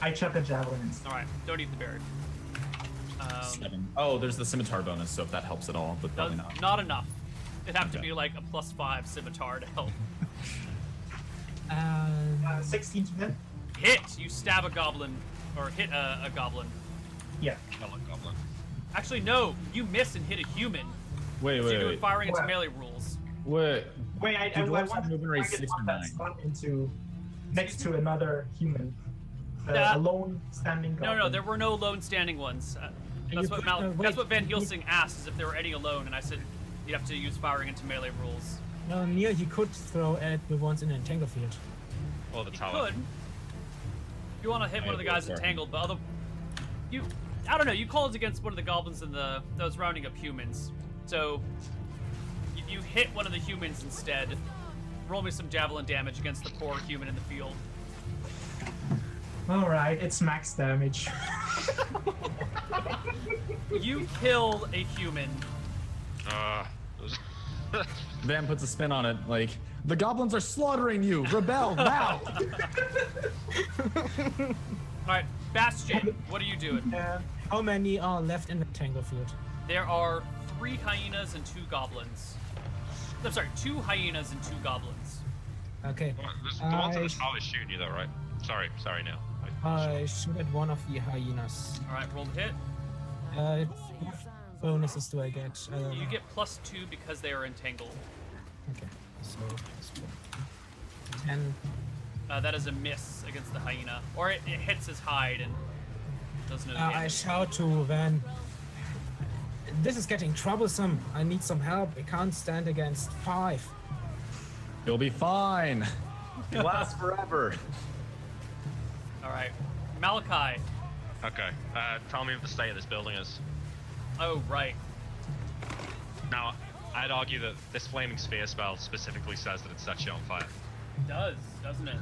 I chuck a javelin instead. All right. Don't eat the berry. 7. Oh, there's the scimitar bonus, so if that helps at all, but probably not. Not enough. It'd have to Okay. be like a +5 scimitar to help. 16 to hit? Hit! You stab a goblin, or hit a goblin. Yeah. Kill a goblin. Actually, no. You miss and hit a human. Wait, So you're doing wait. firing into What? melee rules. Wait. Wait, I Do dwarves want have movement rate to 6 or target 9? that into next to another human. That- A lone standing goblin. No, there were no lone standing ones. That's what Van Helsing asked, is if there were any alone, and I said You'd have to use firing into melee rules. No, Neil, he could throw at the ones in the entangle field. Or the You tower. could. You want to hit one of the guys entangled, but I don't know. You called against one of the goblins and that was rounding up humans. So you hit one of the humans instead. Roll me some javelin damage against the poor human in the field. Alright, it's max damage. You kill a human. Van puts a spin on it, like, the goblins are slaughtering you! Rebel, now! Alright, Bastion, what are you doing? How many are left in the entangle field? There are 3 hyenas and 2 goblins. I'm sorry, 2 hyenas and 2 goblins. Okay. The ones in the tower shooting you though, right? Sorry, Neil. I shoot at one of the hyenas. Alright, roll the hit. What bonuses do I get? You get +2 because they are entangled. Okay, so 10. That is a miss against the hyena. Or it hits his hide and does no damage. I shout to Van. This is getting troublesome. I need some help. I can't stand against 5. You'll be fine. It lasts forever. Alright. Malachi. Okay. Tell me what the state of this building is. Oh, right. Now, I'd argue that this flaming sphere spell specifically says that it sets you on fire. It does, doesn't it?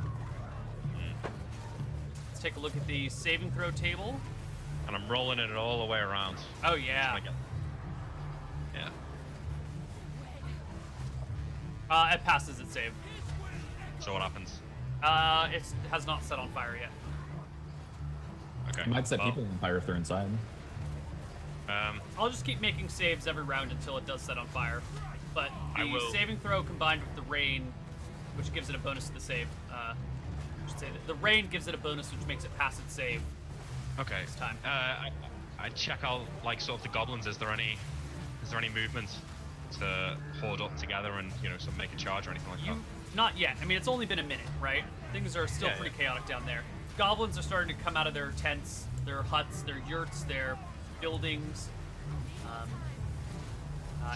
Let's take a look at the saving throw table. And I'm rolling it all the way around. Oh, yeah. Yeah. It passes its save. So what happens? It has not set on fire yet. Okay. It might set people on fire if they're inside. I'll just keep making saves every round until it does set on fire. But I the will. saving throw combined with the rain, which gives it a bonus to the save. I should say that the rain gives it a bonus, which makes it pass its save. Okay. This time. I check out like sort of the goblins. Is there any movement to hoard up together and sort of make a charge or anything like that? Not yet. I mean, it's only been a minute, right? Things are still pretty chaotic down there. Goblins are starting to come out of their tents, their huts, their yurts, their buildings.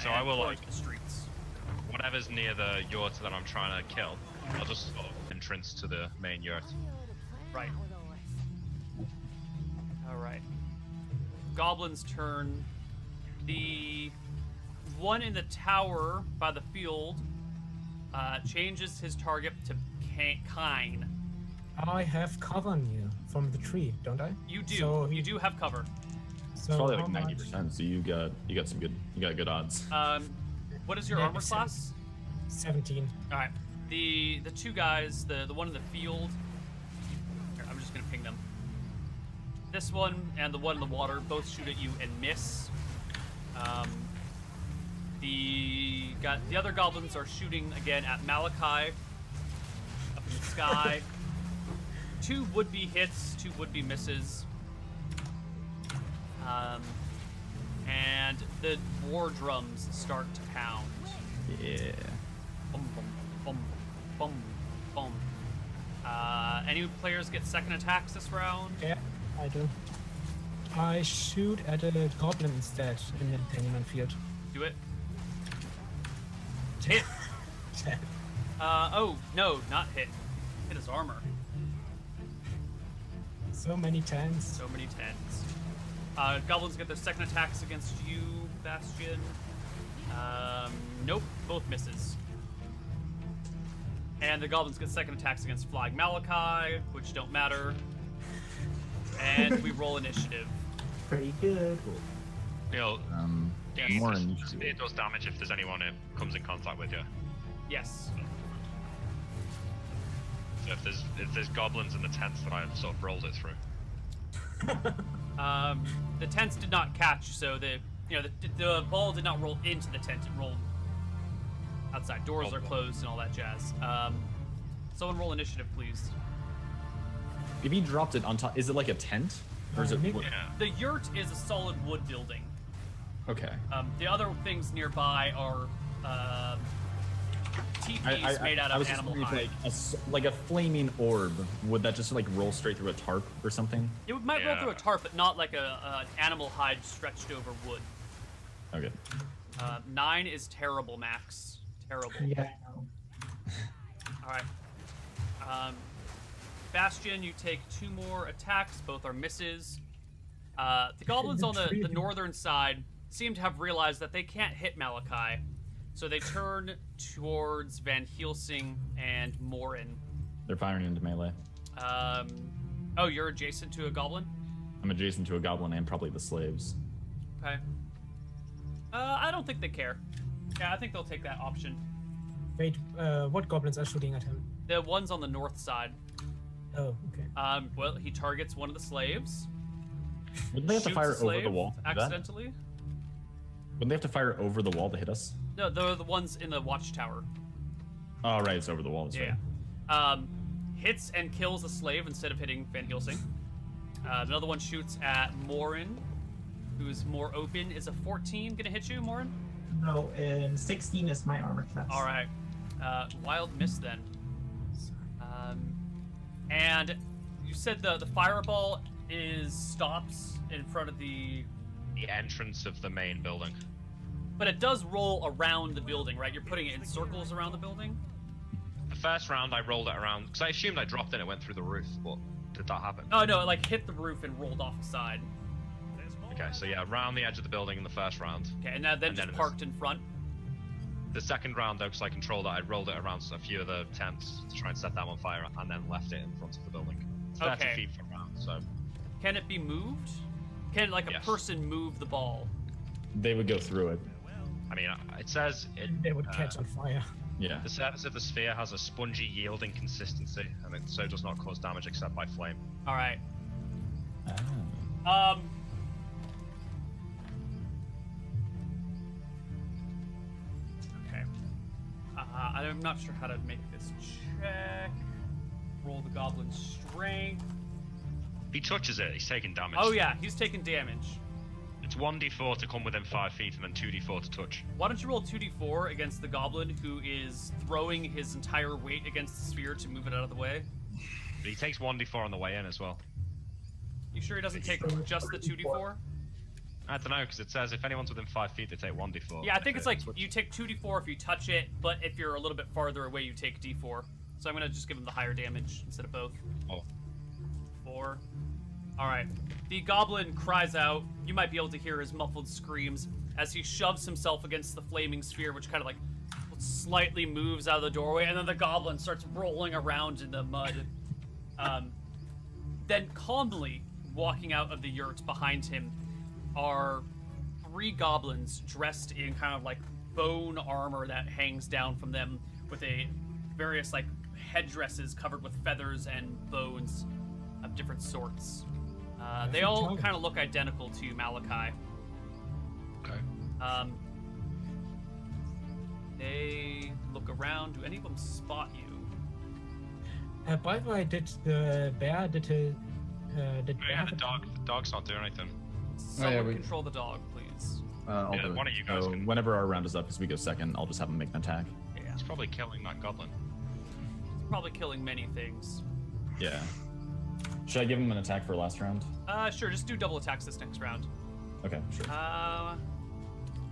So and I will pouring to the streets. Whatever's near the yurt that I'm trying to kill, I'll just sort of entrance to the main yurt. Right. All right. Goblins' turn. The one in the tower by the field changes his target to Kine. I have cover on you from the tree, don't I? You do. So you do have cover. It's probably like 90%, so you got some good odds. What is your armor class? 17. All right. The 2 guys, the one in the field. Here, I'm just gonna ping them. This one and the one in the water both shoot at you and miss. The other goblins are shooting again at Malachi up in the sky. 2 would-be hits, 2 would-be misses. And the war drums start to pound. Yeah. Boom, boom, boom, boom, boom. Any players get second attacks this round? Yeah, I do. I shoot at a goblin instead in the entanglement field. Do it. Hit. Oh, no, not hit. Hit his armor. So many 10s. So many 10s. Goblins get their second attacks against you, Bastion. Nope, both misses. And the goblins get second attacks against Flying Malachi, which don't matter. And we roll initiative. Pretty good. More initiative. It does damage if there's anyone who comes in contact with you. Yes. So if there's goblins in the tents, then I sort of rolled it through. The tents did not catch, so the ball did not roll into the tent. It rolled outside. Doors are closed and all that jazz. Someone roll initiative, please. If he dropped it on top, is it like a tent? Or is it wood? The yurt is a solid wood building. Okay. The other things nearby are teepees made out of animal hide. Like a flaming orb, would that just like roll straight through a tarp or something? It might roll through a tarp, but not like an animal hide stretched over wood. Okay. 9 is terrible, Max. Terrible. Yeah, I know. All right. Bastion, you take 2 more attacks. Both are misses. The goblins on the northern side seem to have realized that they can't hit Malachi, so they turn towards Van Helsing and Morin. They're firing into melee. Oh, you're adjacent to a goblin? I'm adjacent to a goblin and probably the slaves. Okay. I don't think they care. Yeah, I think they'll take that option. Wait, what goblins are shooting at him? The ones on the north side. Oh, okay. Well, he targets one of the slaves. Wouldn't they have to Shoots fire the slave over the wall to do that? accidentally. Wouldn't they have to fire over the wall to hit us? No, they're the ones in the watchtower. Oh, right, it's over the wall. That's Yeah. right. Hits and kills the slave instead of hitting Van Helsing. Another one shoots at Morin, who's more open. Is a 14 gonna hit you, Morin? No, 16 is my armor class. All right. Wild miss then. And you said the fireball stops in front of the entrance of the main building. But it does roll around the building, right? You're putting it in circles around the building? The first round I rolled it around, because I assumed I dropped it and it went through the roof, but did that happen? Oh no, it like hit the roof and rolled off the side. Okay, so yeah, around the edge of the building in the first round. Okay, and then just parked in front? The second round, though, because I controlled it, I rolled it around a few of the tents to try and set them on fire, and then left it in front of the building. It's 30 Okay. feet from round, so... Can it be moved? Can like a person move the ball? They would go through it. I mean, it says... They would catch on fire. Yeah. The surface of the sphere has a spongy yielding consistency, and it so does not cause damage except by flame. Alright. Okay. I'm not sure how to make this check. Roll the goblin's strength. If he touches it, he's taking damage. Oh yeah, he's taking damage. It's 1d4 to come within 5 feet, and then 2d4 to touch. Why don't you roll 2d4 against the goblin who is throwing his entire weight against the sphere to move it out of the way? But he takes 1d4 on the way in as well. You sure he doesn't take just the 2d4? I don't know, because it says if anyone's within 5 feet, they take 1d4. Yeah, I think it's like you take 2d4 if you touch it, but if you're a little bit farther away, you take d4. So I'm gonna just give him the higher damage instead of both. Oh. 4. Alright. The goblin cries out. You might be able to hear his muffled screams as he shoves himself against the flaming sphere, which kind of like slightly moves out of the doorway, and then the goblin starts rolling around in the mud. Then calmly walking out of the yurt behind him are 3 goblins dressed in kind of like bone armor that hangs down from them with various like headdresses covered with feathers and bones of different sorts. They all kind of look identical to Malachi. Okay. They look around. Do any of them spot you? By the way, did the bear, did the dog's not doing anything. Someone control the dog, please. I'll do it. one of you guys can- Whenever our round is up, because we go second, I'll just have him make an attack. Yeah. He's probably killing that goblin. He's probably killing many things. Yeah. Should I give him an attack for last round? Sure, just do double attacks this next round. Okay, sure.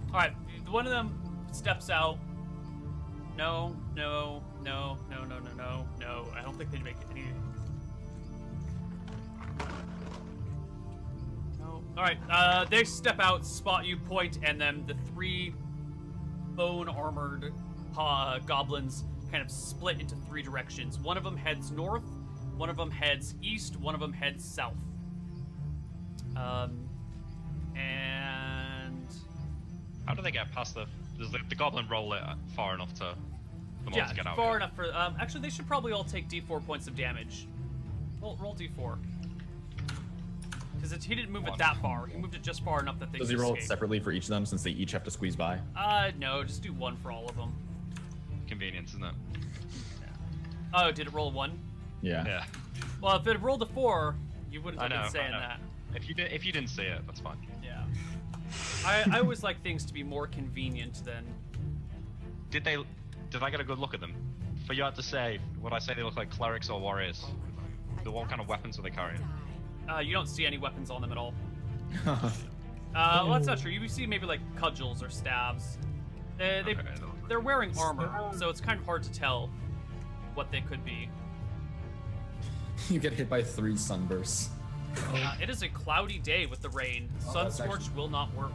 Alright, one of them steps out. No. I don't think they'd make it any. No. Alright, they step out, spot you, point, and then the 3 bone armored goblins kind of split into 3 directions. One of them heads north, one of them heads east, one of them heads south. And how do they get past does the goblin roll it far enough to them all to get out? Far enough for. Actually, they should probably all take d4 points of damage. Roll d4. Because he didn't move it that far. He moved it just far enough that they. Does could he roll it escape. separately for each of them since they each have to squeeze by? No, just do 1 for all of them. Convenience, isn't it? Oh, did it roll 1? Yeah. Yeah. Well, if it rolled a 4, you wouldn't have been saying I know. that. If you didn't see it, that's fine. Yeah. I always like things to be more convenient than. Did I get a good look at them? For you had to say, would I say they look like clerics or warriors? What kind of weapons are they carrying? You don't see any weapons on them at all. Well, that's not true. You see maybe like cudgels or staves. They're wearing armor, so it's kind of hard to tell what they could be. You get hit by 3 sunbursts. It is a cloudy day with the rain. Sunscorched will not work.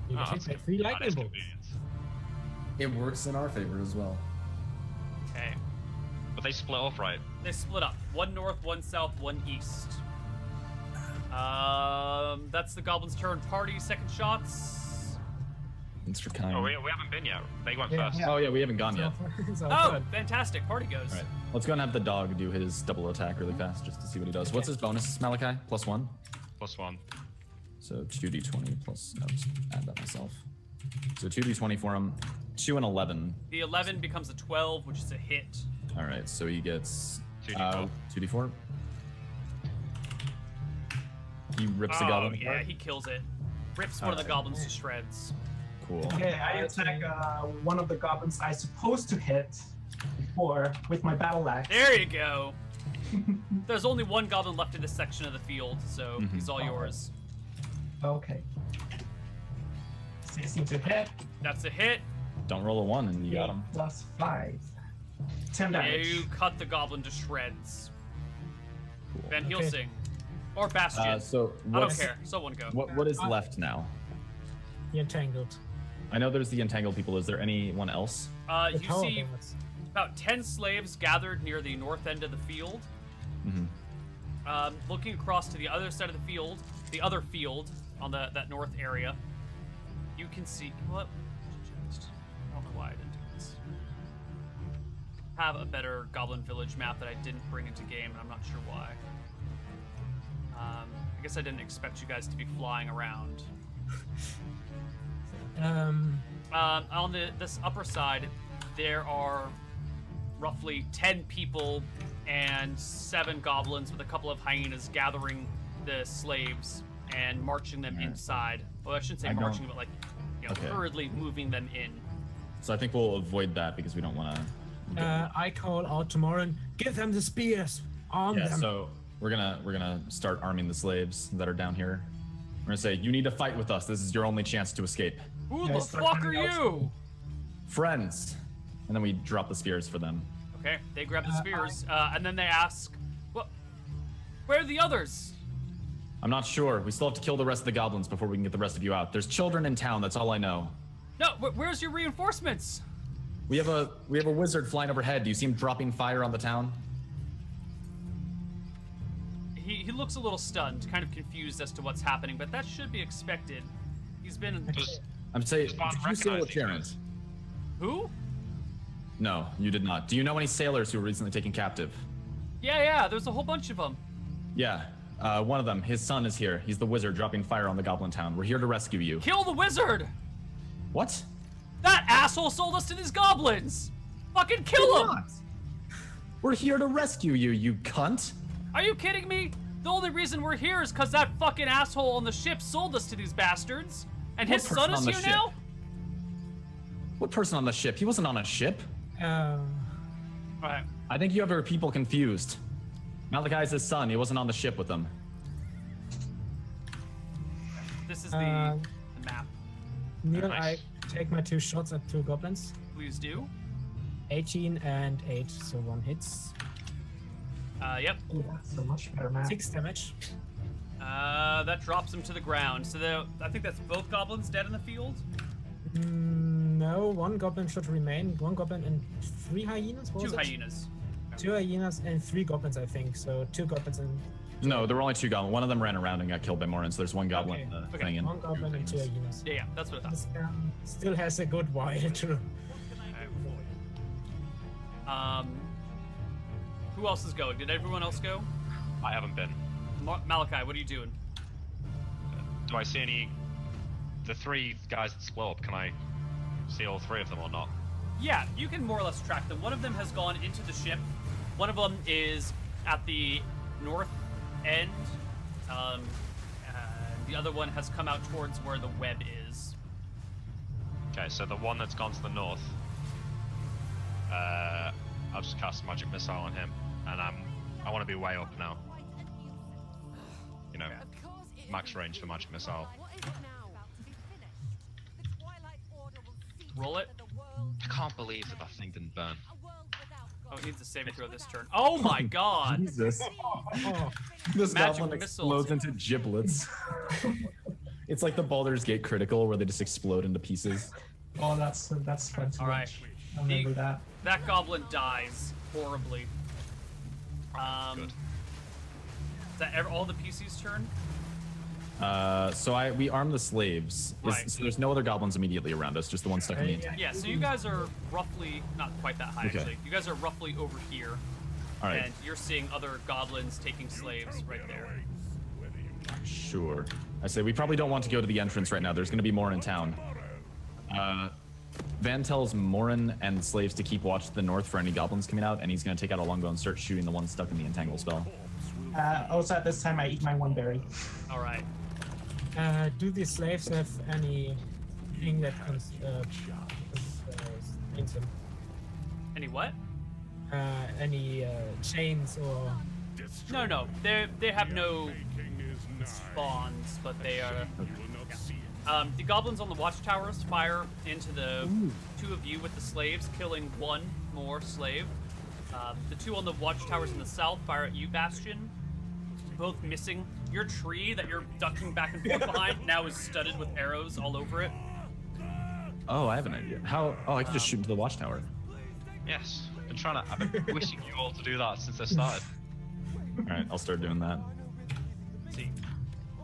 You get hit by 3 lightning bolts. It works in our favor as well. Okay. But they split off, right? They split up. 1 north, 1 south, 1 east. That's the goblins' turn. Party, second shots. It's for kind. Oh, we haven't been yet. They went first. Oh yeah, we haven't gone yet. Oh, fantastic. Party goes. All right. Let's go and have the dog do his double attack really fast just to see what he does. What's his bonus, Malachi? +1? +1. So 2d20 plus, I'll just add that myself. So 2d20 for him, 2 and 11. The 11 becomes a 12, which is a hit. All right, so he gets 2d4. 2d4. He rips the goblin yeah, apart. he kills it. Rips one of the goblins to shreds. Cool. Okay, I attack one of the goblins I supposed to hit before with my battle axe. There you go. There's only 1 goblin left in this section of the field, so he's all yours. Okay. 16 to hit. That's a hit. Don't roll a 1 and you got him. Plus 5. 10 damage. You cut the goblin to shreds. Van Helsing. Or Bastion. So I don't care. Someone go. What is left now? The entangled. I know there's the entangled people. Is there anyone else? You see about 10 slaves gathered near the north end of the field. Looking across to the other side of the field, the other field on that north area, you can see what? I don't know why I didn't do this. Have a better Goblin Village map that I didn't bring into game, and I'm not sure why. I guess I didn't expect you guys to be flying around. On this upper side, there are roughly 10 people and 7 goblins with a couple of hyenas gathering the slaves and marching them inside. Well, I shouldn't say marching, but like, hurriedly moving them in. So I think we'll avoid that because we don't want to. I call out to Morin, give them the spears, arm them. So we're gonna start arming the slaves that are down here. We're gonna say, you need to fight with us. This is your only chance to escape. Who the fuck are you? Friends. And then we drop the spears for them. Okay, they grab the spears, and then they ask, "Well, where are the others?" I'm not sure. We still have to kill the rest of the goblins before we can get the rest of you out. There's children in town. That's all I know. No, where's your reinforcements? We have a wizard flying overhead. Do you see him dropping fire on the town? He looks a little stunned, kind of confused as to what's happening, but that should be expected. He's been. I'm saying, did you sail with Jarrett? Who? No, you did not. Do you know any sailors who were recently taken captive? Yeah, there's a whole bunch of them. Yeah, one of them, his son is here. He's the wizard dropping fire on the goblin town. We're here to rescue you. Kill the wizard! What? That asshole sold us to these goblins! Fucking kill him! We're here to rescue you, you cunt! Are you kidding me? The only reason we're here is because that fucking asshole on the ship sold us to these bastards. And his son is here now? What person on the ship? He wasn't on a ship. Right. I think you have your people confused. Malachi's his son. He wasn't on the ship with them. This is the map. Neil, I take my 2 shots at 2 goblins. Please do. 18 and 8, so 1 hits. Yep. Oh, that's a much better map. 6 damage. That drops him to the ground. So I think that's both goblins dead in the field? No, 1 goblin should remain. 1 goblin and 3 hyenas? 2 hyenas. 2 hyenas and 3 goblins, I think. So 2 goblins and... No, there were only 2 goblins. One of them ran around and got killed by Morin, so there's 1 goblin thing in. 1 goblin and 2 hyenas. Yeah, that's what I thought. Still has a good while to... Who else is going? Did everyone else go? I haven't been. Malachi, what are you doing? Do I see any... The 3 guys that split up, can I see all 3 of them or not? Yeah, you can more or less track them. One of them has gone into the ship. One of them is at the north end. And the other one has come out towards where the web is. Okay, so the one that's gone to the north, I'll just cast a magic missile on him, and I want to be way up now. You know, max range for magic missile. Roll it. I can't believe that thing didn't burn. Oh, it needs a saving throw this turn. Oh my god! Jesus. This Magic goblin missiles. explodes into giblets. It's like the Baldur's Gate critical where they just explode into pieces. Oh, that's fun to All right. watch. I remember that. That goblin dies horribly. Good. Is that all the PC's turn? So we arm the slaves. Right. So there's no other goblins immediately around us, just the one stuck in the attack. Yeah, so you guys are roughly, not quite that high Okay. actually. You guys are roughly over here. All right. And you're seeing other goblins taking slaves right there. Sure. I say we probably don't want to go to the entrance right now. There's going to be more in town. Van tells Morin and slaves to keep watch to the north for any goblins coming out, and he's going to take out a longbow and start shooting the one stuck in the entangle spell. Also, at this time, I eat my 1 berry. All right. Do the slaves have anything that brings them? Any what? Any chains or? No. They have no spawns, but they are. The goblins on the watchtowers fire into the two of you with the slaves, killing one more slave. The two on the watchtowers in the south fire at you, Bastion, both missing. Your tree that you're ducking back and forth behind now is studded with arrows all over it. Oh, I have an idea. How? Oh, I can just shoot into the watchtower. Yes. I've been wishing you all to do that since I started. All right, I'll start doing that. See.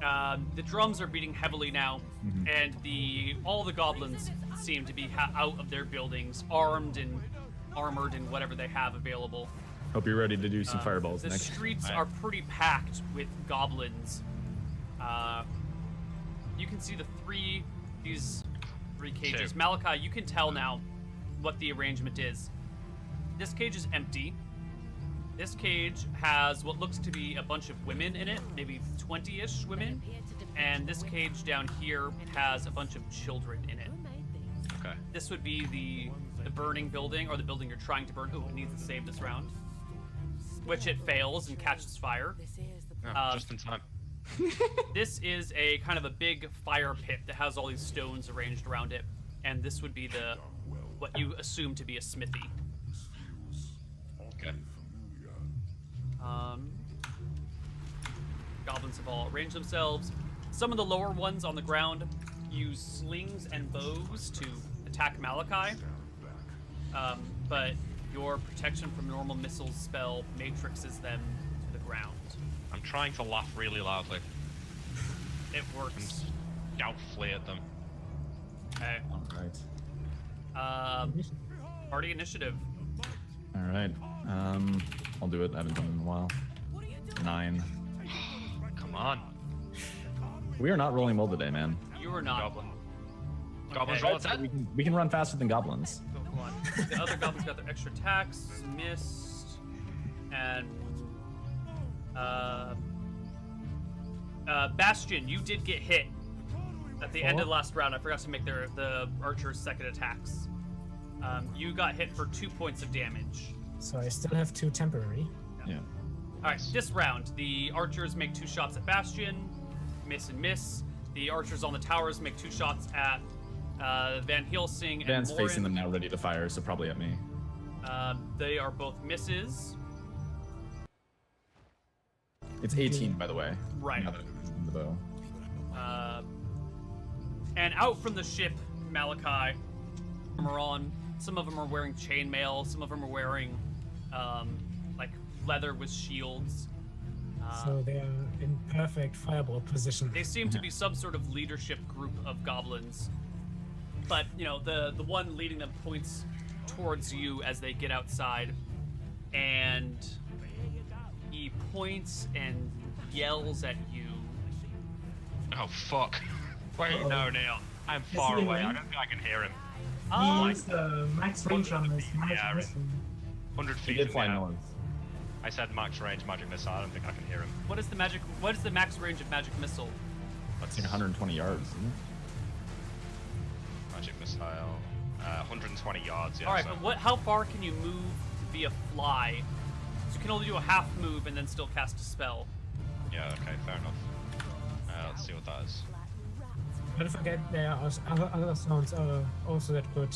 The drums are beating heavily now, and all the goblins seem to be out of their buildings, armed and armored and whatever they have available. Hope you're ready to do some fireballs The next. streets are pretty packed with goblins. You can see these three cages. Two. Malachi, you can tell now what the arrangement is. This cage is empty. This cage has what looks to be a bunch of women in it, maybe 20-ish women. And this cage down here has a bunch of children in it. Okay. This would be the burning building, or the building you're trying to burn. Ooh, it needs to save this round. Which it fails and catches fire. Oh, just in time. This is a kind of a big fire pit that has all these stones arranged around it. And this would be what you assume to be a smithy. Okay. Goblins have all arranged themselves. Some of the lower ones on the ground use slings and bows to attack Malachi. But your protection from normal missiles spell matrixes them to the ground. I'm trying to laugh really loudly. It works. Doubtfully at them. Okay. All right. Party initiative. All right. I'll do it. I haven't done it in a while. 9. Come on. We are not rolling well today, man. You are not. Goblins Okay. roll 10. We can run faster than goblins. Go on. The other goblins got their extra attacks, missed, and Bastion, you did get hit at the end of the last round. I forgot to make the archer's second attacks. You got hit for 2 points of damage. So I still have 2 temporary. Yeah. All right, this round, the archers make 2 shots at Bastion, miss and miss. The archers on the towers make 2 shots at Van Helsing and Van's Morin. facing them now, ready to fire, so probably at me. They are both misses. It's 18, by the way. Right. Now that I'm using the bow. And out from the ship, Malachi, Moron, some of them are wearing chainmail, some of them are wearing like leather with shields. So they are in perfect fireball position. They seem to be some sort of leadership group of goblins. But, you know, the one leading them points towards you as they get outside. And he points and yells at you. Oh, fuck. Wait, no, Neil. I'm Is far he away. I in don't think I can hear him. He used the max range on this magic Yeah, missile. 100 He feet did in fly the air. north. I said max range magic missile. I don't think I can hear him. What is the max range of magic missile? That's 120 yards, isn't it? Magic missile. 120 yards, yeah. All right, so. but how far can you move via fly? So you can only do a half move and then still cast a spell. Yeah, okay, fair enough. Let's see what that is. Don't forget there are other sounds also that could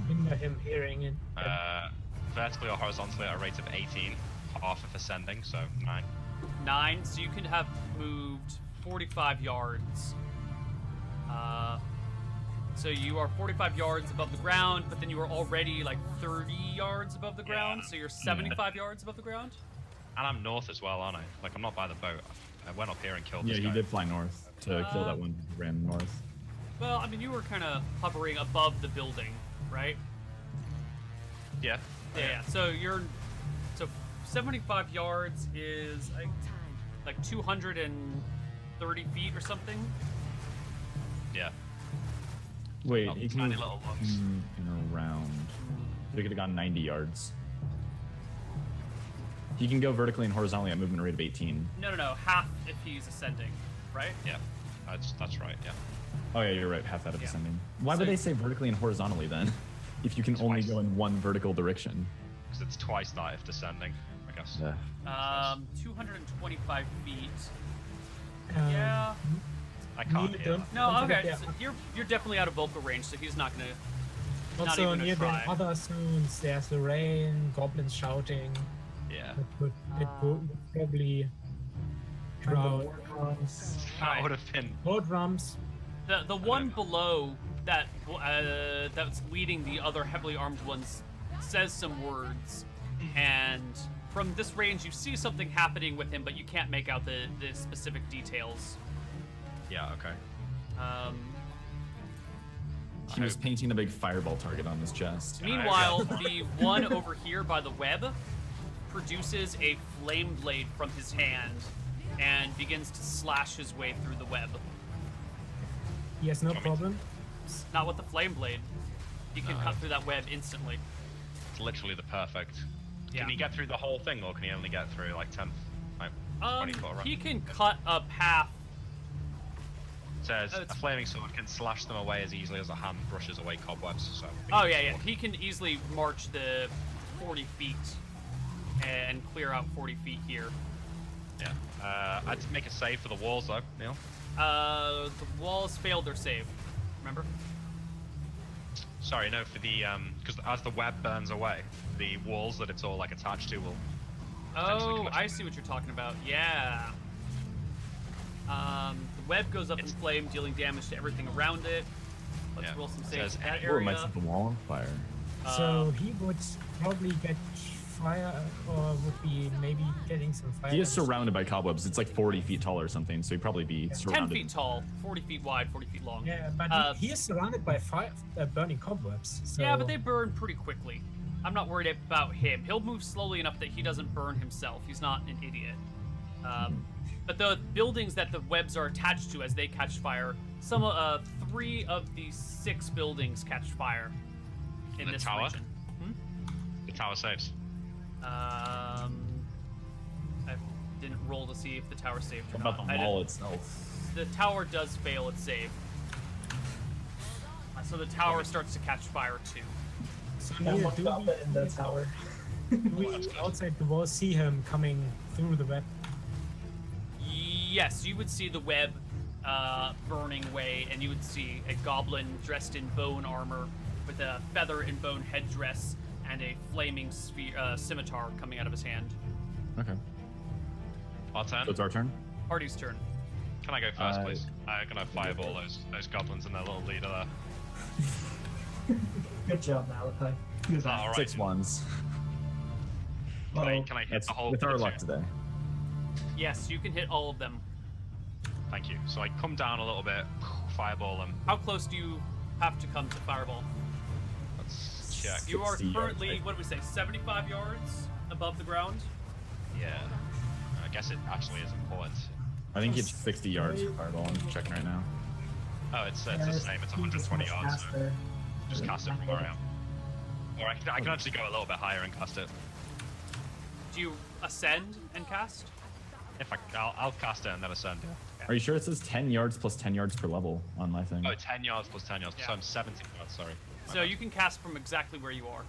hinder him hearing it. Vertically or horizontally at a rate of 18, half if ascending, so 9. 9, so you can have moved 45 yards. So you are 45 yards above the ground, but then you are already like 30 yards above the ground, so you're 75 yards above the ground? And I'm north as well, aren't I? Like, I'm not by the boat. I went up here and killed Yeah, this you guy. did fly north to kill that one who ran north. Well, I mean, you were kind of hovering above the building, right? Yeah. Yeah, so 75 yards is like 230 feet or something. Yeah. Wait, Oh, he tiny can little lumps. in around. They could have gone 90 yards. He can go vertically and horizontally at movement rate of 18. No, half if he's ascending, right? Yeah, that's right, yeah. Oh yeah, you're right, half that of Yeah. ascending. Why So- would they say vertically and horizontally then? If you can only Twice. go in one vertical direction. Because it's twice that if descending, I guess. Yeah. 225 feet. Um, Yeah. I can't Near hear the- that. No, don't okay. forget So you're definitely out of vocal range, so he's not gonna. Not Also, even near gonna the try. other sounds, there's the rain, goblins shouting. Yeah. Would probably drown. That would have been... More drums. The one below that that's leading the other heavily armed ones says some words, and from this range you see something happening with him, but you can't make out the specific details. Yeah, okay. He was painting a big fireball target on his chest. Meanwhile, the one over here by the web produces a flame blade from his hand and begins to slash his way through the web. He has no problem. Not with the flame blade. He can cut through that web instantly. It's literally the perfect. Yeah. Can he get through the whole thing, or can he only get through like 10, like 20 foot around? He can cut a path. It says Oh, a it's- flaming sword can slash them away as easily as a hand brushes away cobwebs. So. Oh yeah. He can easily march the 40 feet and clear out 40 feet here. Yeah. I'd make a save for the walls though, Neil. The walls failed their save. Remember? Sorry, no, for the because as the web burns away, the walls that it's all like attached to will. Oh, I see what you're talking about. Yeah. The web goes up in flame, dealing damage to everything around it. Let's roll some saves in that Oh, it might area. set the wall on fire. So he would probably get fire, or would be maybe getting some fire. He is surrounded by cobwebs. It's like 40 feet tall or something, so he'd probably be 10 surrounded. feet tall, 40 feet wide, 40 feet long. Yeah, but he is surrounded by fire, burning cobwebs. So Yeah, but they burn pretty quickly. I'm not worried about him. He'll move slowly enough that he doesn't burn himself. He's not an idiot. But the buildings that the webs are attached to as they catch fire, 3 of the 6 buildings catch fire in The this tower? region. The tower saves. I didn't roll to see if the tower saved or What about not. the I wall didn't- itself? The tower does fail its save. So the tower starts to catch fire too. So Yeah, Neil, what's do up in the tower? we outside the wall see him coming through the web? Yes, you would see the web burning away, and you would see a goblin dressed in bone armor with a feather and bone headdress and a flaming scimitar coming out of his hand. Okay. Our turn. So it's our turn? Party's turn. Can I go first, please? I'm gonna fireball those goblins and their little leader there. Good job, Malachi. Is that alright? 6 ones. Can I hit That's the whole with our platoon? luck today. Yes, you can hit all of them. Thank you. So I come down a little bit, fireball them. How close do you have to come to fireball? Let's check. You are 60 yards, currently, right? what do we say, 75 yards above the ground? Yeah. I guess it actually is important. I think it's 60 yards for fireball. I'm checking right now. Oh, it's the same. It's 120 yards. So just cast it from where I am. Or I can actually go a little bit higher and cast it. Do you ascend and cast? If I'll cast it and then ascend. Are you sure it says 10 yards plus 10 yards per level on my thing? Oh, 10 yards plus 10 yards. Yeah. So I'm 70 yards. Sorry. So you can cast from exactly where you are.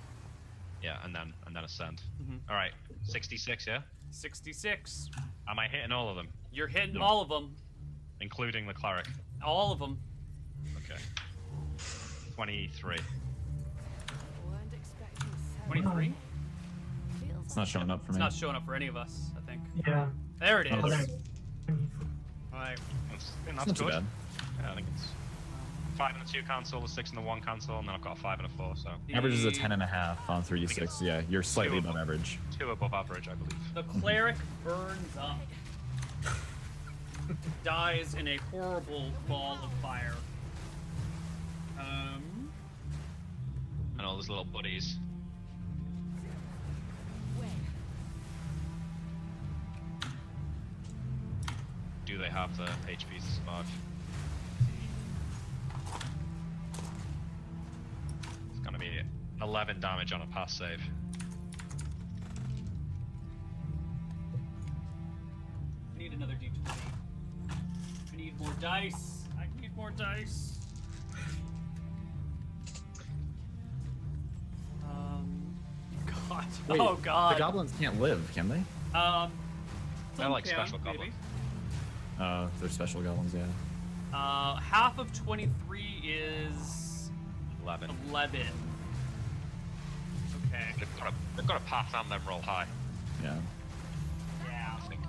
Yeah, and then ascend. Mhm. All right, 66. Yeah. 66. Am I hitting all of them? You're hitting No. all of them. including the cleric. All of them. Okay. 23. 23? It's not showing up for It's me. not showing up for any of us, I think. Yeah. There it is. Oh, there. Alright. That's not too good. bad. Yeah, I think it's 5 and a 2 cancel, a 6 and a 1 cancel, and then I've got a 5 and a 4, so. Average is a 10.5 on 3d6. Yeah, you're slightly above average. 2 above average, I believe. The cleric burns up. Dies in a horrible ball of fire. And all those little buddies. Do they have the HP to survive? It's gonna be 11 damage on a pass save. I need another d20. I need more dice. I need more dice. God. Wait, Oh God. The goblins can't live, can they? They're like can, special maybe. goblins. They're special goblins, yeah. Half of 23 is 11. 11. Okay. They've got a path and them roll high. Yeah. Yeah. I think.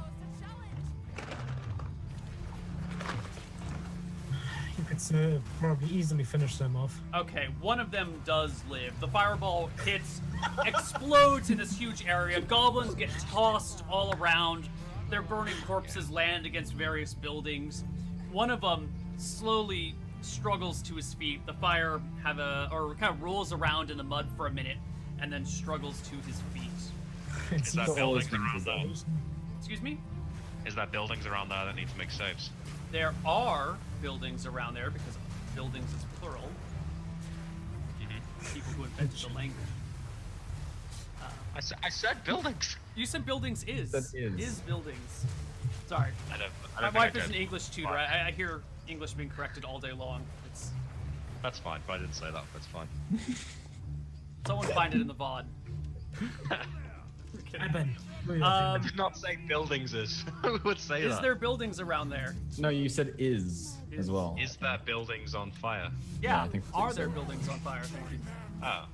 You could probably easily finish them off. Okay, one of them does live. The fireball hits, explodes in this huge area. Goblins get tossed all around. Their burning corpses land against various buildings. One of them slowly struggles to his feet. The fire kind of rolls around in the mud for a minute and then struggles to his feet. Is that buildings around there? Excuse me? Is that buildings around there that need to make saves? There are buildings around there because buildings is plural. People who invented the language. I said buildings. You said buildings is. That is. Buildings. Sorry. I don't My think I wife is did. an English tutor. I hear English being corrected all day long. It's That's fine, but I didn't say that. That's fine. someone find it in the VOD. Eben, I did not say buildings is. Who would say Is that? there buildings around there? No, you said is as well. Is there buildings on fire? Yeah. I think Are so. there buildings on fire? Thank you. Oh.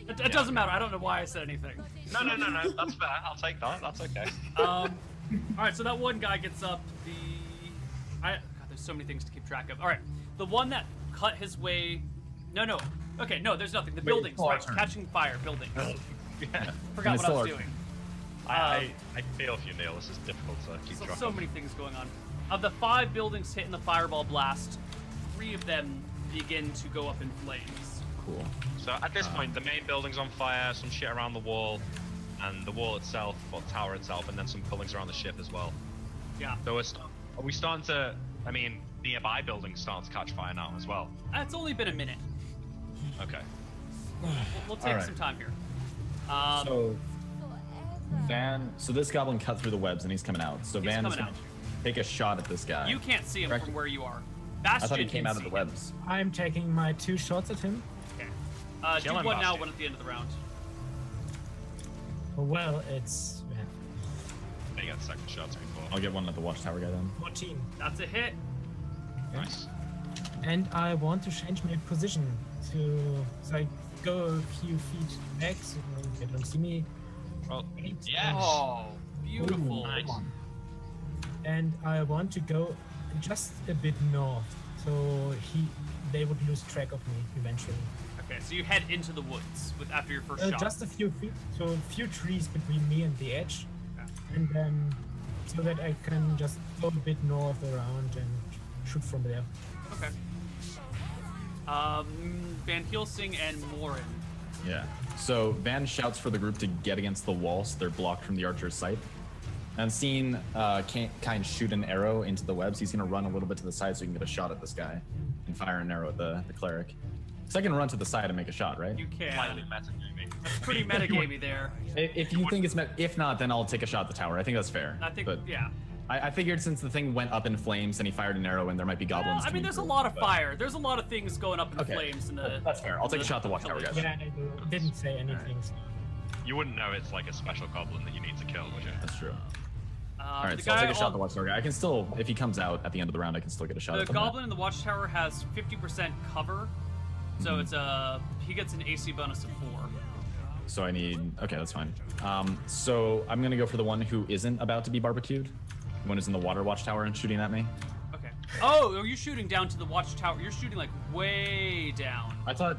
It doesn't matter. I don't know why I said anything. No. That's fair. I'll take that. That's okay. All right. So that one guy gets up. God, there's so many things to keep track of. All right. The one that cut his way. No. Okay. No, there's nothing. The buildings. our Right. turn. Catching fire. Buildings. Yeah. Forgot what I was doing. I feel for you, Neil. This is difficult to keep track So of. many things going on. Of the 5 buildings hit in the fireball blast, 3 of them begin to go up in flames. Cool. So at this point, the main building's on fire, some shit around the wall, and the wall itself, or the tower itself, and then some buildings around the ship as well. Yeah. So are we starting to? I mean, nearby buildings starting to catch fire now as well. It's only been a minute. Okay. We'll take Alright. some time here. So this goblin cut through the webs and he's coming out. So He's Van is coming gonna take a shot at this guy. You can't see him Correct. from where you are. I Bastion thought he came can out of the see webs. I'm taking my 2 shots at him. Okay. Do Kill him, one now, Bastion. one at the end of the round. Well, it's You got the second shots before. I'll get one at the watchtower guy then. 14. That's a hit. Nice. And I want to change my position so I go a few feet back so they don't see me. Well, yes. Oh, beautiful. Nice. And I want to go just a bit north, so they would lose track of me eventually. Okay, so you head into the woods after your first shot. Just a few feet, so a few trees between me and the edge, and then so that I can just go a bit north around and shoot from there. Okay. Van Helsing and Morin. Yeah. So Van shouts for the group to get against the wall so they're blocked from the archer's sight. And seeing kind shoot an arrow into the webs, he's going to run a little bit to the side so he can get a shot at this guy and fire an arrow at the cleric. So I can run to the side and make a shot, right? You can. Slightly metagaming. That's pretty metagamey there. If you think it's if not, then I'll take a shot at the tower. I think that's fair. I think, But yeah. I figured since the thing went up in flames and he fired an arrow and there might be goblins. I mean, coming there's a through, lot of but- fire. There's a lot of things going up in Okay. flames. In the, That's fair. I'll take a shot at the watchtower, guys. Yeah, I didn't say anything. So. You wouldn't know it's like a special goblin that you need to kill, would you? That's true. All right, the so I'll guy take a shot at on- the Watchtower guy. I can still, if he comes out at the end of the round, I can still get a shot The at him. goblin in the watchtower has 50% cover, so it's he gets an AC bonus of 4. So I need, okay, that's fine. So I'm gonna go for the one who isn't about to be barbecued. The one who's in the water watchtower and shooting at me. Okay. Oh, are you shooting down to the watchtower? You're shooting like way down. I thought.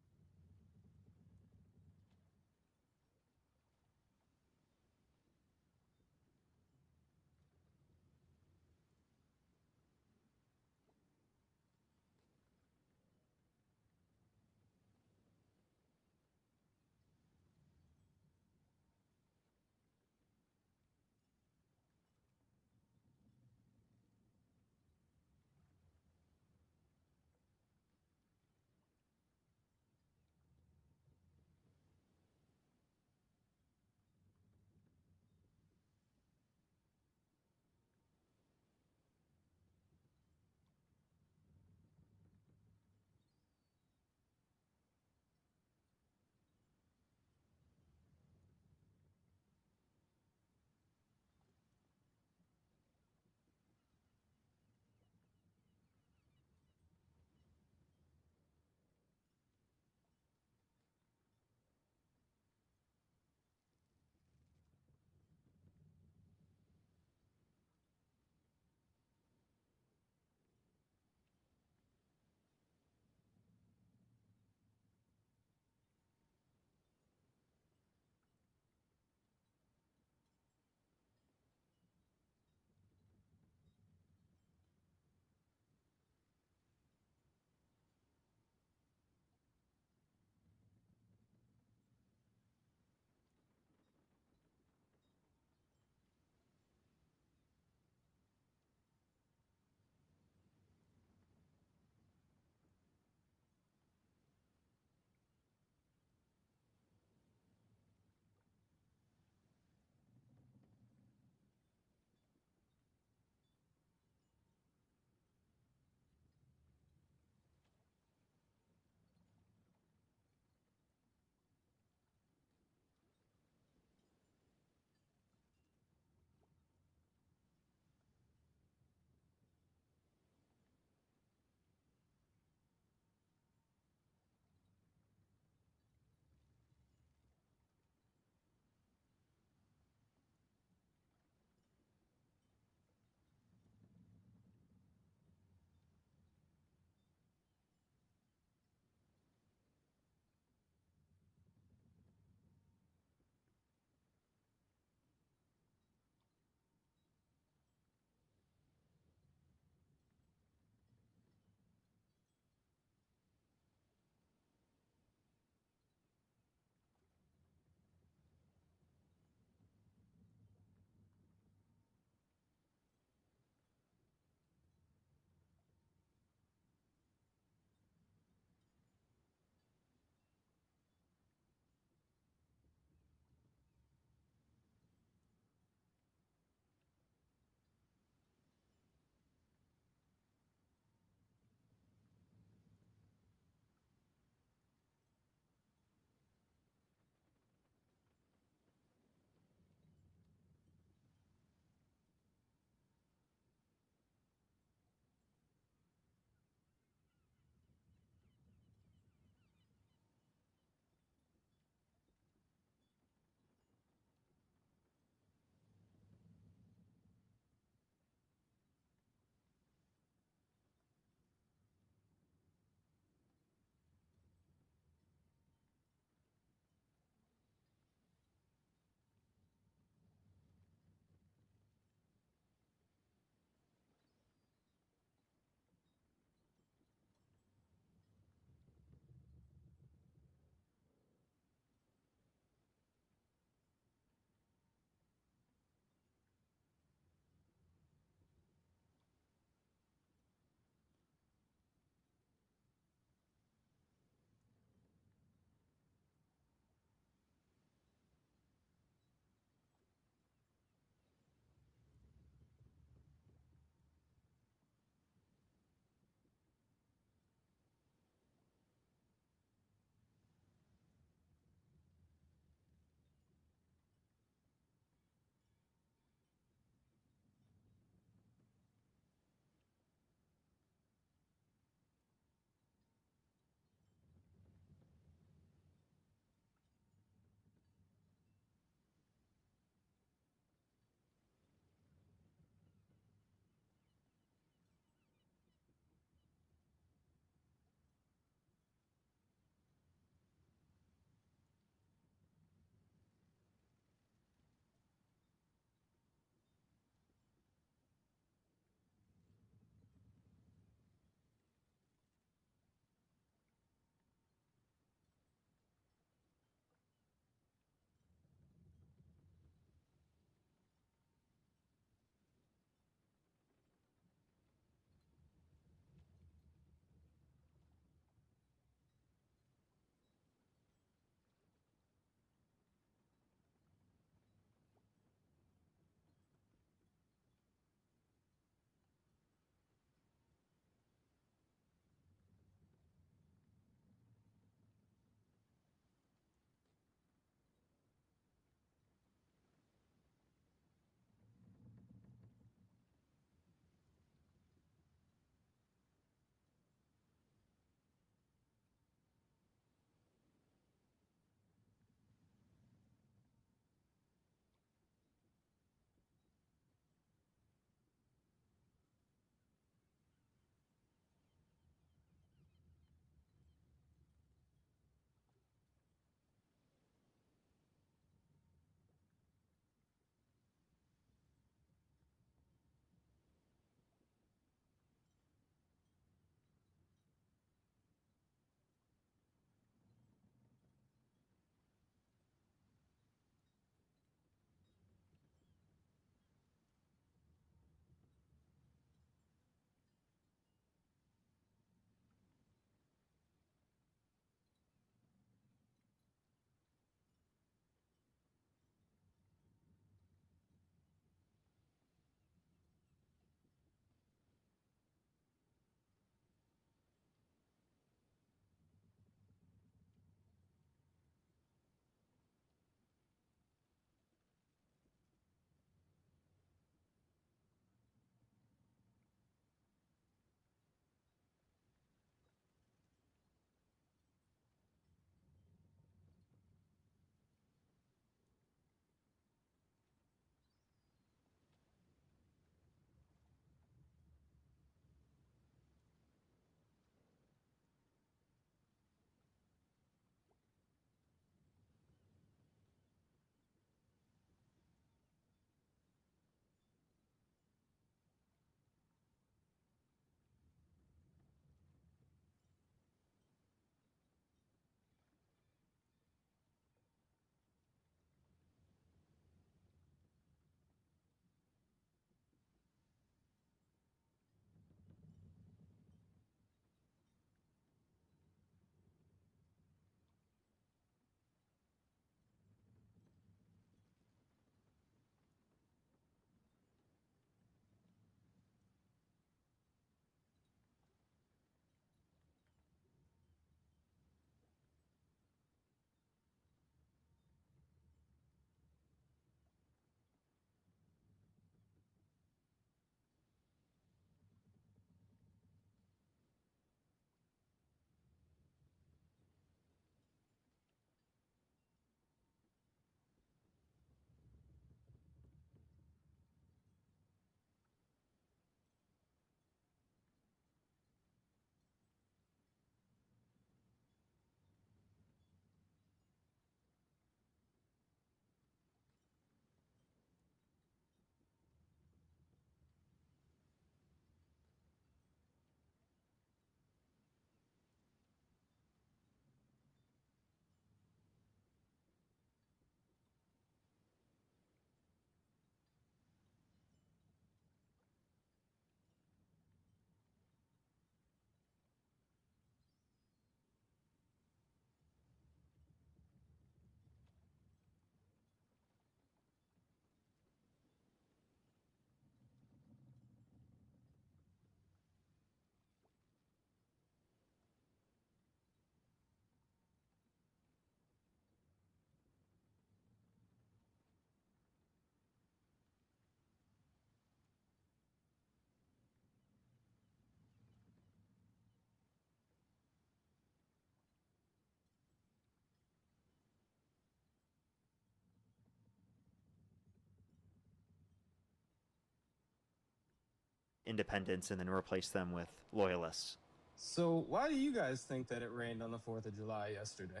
independents and then replace them with loyalists. So why do you guys think that it rained on the 4th of July yesterday?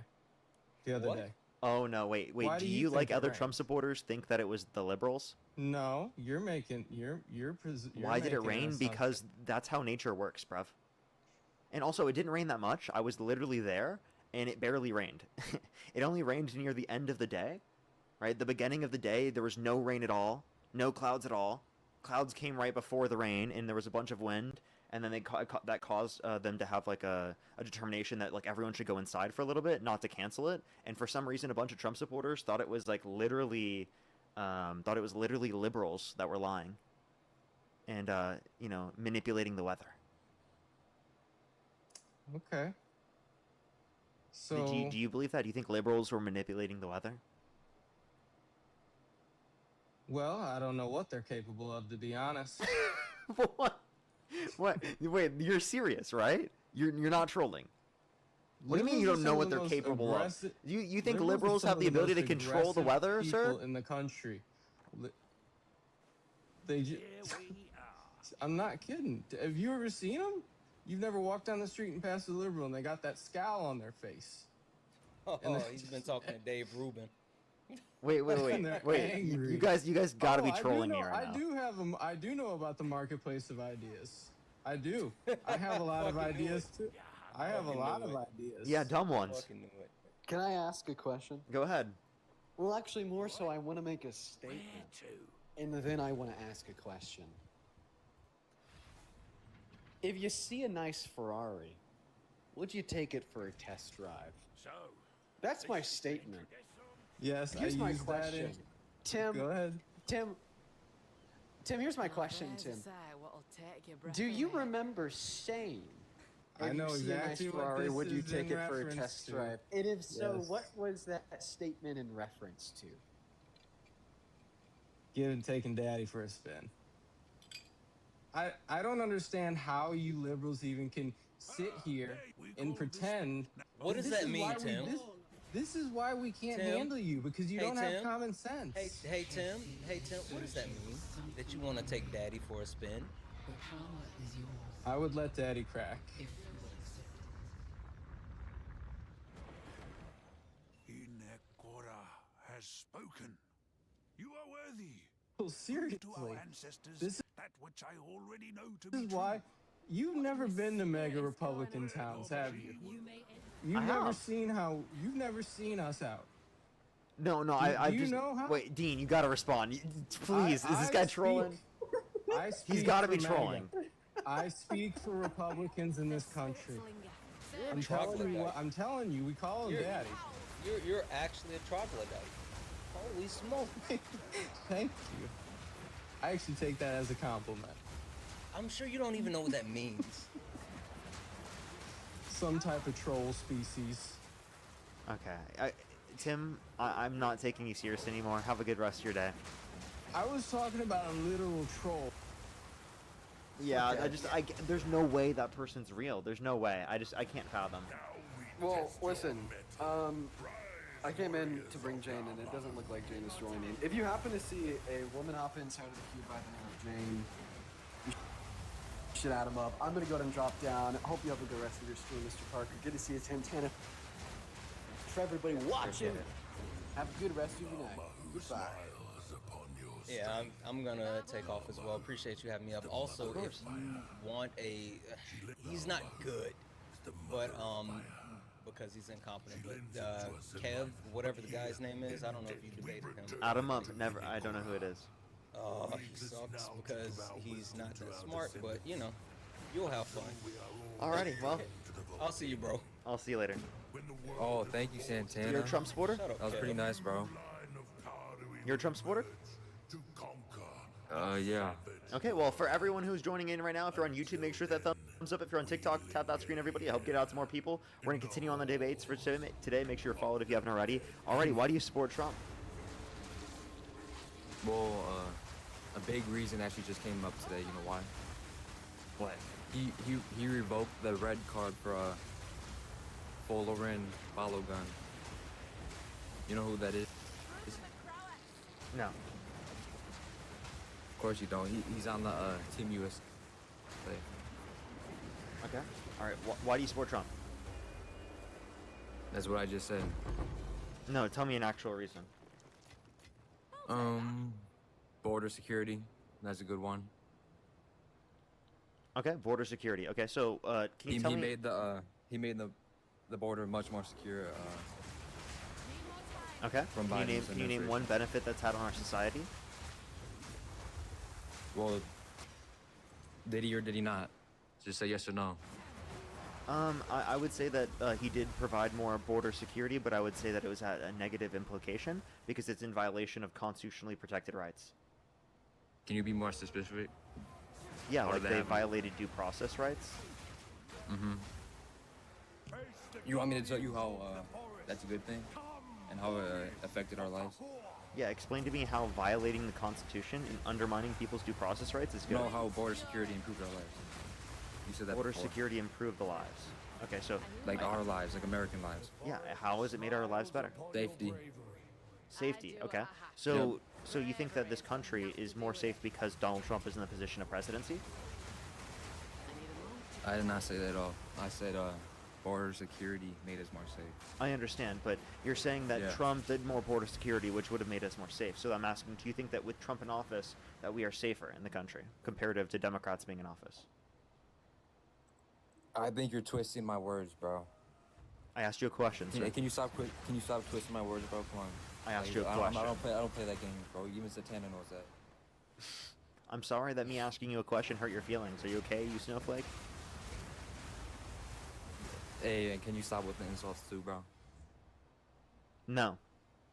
The other day? Oh no, wait. Why Do do you you like think it other rained? Trump supporters think that it was the liberals? No, you're making you're Why did it making an rain? assumption. Because that's how nature works, bruv. And also, it didn't rain that much. I was literally there, and it barely rained. It only rained near the end of the day, right? The beginning of the day, there was no rain at all, no clouds at all. Clouds came right before the rain, and there was a bunch of wind, and then that caused them to have like a determination that like everyone should go inside for a little bit, not to cancel it. And for some reason, a bunch of Trump supporters thought it was like literally liberals that were lying, and manipulating the weather. Okay. So Do you believe that? Do you think liberals were manipulating the weather? well, I don't know what they're capable of, to be honest. What? Wait, you're serious, right? You're not trolling. What do you mean you don't know what they're capable of? You think liberals have the ability to control the weather, sir? In the country, I'm not kidding. Have you ever seen them? You've never walked down the street and passed a liberal, and they got that scowl on their face. Oh, he's been talking to Dave Rubin. Wait. You guys gotta be trolling me right now. I do know about the marketplace of ideas. I do. I have a lot of ideas too. I have a lot of ideas. Yeah, dumb ones. Can I ask a question? Go ahead. Well, actually, more so, I want to make a statement, and then I want to ask a question. If you see a nice Ferrari, would you take it for a test drive? That's my statement. Yes, Here's I my use that question. in- Tim. Go ahead. Tim, here's my question, Tim. Do you remember saying, I if know you see exactly a nice what Ferrari, this would you is take in it for a reference test to. drive? And if so, Yes. what was that statement in reference to? Giving taking daddy for a spin. I don't understand how you liberals even can sit here and pretend. What does This that is mean, why we- Tim? This is why we can't Tim? handle you, because you Hey, don't have Tim? common sense. Hey Tim, what does that mean? That you want to take Daddy for a spin? I would let daddy crack. Inekora has spoken. You are worthy. Well, seriously, to our ancestors, this that which I already know to is be why you've never been to mega Republican towns, have you? You've never seen us out. No, Do I you just know how? wait, Dean. You gotta respond. Please, is this guy trolling? He's got to be trolling. I speak for Republicans in this country. You're a I'm telling you, troglodyte. I'm telling you, we call him You're- daddy. You're actually a troglodyte. Holy smoke! Thank you. I actually take that as a compliment. I'm sure you don't even know what that means. Some type of troll species. Okay, Tim, I'm not taking you serious anymore. Have a good rest of your day. I was talking about a literal troll. Yeah, there's no way that person's real. There's no way. I can't fathom. Well, listen, I came in to bring Jane, and it doesn't look like Jane is joining. If you happen to see a woman hop inside of the queue by the name of Jane, you should add him up. I'm gonna go ahead and drop down. Hope you have a good rest of your stream, Mr. Parker. Good to see you, Santana. For everybody watching, have a good rest of your night. Goodbye. Yeah, I'm gonna take off as well. Appreciate you having me up. Also, if you want he's not good, but because he's incompetent. But Kev, whatever the guy's name is, I don't know if you debated him. Add him up. Never. I don't know who it is. Oh, he sucks because he's not that smart. But you know, you'll have fun. Alrighty, well, I'll see you, bro. I'll see you later. Oh, thank you, Santana. You're a Trump supporter? Shut That was pretty nice, bro. You're a Trump supporter? Yeah. Okay, well, for everyone who's joining in right now, if you're on YouTube, make sure that thumbs up. If you're on TikTok, tap that screen, everybody. I hope get out to more people. We're going to continue on the debates for today. Make sure you're followed if you haven't already. Alrighty, why do you support Trump? Well, a big reason actually just came up today. You know why? What? He revoked the red card for Folarin Balogun. You know who that is? No. Of course you don't. He's on the Team US safe. Okay. All right. Why do you support Trump? That's what I just said. No, tell me an actual reason. Border security. That's a good one. Okay, border security. Okay, so can you tell me? He made the border much more secure. Okay. From Can you Biden's name administration. one benefit that's had on our society? Well, did he or did he not? Just say yes or no. I would say that he did provide more border security, but I would say that it was at a negative implication because it's in violation of constitutionally protected rights. Can you be more specific? Yeah, How like did that they happen? violated due process rights. Mm-hmm. You want me to tell you how that's a good thing and how it affected our lives? Yeah, explain to me how violating the Constitution and undermining people's due process rights is good. No, how border security improved our lives. You said that Border before. security improved the lives. Okay, so Like our lives, like American lives. yeah, how has it made our lives better? Safety. Safety. Okay. So so you think that this country is more safe because Donald Trump is in the position of presidency? I did not say that at all. I said border security made us more safe. I understand, but you're saying that Yeah. Trump did more border security, which would have made us more safe. So I'm asking, do you think that with Trump in office, that we are safer in the country, comparative to Democrats being in office? I think you're twisting my words, bro. I asked you a question, sir. Can you stop twisting my words, bro? Come on. I asked you a I question. don't play that game, bro. Even Satana knows that. I'm sorry that me asking you a question hurt your feelings. Are you okay, you snowflake? Hey, and can you stop with the insults too, bro? No.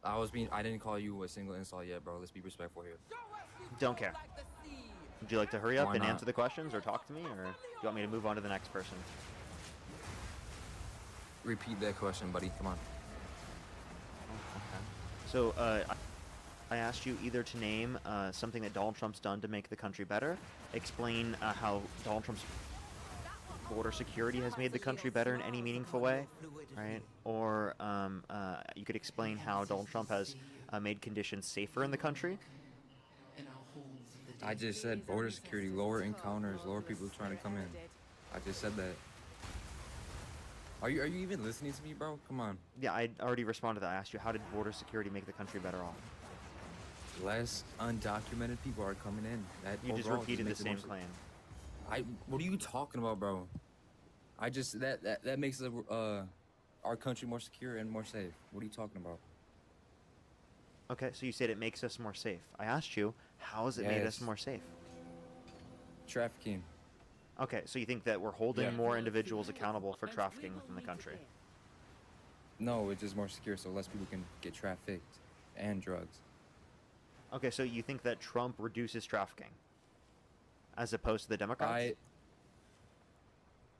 I didn't call you a single insult yet, bro. Let's be respectful here. Don't care. Would you like to hurry up Why and not? answer the questions or talk to me, or do you want me to move on to the next person? Repeat that question, buddy. Come on. So, I asked you either to name something that Donald Trump's done to make the country better, explain how Donald Trump's border security has made the country better in any meaningful way, right? Or you could explain how Donald Trump has made conditions safer in the country. I just said border security, lower encounters, lower people trying to come in. I just said that. Are you even listening to me, bro? Come on. Yeah, I already responded to that. I asked you, how did border security make the country better off? Less undocumented people are coming in. That You just overall repeated the makes it same more claim. What are you talking about, bro? I just that makes our country more secure and more safe. What are you talking about? Okay, so you said it makes us more safe. I asked you, how has it made us Yes. more safe? Trafficking. Okay, so you think that we're holding Yeah. more individuals accountable for trafficking within the country? No, it's just more secure, so less people can get trafficked and drugs. Okay, so you think that Trump reduces trafficking as opposed to the Democrats?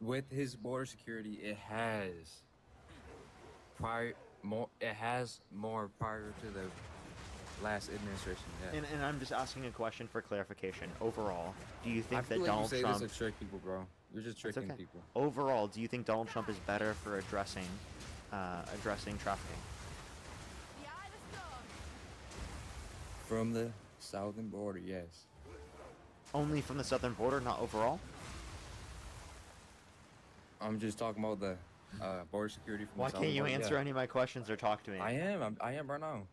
With his border security, it has more prior to the last administration. Yeah. And I'm just asking a question for clarification. Overall, do you I think feel that like Donald you say Trump... this to trick people, bro. You're just That's tricking okay. people. Overall, do you think Donald Trump is better for addressing trafficking? From the southern border, yes. Only from the southern border, not overall? I'm just talking about the border security from Why the can't southern you border. answer Yeah. any of my questions or talk to me? I am right now.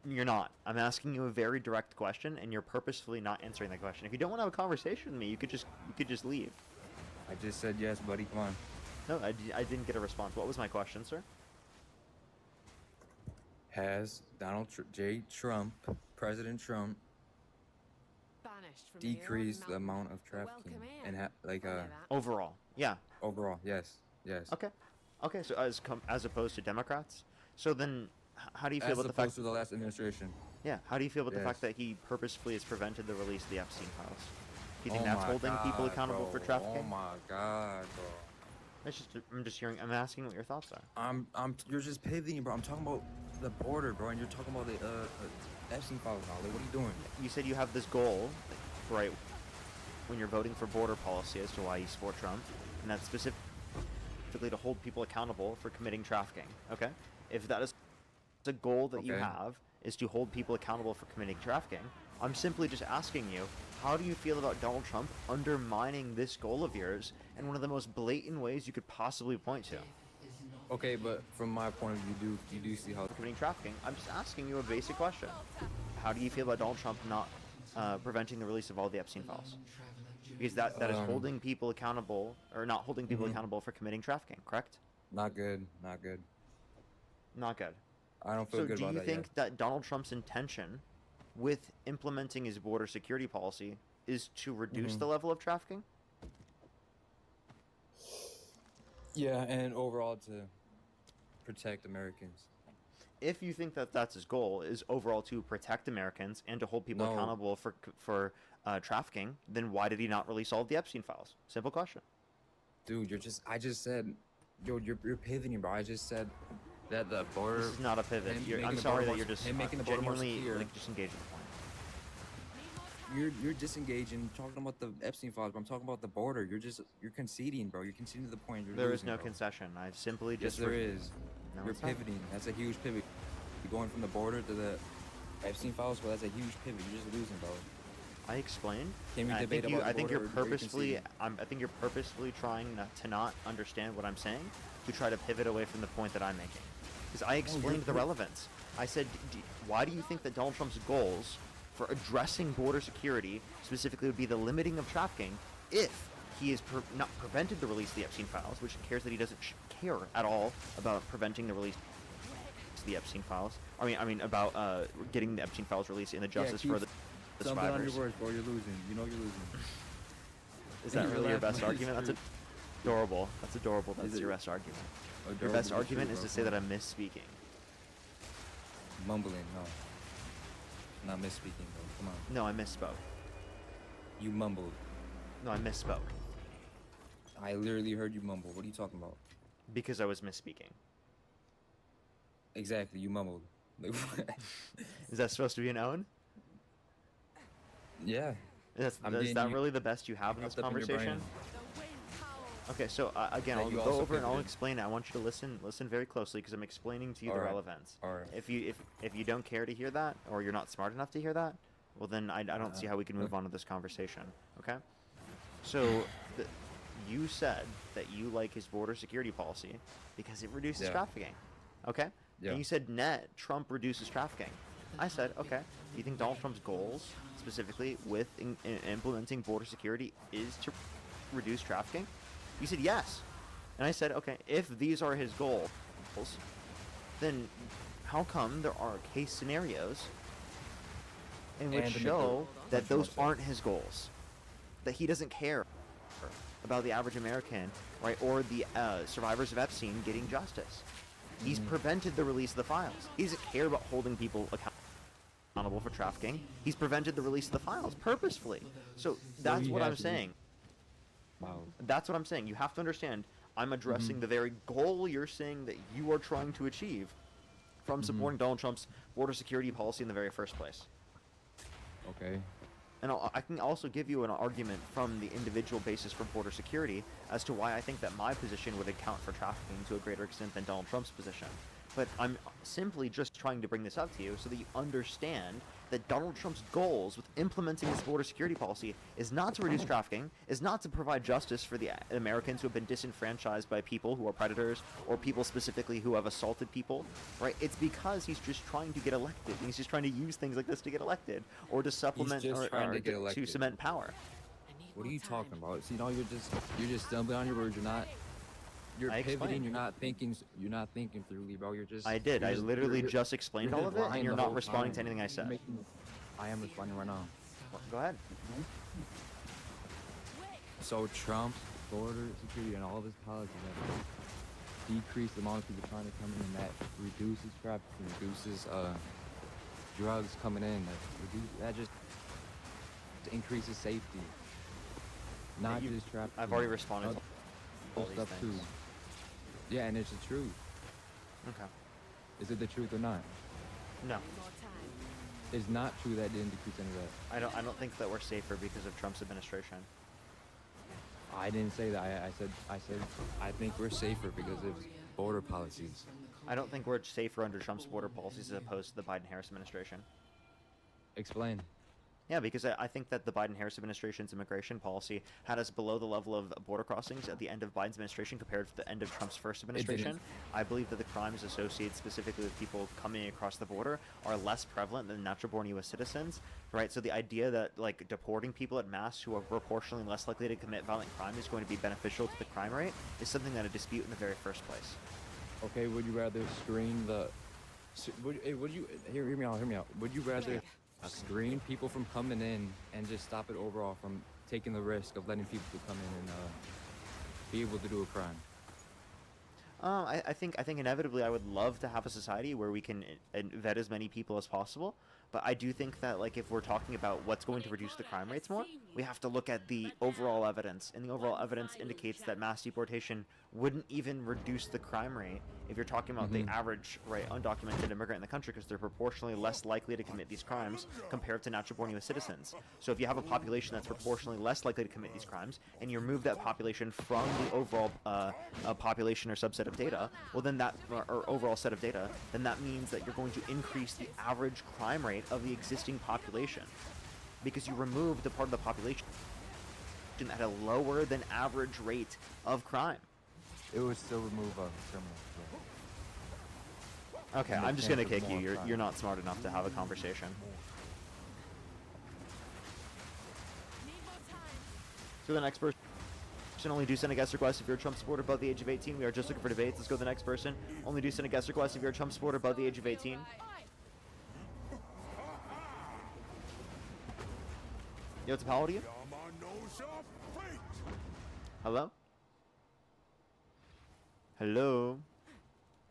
You're not. I'm asking you a very direct question, and you're purposefully not answering the question. If you don't want to have a conversation with me, you could just leave. I just said yes, buddy. Come on. No, I didn't get a response. What was my question, sir? Has Trump, President Trump, decreased the amount of trafficking and Overall, yeah. Overall, yes. Okay. Okay. So as opposed to Democrats, so then how do you feel As about the opposed fact? to the last administration. Yeah. How do you feel about the Yes. fact that he purposefully has prevented the release of the Epstein files? Do you think Oh that's my holding people God, accountable bro. for trafficking? Oh my God, bro. I'm just hearing. I'm asking what your thoughts are. You're just pivoting, bro. I'm talking about the border, bro, and you're talking about the Epstein files now. Like, what are you doing? You said you have this goal, right? When you're voting for border policy as to why you support Trump, and that's specifically to hold people accountable for committing trafficking. Okay, if that is a goal that you Okay. have, is to hold people accountable for committing trafficking. I'm simply just asking you, how do you feel about Donald Trump undermining this goal of yours in one of the most blatant ways you could possibly point to? Okay, but from my point of view, you do see how committing trafficking. I'm just asking you a basic question. How do you feel about Donald Trump not preventing the release of all the Epstein files? Because that is holding people accountable, or not holding people accountable for committing trafficking, correct? Not good. Not good. Not good. I don't feel good about that. So do you think that Donald Trump's intention with implementing his border security policy is to reduce the level of trafficking? Yeah, and overall to protect Americans. If you think that that's his goal, is overall to protect Americans and to hold people accountable for trafficking, then why did he not release all of the Epstein files? Simple question. Dude, I just said, yo, you're pivoting, bro. I just said that the border. This is not a pivot. I'm sorry that you're just genuinely disengaged with the point. You're disengaging, talking about the Epstein files, but I'm talking about the border. You're conceding, bro. You're conceding to the point. There is no concession. I've simply just. Yes, there is. No, you're pivoting. That's a huge pivot. You're going from the border to the Epstein files, but that's a huge pivot. You're just losing, bro. I explained. Can we debate about I think the you're border, purposefully. I think you're purposefully trying to not understand what I'm saying, to try to pivot away from the point that I'm making. Because I explained the relevance. I said, why do you think that Donald Trump's goals for addressing border security specifically would be the limiting of trafficking if he has not prevented the release of the Epstein files, which cares that he doesn't care at all about preventing the release of the Epstein files. I mean about getting the Epstein files released and the justice for the survivors. On your words, bro. You're losing. You know you're losing. Is that really your best argument? That's adorable. That's adorable. That's your best argument. Your best argument is to say that I'm misspeaking. Mumbling, no. Not misspeaking, bro. Come on. No, I misspoke. You mumbled. No, I misspoke. I literally heard you mumble. What are you talking about? Because I was misspeaking. Exactly, you mumbled. Is that supposed to be an own? Yeah. Is that really the best you have in this conversation? Okay, so again, I'll go over and I'll explain it. I want you to listen very closely because I'm explaining to you the relevance. All right. If you don't care to hear that, or you're not smart enough to hear that, well then I don't see how we can move on to this conversation. Okay. So you said that you like his border security policy because it reduces trafficking. Okay. Yeah. And you said Trump reduces trafficking. I said, okay. Do you think Donald Trump's goals, specifically with implementing border security, is to reduce trafficking? You said yes. And I said, okay, if these are his goals, then how come there are case scenarios in which show that those aren't his goals? That he doesn't care about the average American, right, or the survivors of Epstein getting justice. He's prevented the release of the files. He doesn't care about holding people accountable for trafficking. He's prevented the release of the files purposefully. So that's what I'm saying. Wow. That's what I'm saying. You have to understand, I'm addressing the very goal you're saying that you are trying to achieve from supporting Donald Trump's border security policy in the very first place. Okay. And I can also give you an argument from the individual basis for border security as to why I think that my position would account for trafficking to a greater extent than Donald Trump's position. But I'm simply just trying to bring this up to you so that you understand that Donald Trump's goals with implementing this border security policy is not to reduce trafficking, is not to provide justice for the Americans who have been disenfranchised by people who are predators, or people specifically who have assaulted people, right? It's because he's just trying to get elected. He's just trying to use things like this to get elected, or to supplement, or to cement power. What are you talking about? See, no, you're just stumbling on your words. You're pivoting. You're not thinking thoroughly, bro. I did. I literally just explained all of it, and you're not responding to anything I said. I am responding right now. Go ahead. So Trump's border security and all of his policies have decreased the amount of people trying to come in, and that reduces trafficking, reduces drugs coming in. That just increases safety. Not just trafficking. I've already responded to all these stuff things. too. Yeah, and it's the truth. Okay. Is it the truth or not? No. It's not true that didn't decrease any of that. I don't think that we're safer because of Trump's administration. I didn't say that. I said I think we're safer because of border policies. I don't think we're safer under Trump's border policies as opposed to the Biden-Harris administration. Explain. Yeah, because I think that the Biden-Harris administration's immigration policy had us below the level of border crossings at the end of Biden's administration compared to the end of Trump's first administration. I believe that the crimes associated specifically with people coming across the border are less prevalent than natural-born U.S. citizens, right? So the idea that, like, deporting people at mass who are proportionally less likely to commit violent crime is going to be beneficial to the crime rate is something that I dispute in the very first place. Okay, would you rather screen the... Would you... Hear me out. Would you rather... screen people from coming in and just stop it overall from taking the risk of letting people come in and be able to do a crime? I think inevitably I would love to have a society where we can vet as many people as possible, but I do think that, like, if we're talking about what's going to reduce the crime rates more, we have to look at the overall evidence, and the overall evidence indicates that mass deportation wouldn't even reduce the crime rate if you're talking about the average, right, undocumented immigrant in the country, because they're proportionally less likely to commit these crimes compared to natural-born U.S. citizens. So if you have a population that's proportionally less likely to commit these crimes, and you remove that population from the overall population or subset of data, well then that, or overall set of data, then that means that you're going to increase the average crime rate of the existing population, because you remove the part of the population that had a lower than average rate of crime. It would still remove a criminal. Okay, I'm just gonna kick you. You're not smart enough to have a conversation. So the next person, only do send a guest request if you're a Trump supporter above the age of 18. We are just looking for debates. Let's go to the next person. Only do send a guest request if you're a Trump supporter above the age of 18. Yo, it's how old are you? Hello? Hello?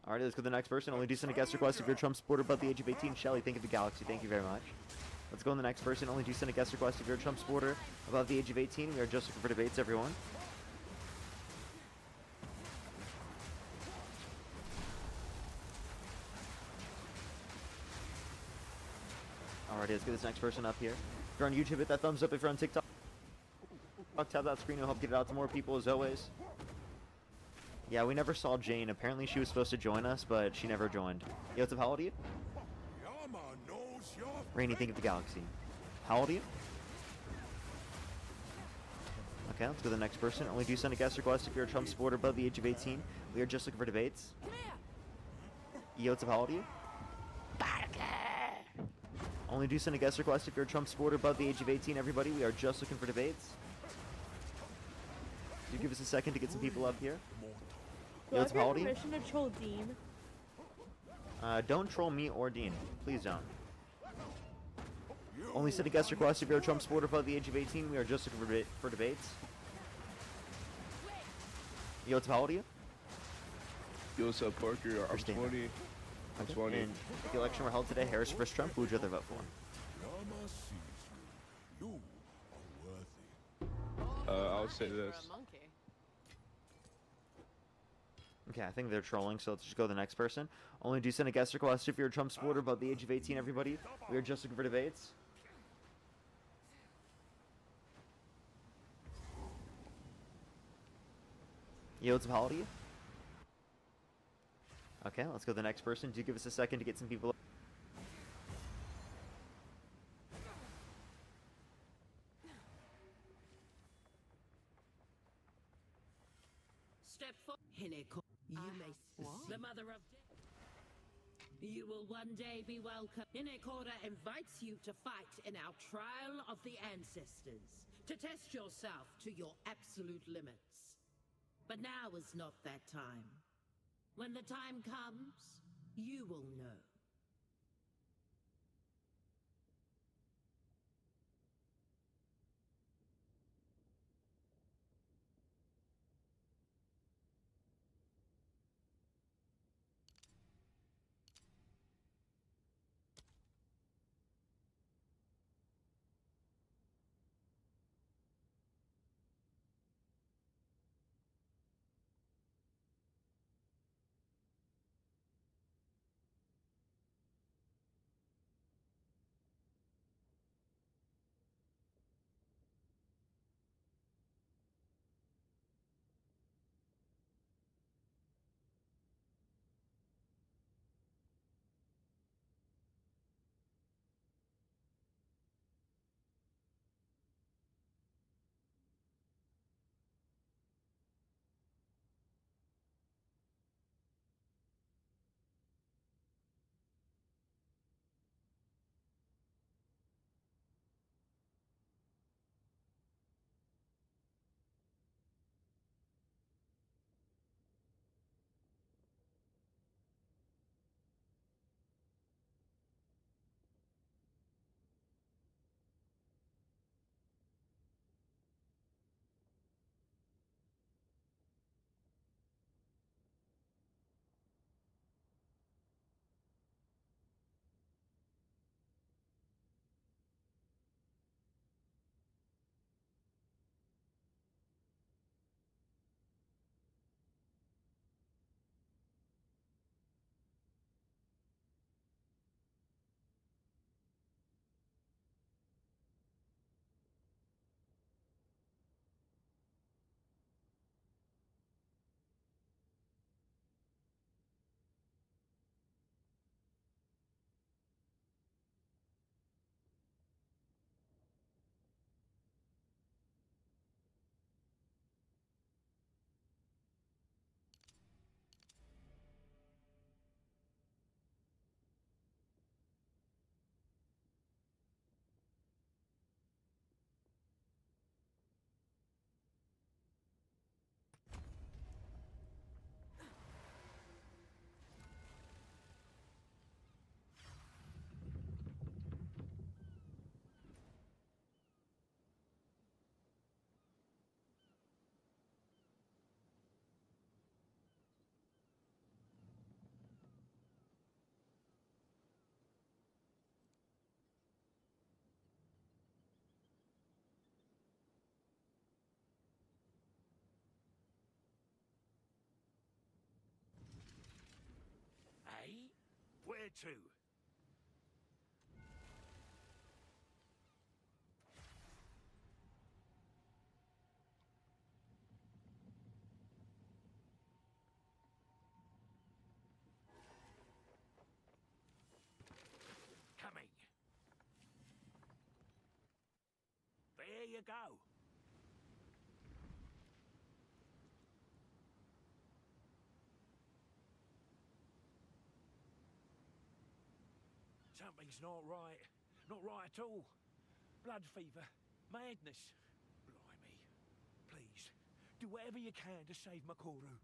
Alright, let's go to the next person. Only do send a guest request if you're a Trump supporter above the age of 18. Shelly, think of the galaxy. Thank you very much. Let's go to the next person. Only do send a guest request if you're a Trump supporter above the age of 18. We are just looking for debates, everyone. Alright, let's get this next person up here. If you're on YouTube, hit that thumbs up. If you're on TikTok, tap that screen. It'll help get it out to more people, as always. Yeah, we never saw Jane. Apparently she was supposed to join us, but she never joined. Yo, what's up? How old are you? Rainy, think of the galaxy. How old are you? Okay, let's go to the next person. Only do send a guest request if you're a Trump supporter above the age of 18. We are just looking for debates. Yo, what's up? How old are you? Only do send a guest request if you're a Trump supporter above the age of 18, everybody. We are just looking for debates. Do give us a second to get some people up here. Do I have your permission to troll Dean? Don't troll me or Dean. Please don't. Only send a guest request if you're a Trump supporter above the age of 18. We are just looking for debates. Yo, what's up? How old are you? Yo, what's up, Parker? I'm 20. I'm 20. And if the election were held today, Harris versus Trump, who would you rather vote for? I would say this. Okay, I think they're trolling, so let's just go to the next person. Only do send a guest request if you're a Trump supporter above the age of 18, everybody. We are just looking for debates. Yo, what's up? How old are you? Okay, let's go to the next person. Do give us a second to get some people. Step forward. You may the mother of death. You will one day be welcome. Inekorda invites you to fight in our trial of the ancestors, to test yourself to your absolute limits. But now is not that time. When the time comes, you will know. too. Coming. There you go. Something's not right. Not right at all. Blood fever. Madness. Blimey. Please, do whatever you can to save Makoru.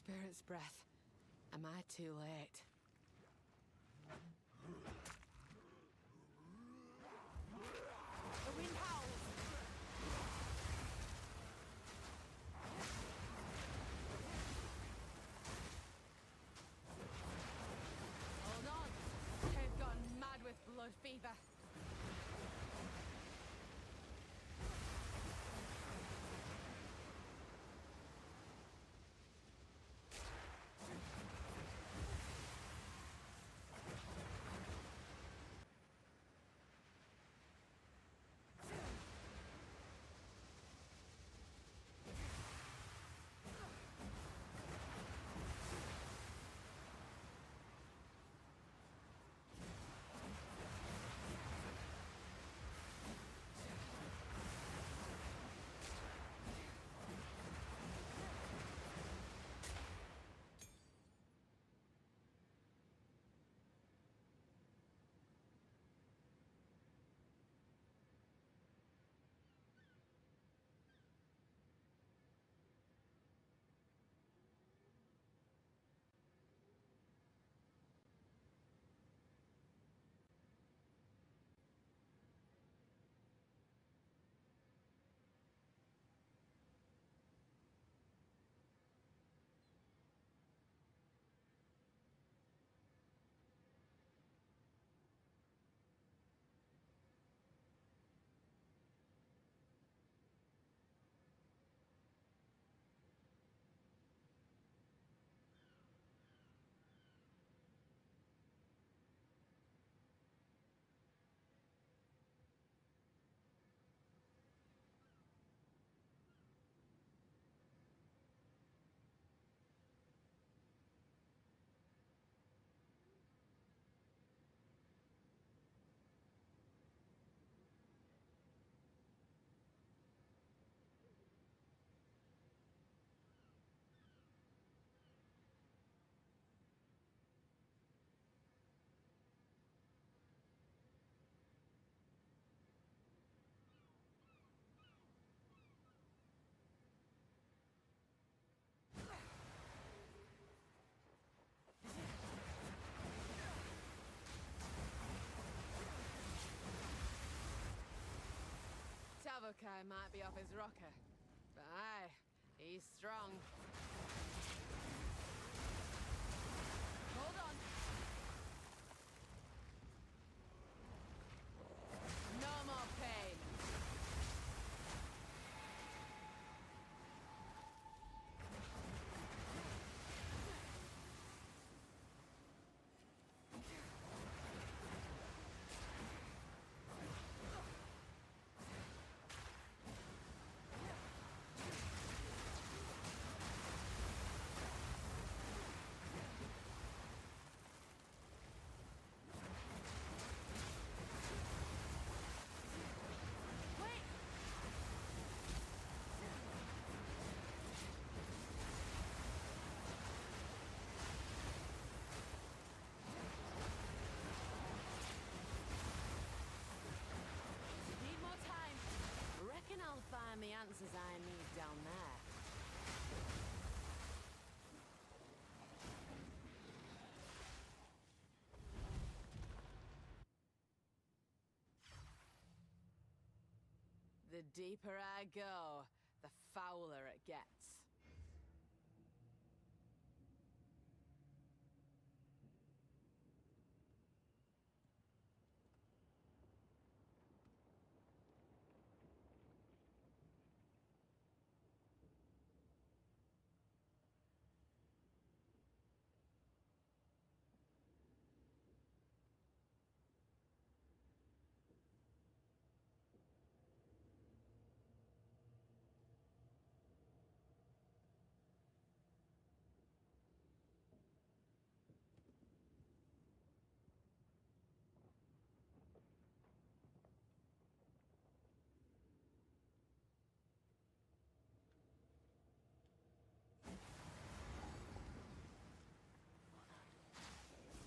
Spirit's breath. Am I too late? The wind howls! Hold on! I've gotten mad with blood fever. Avokai might be off his rocker, but aye, he's strong. Hold on. No more pain. Need more time. Reckon I'll find the answers I need down there. The deeper I go, the fouler it gets.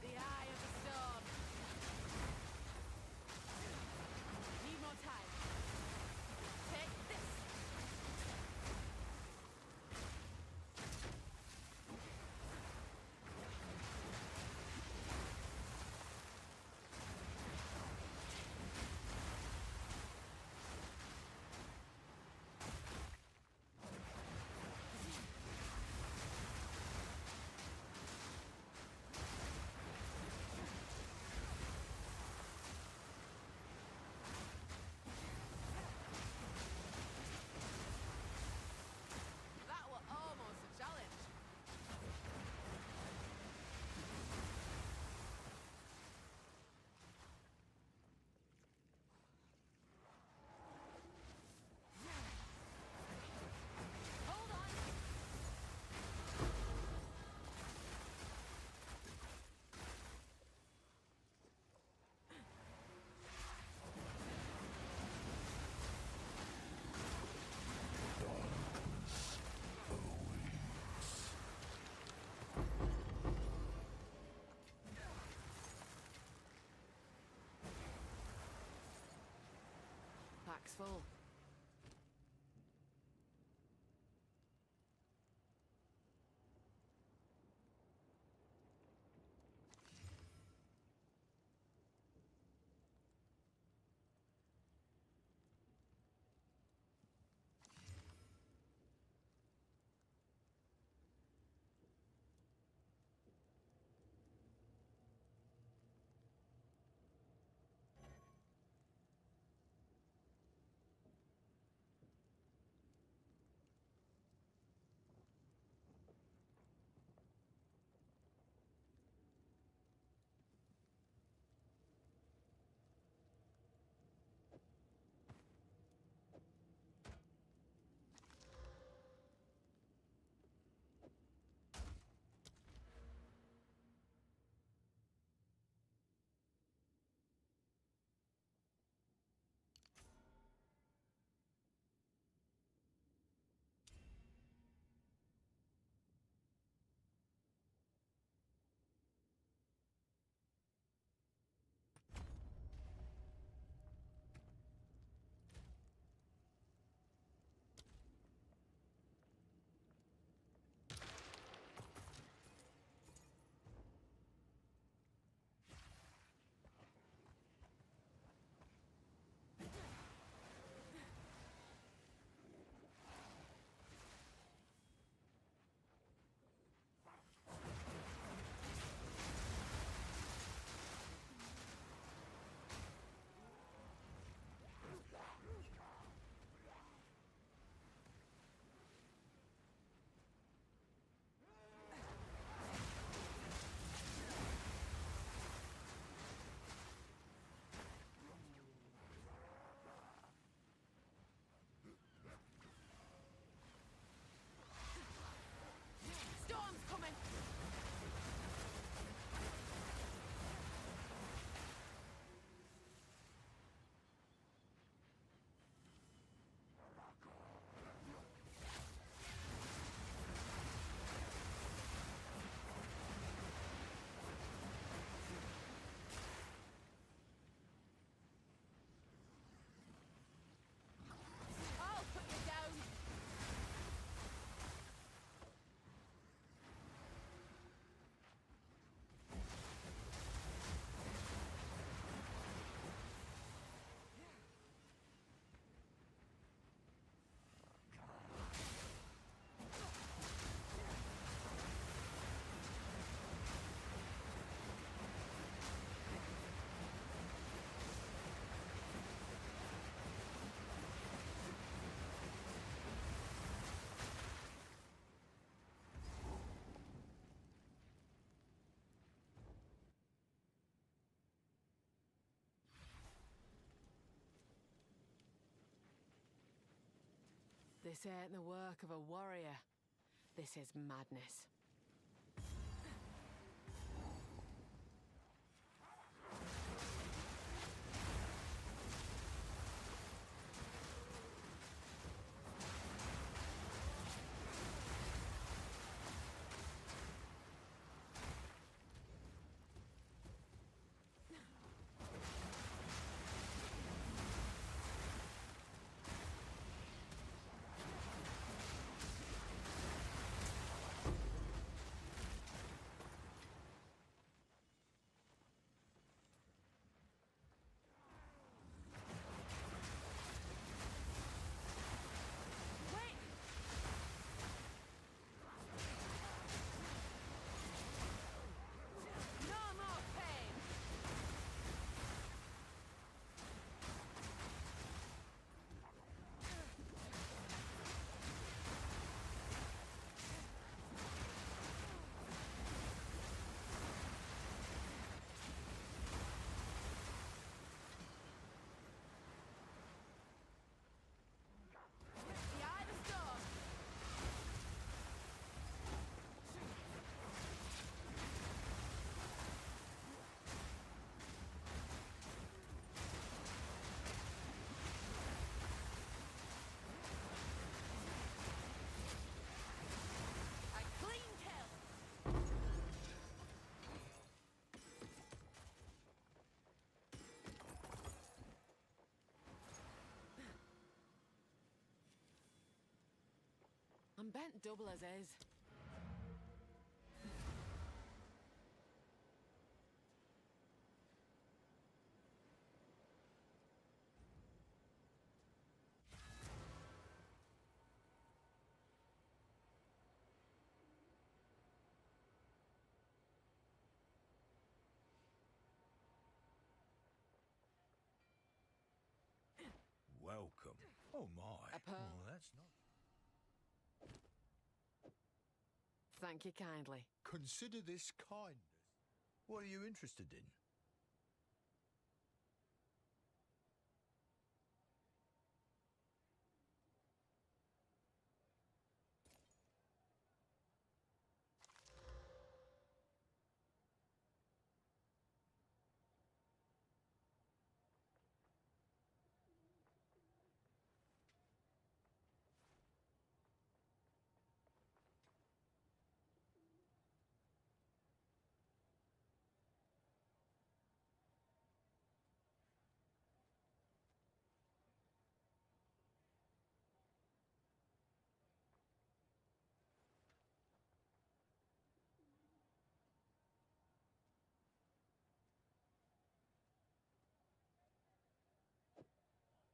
The eye of the storm. Need more time. Take this. That was almost a challenge. Hold on. Pack's full. This ain't the work of a warrior. This is madness. No more pain! The eye of the storm! A clean kill! I'm bent double as is. Welcome. Oh my. A pearl. Well, that's not. Thank you kindly. Consider this kindness. What are you interested in?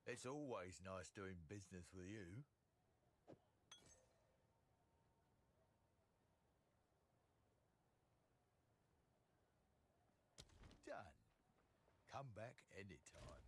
It's always nice doing business with you. Done. Come back anytime.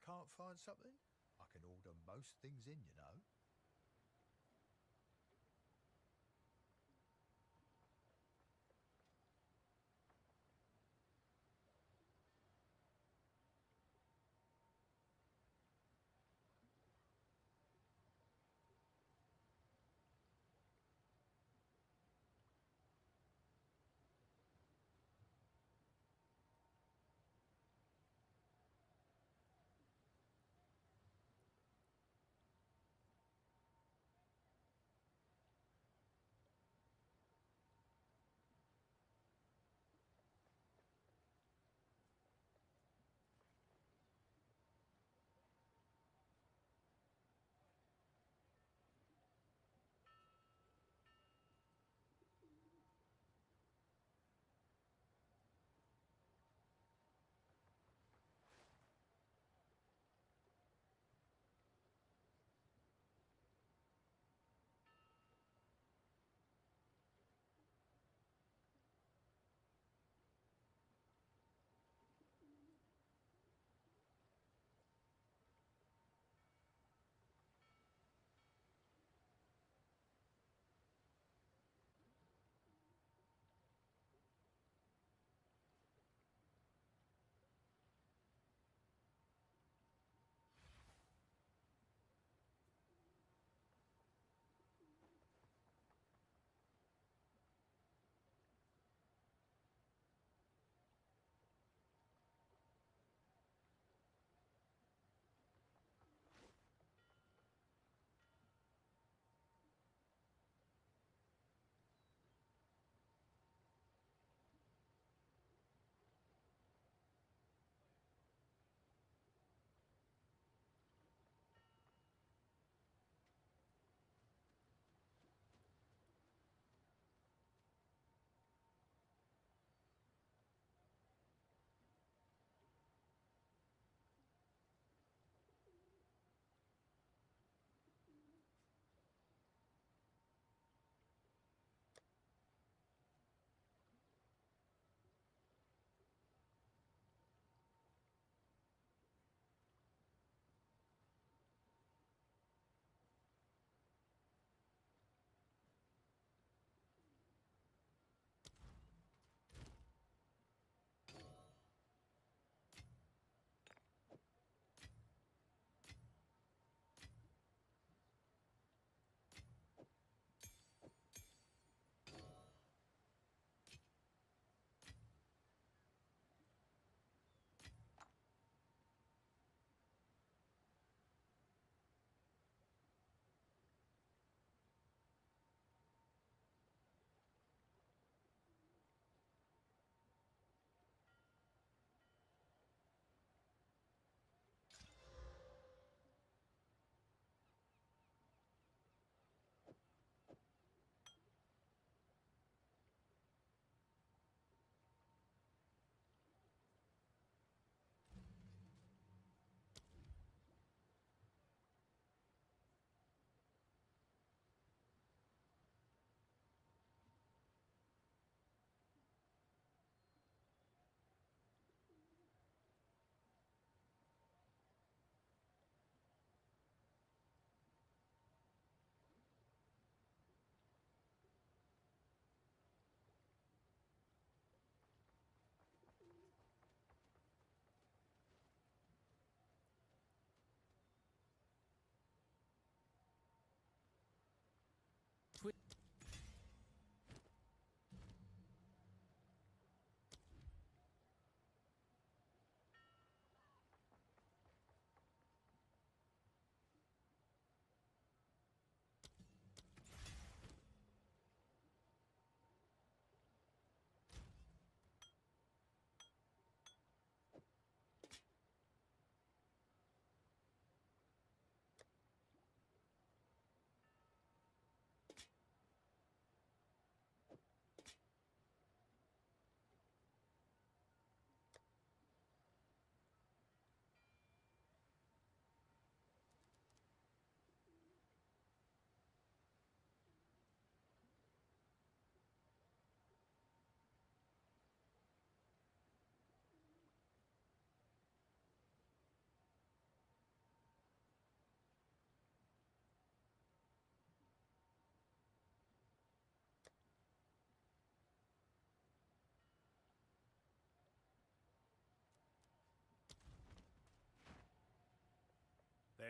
can't find something, I can order most things in, you know.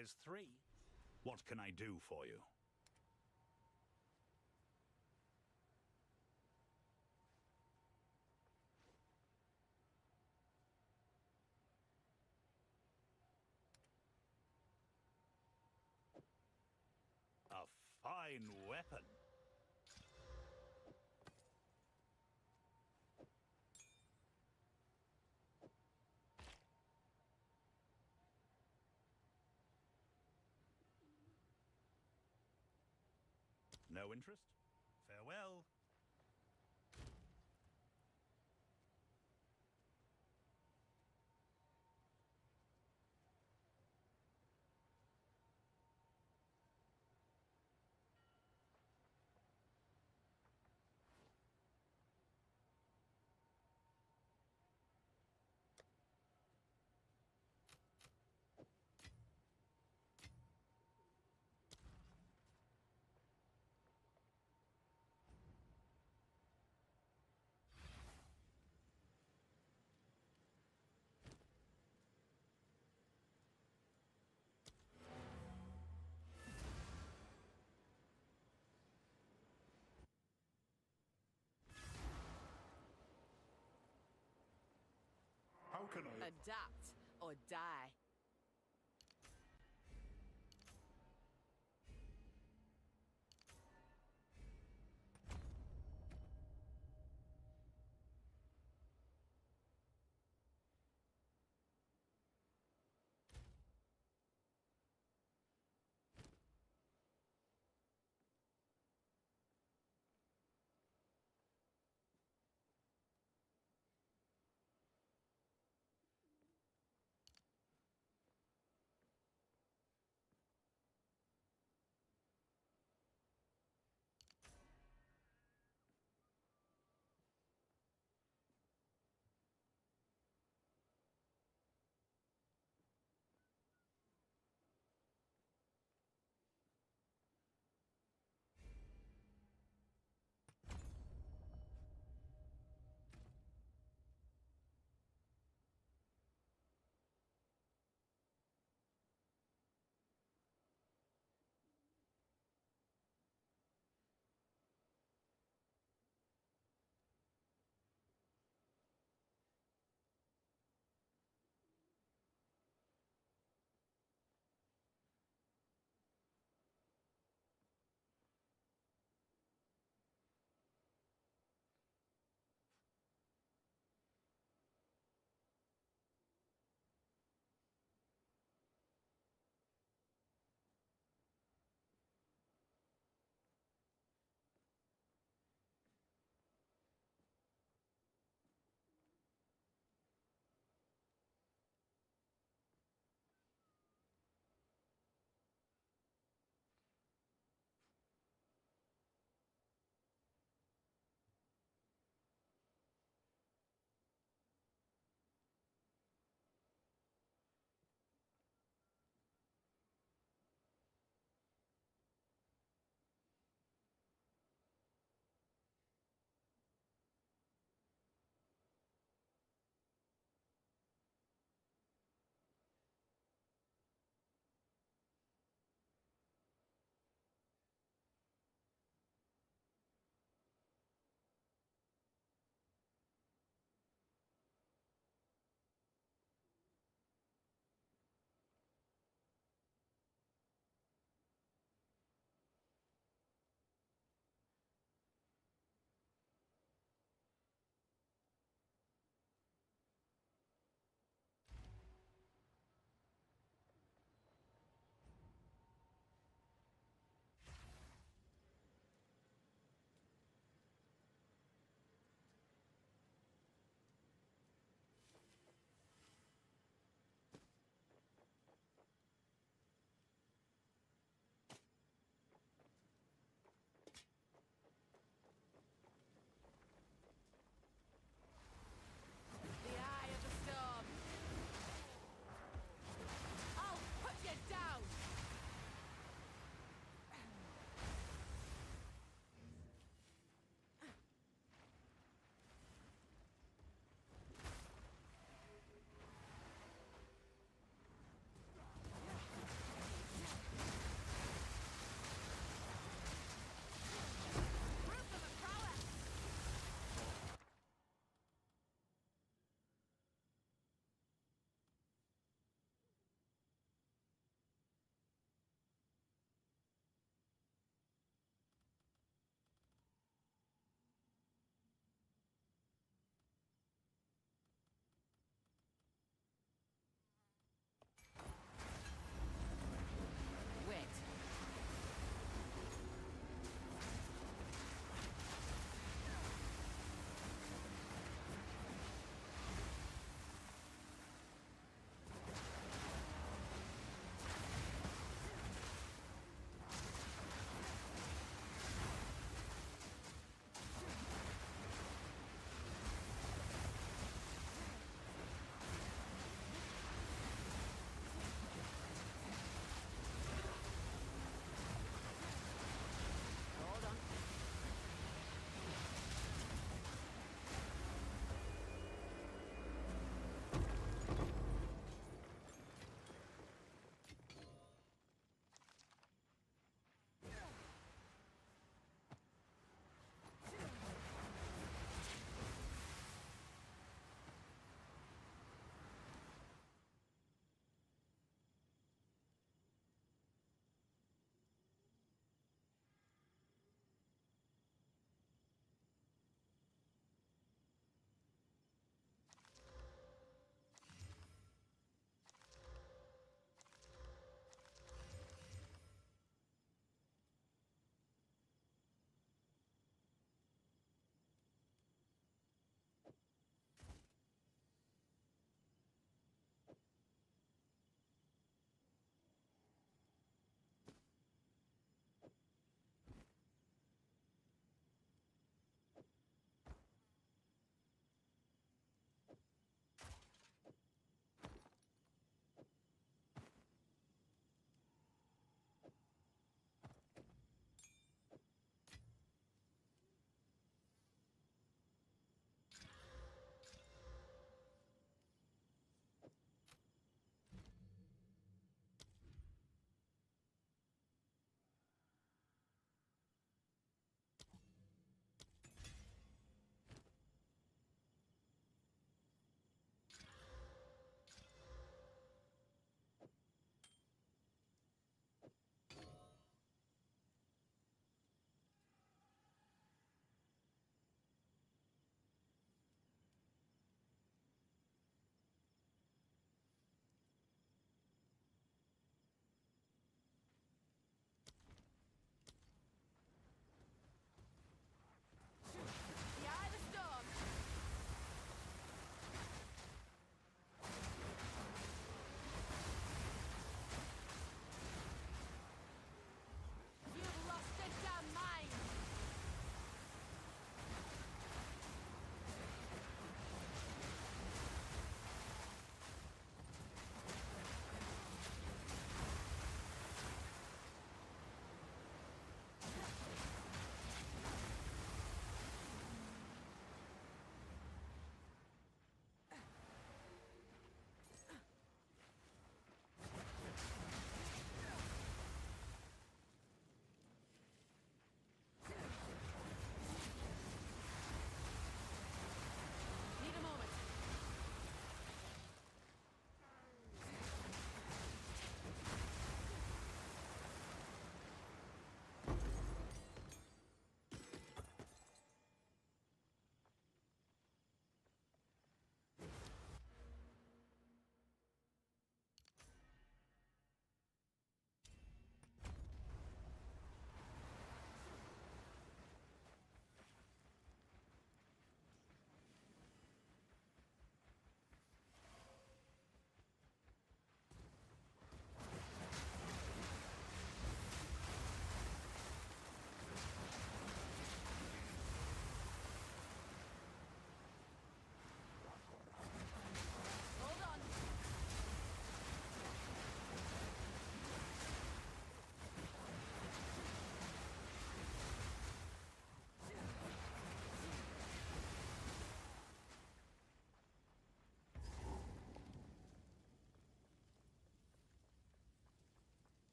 There's 3. What can I do for you? A fine weapon. No interest? Farewell. How can I? Adapt or die.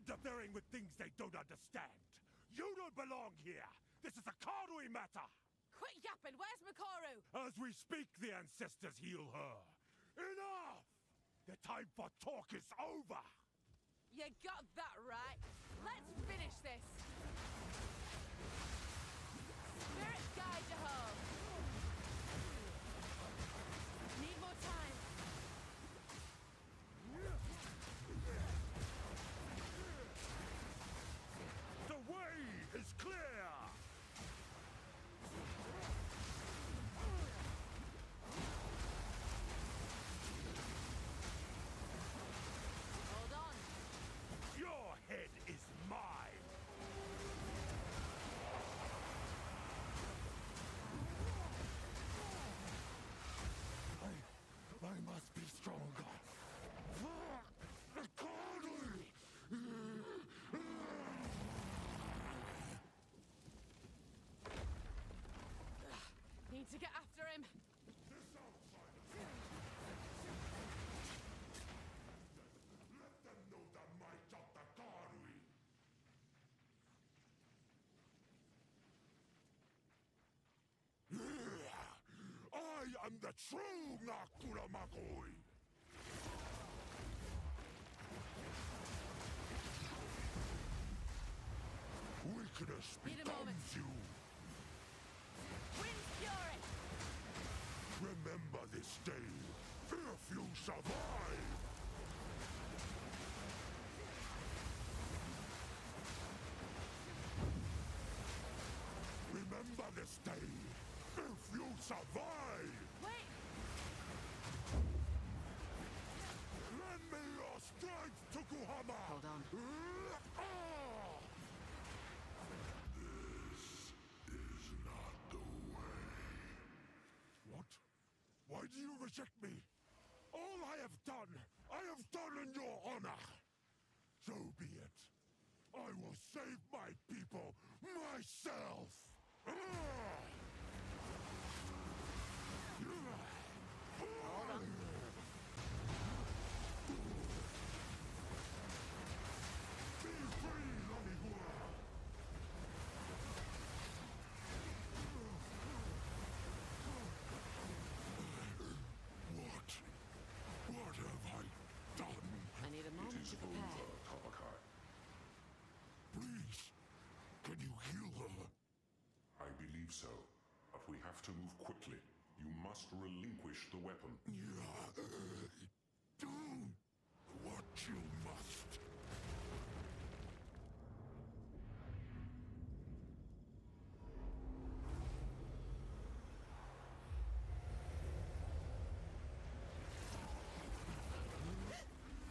interfering with things they don't understand. You don't belong here. This is a Karui matter. Quit yapping. Where's Makaru? As we speak, the ancestors heal her. Enough! The time for talk is over. You got that right. Let's finish this. Spirit guide you home. Need more time. The way is clear. Hold on. Your head is mine. I must be stronger. Need to get after him. Let them know the might of the Karui. I am the true Nakuramakoi. Weakness Need a moment. becomes you. Wind's fury. Remember this day, if you survive. Remember this day, if you survive. Wait. Lend me your strength, Tokuhama. Hold on. This is not the way. What? Why do you reject me? All I have done in your honor. So be it. I will save my people myself. Hold on. Be free, Lamihua! What have I done? I need a moment to prepare. Please, can you heal her? I believe so, but we have to move quickly. You must relinquish the weapon. Do what you must.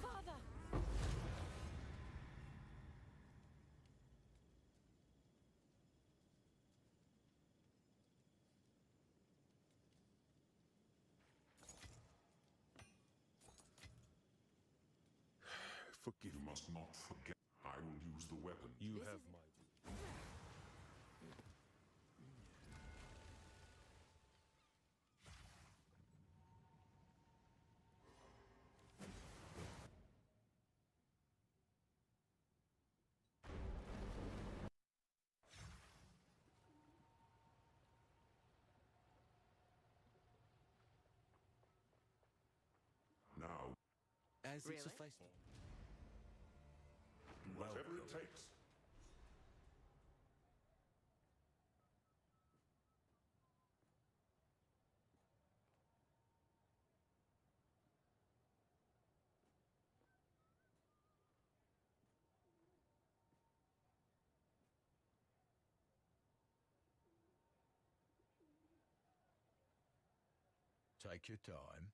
Father! Forgive. You must not forget. I will use the weapon. You have my... Now, As Really? it sufficed. whatever it takes. Take your time.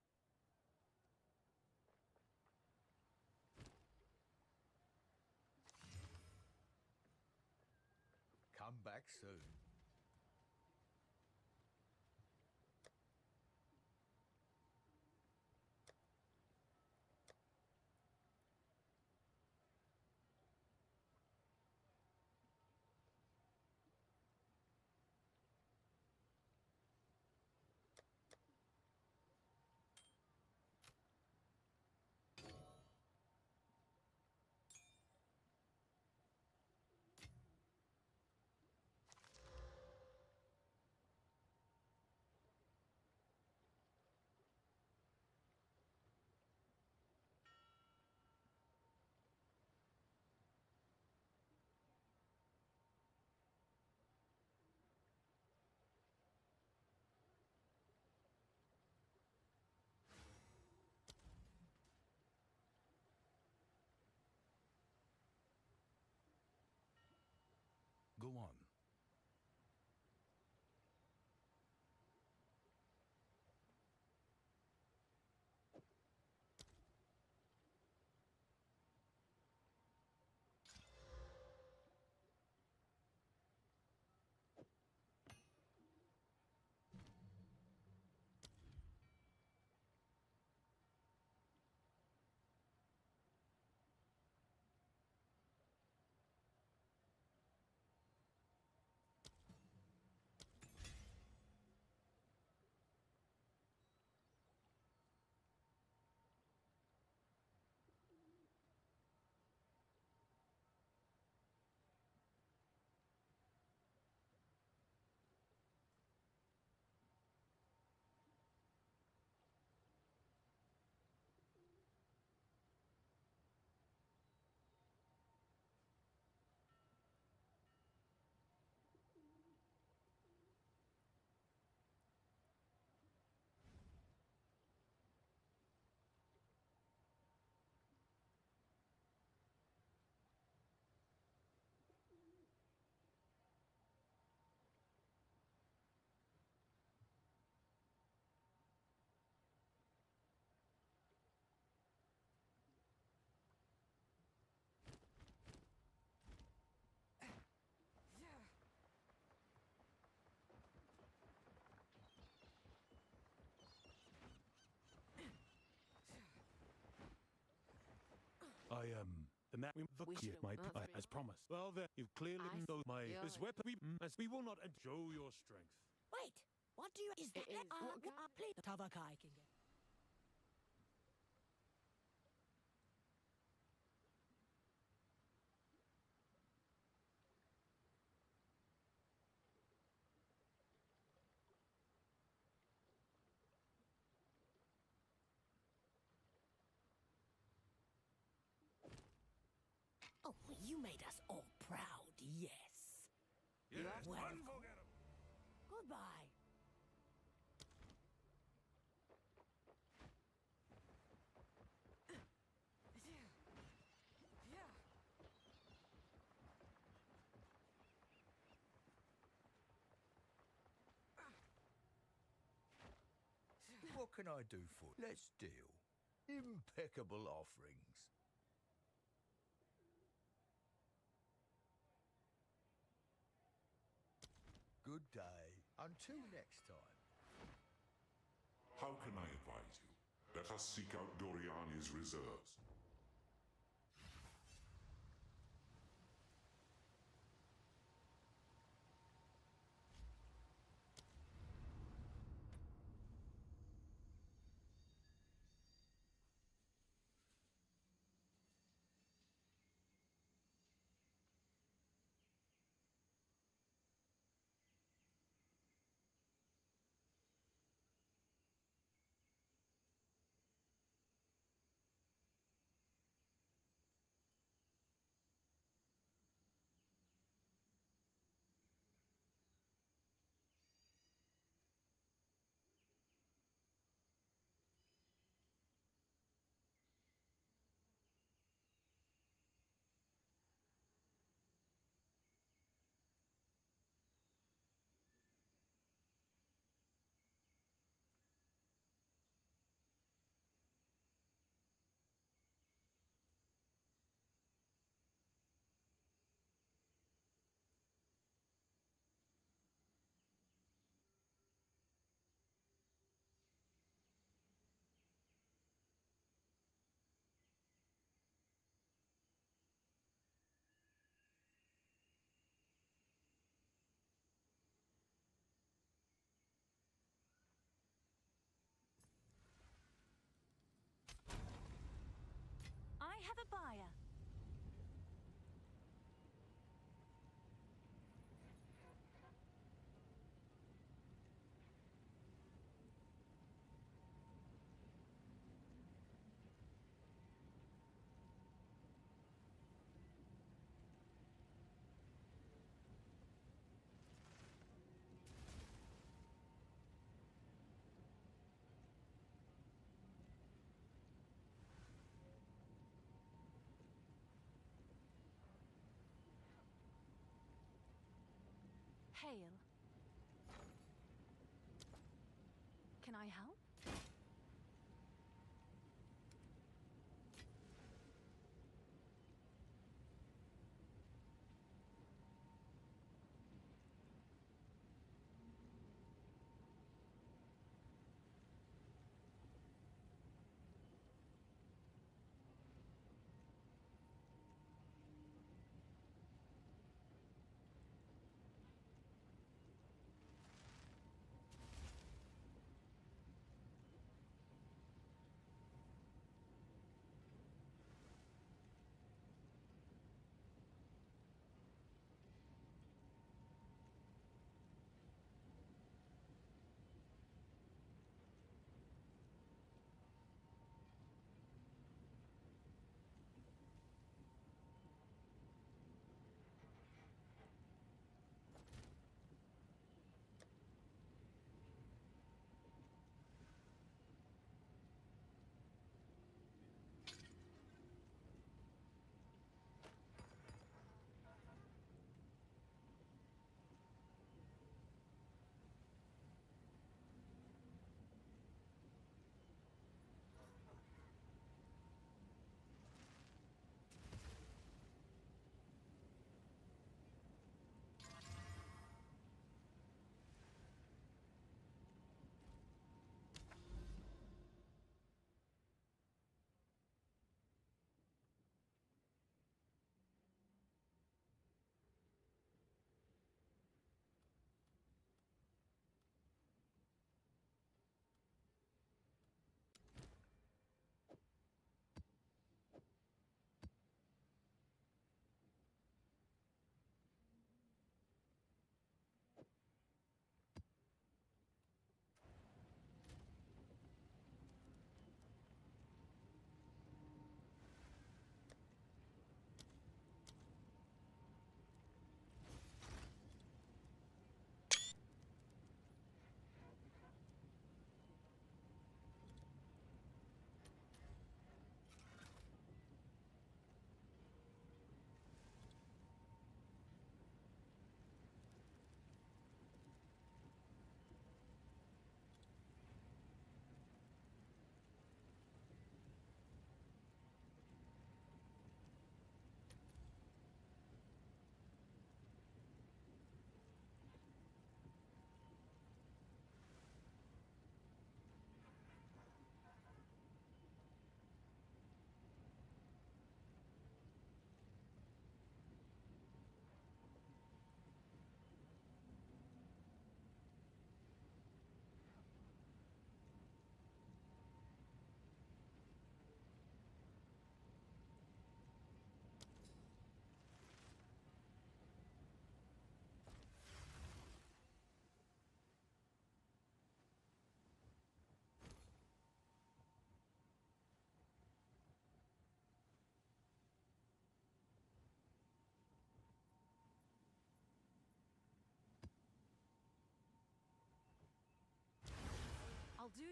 Come back soon. The map as promised. Well, there you've clearly know my this weapon. As we will not show your strength. Wait, what do you? Is that please? The Tavakai can get. Oh, you made us all proud, yes. Yes, Well, unforgettable. goodbye. What can I do for you? Let's deal. Impeccable offerings. Good day. Until next time. How can I advise you? Let us seek out Doriani's reserves. I have a buyer. Hail. Can I help?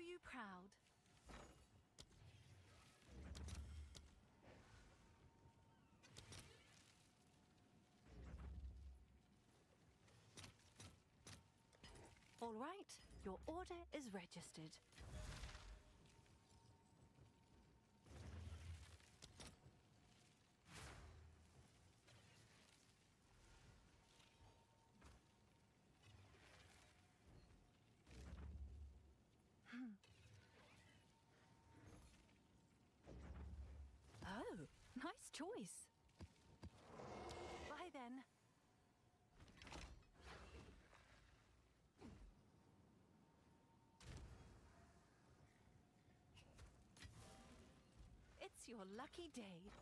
you proud. All right, your order is registered. Oh, nice choice. Bye then. It's your lucky day.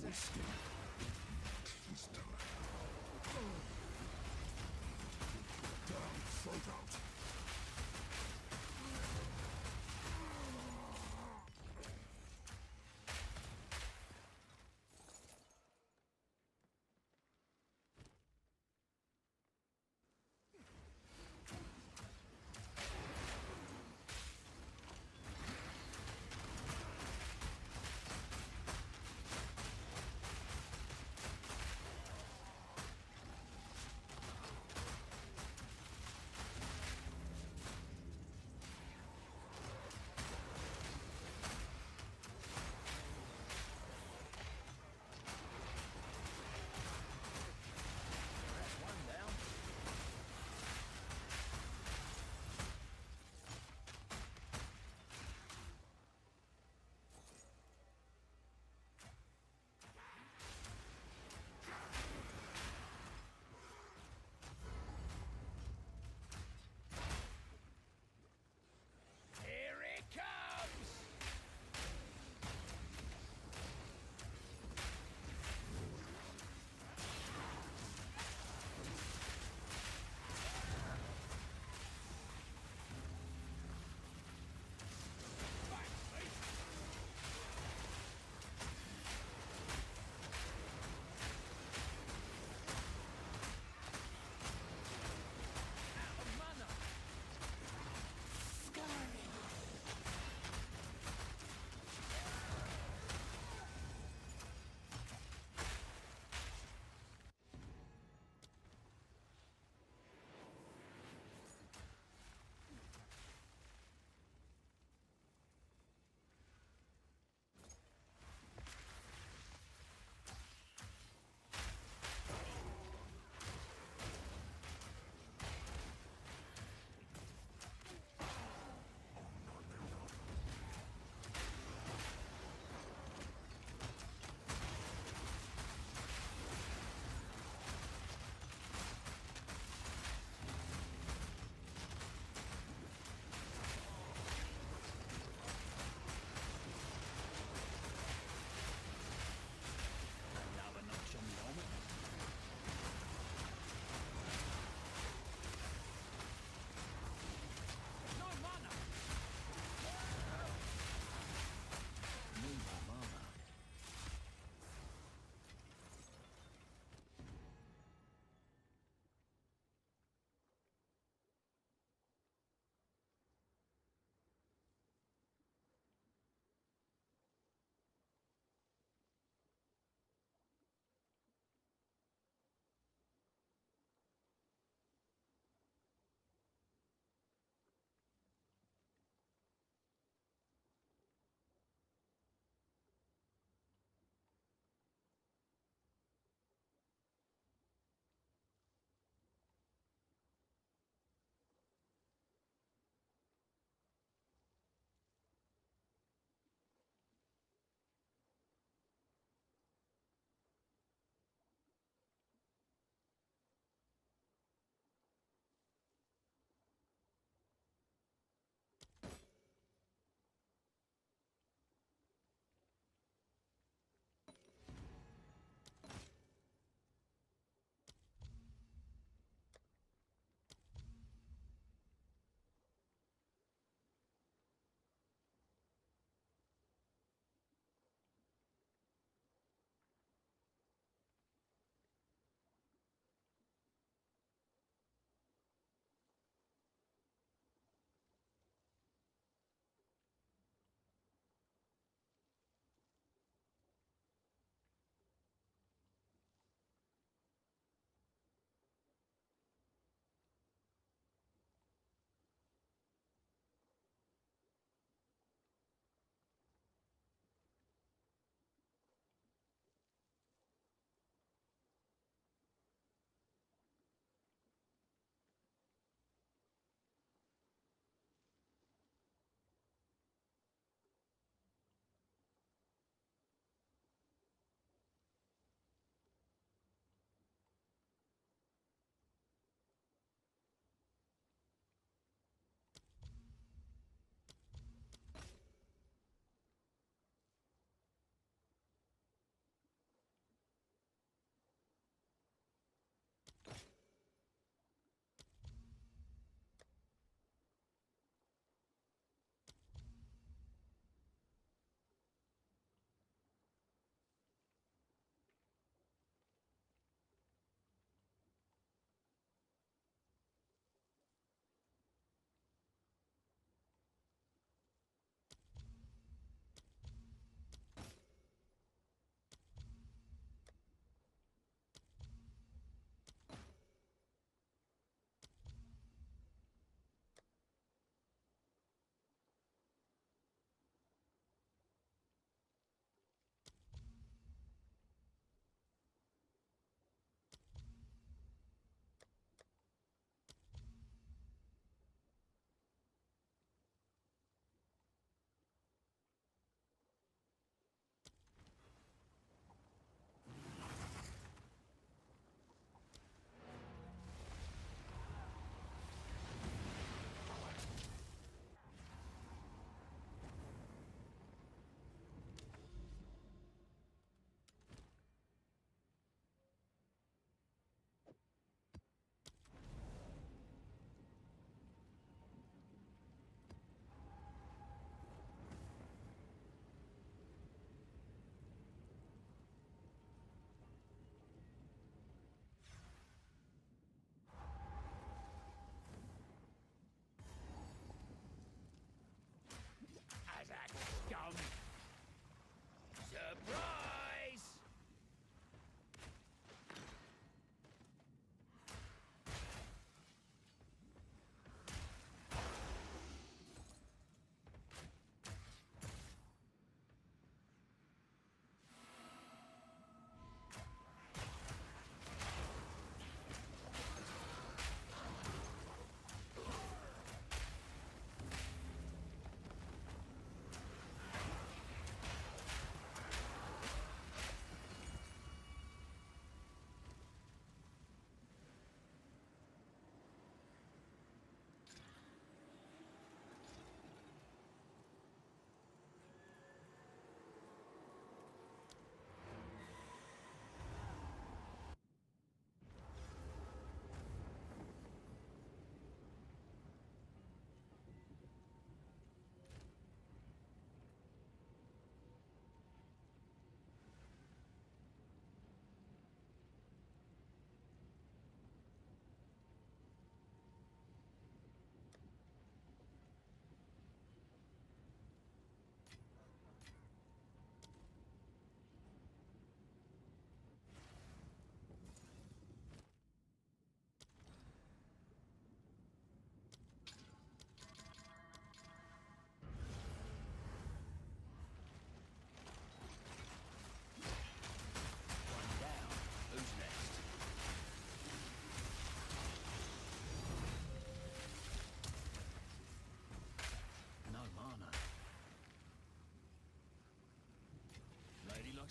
escape. This time. Damn, throat out.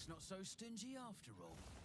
not so stingy after all.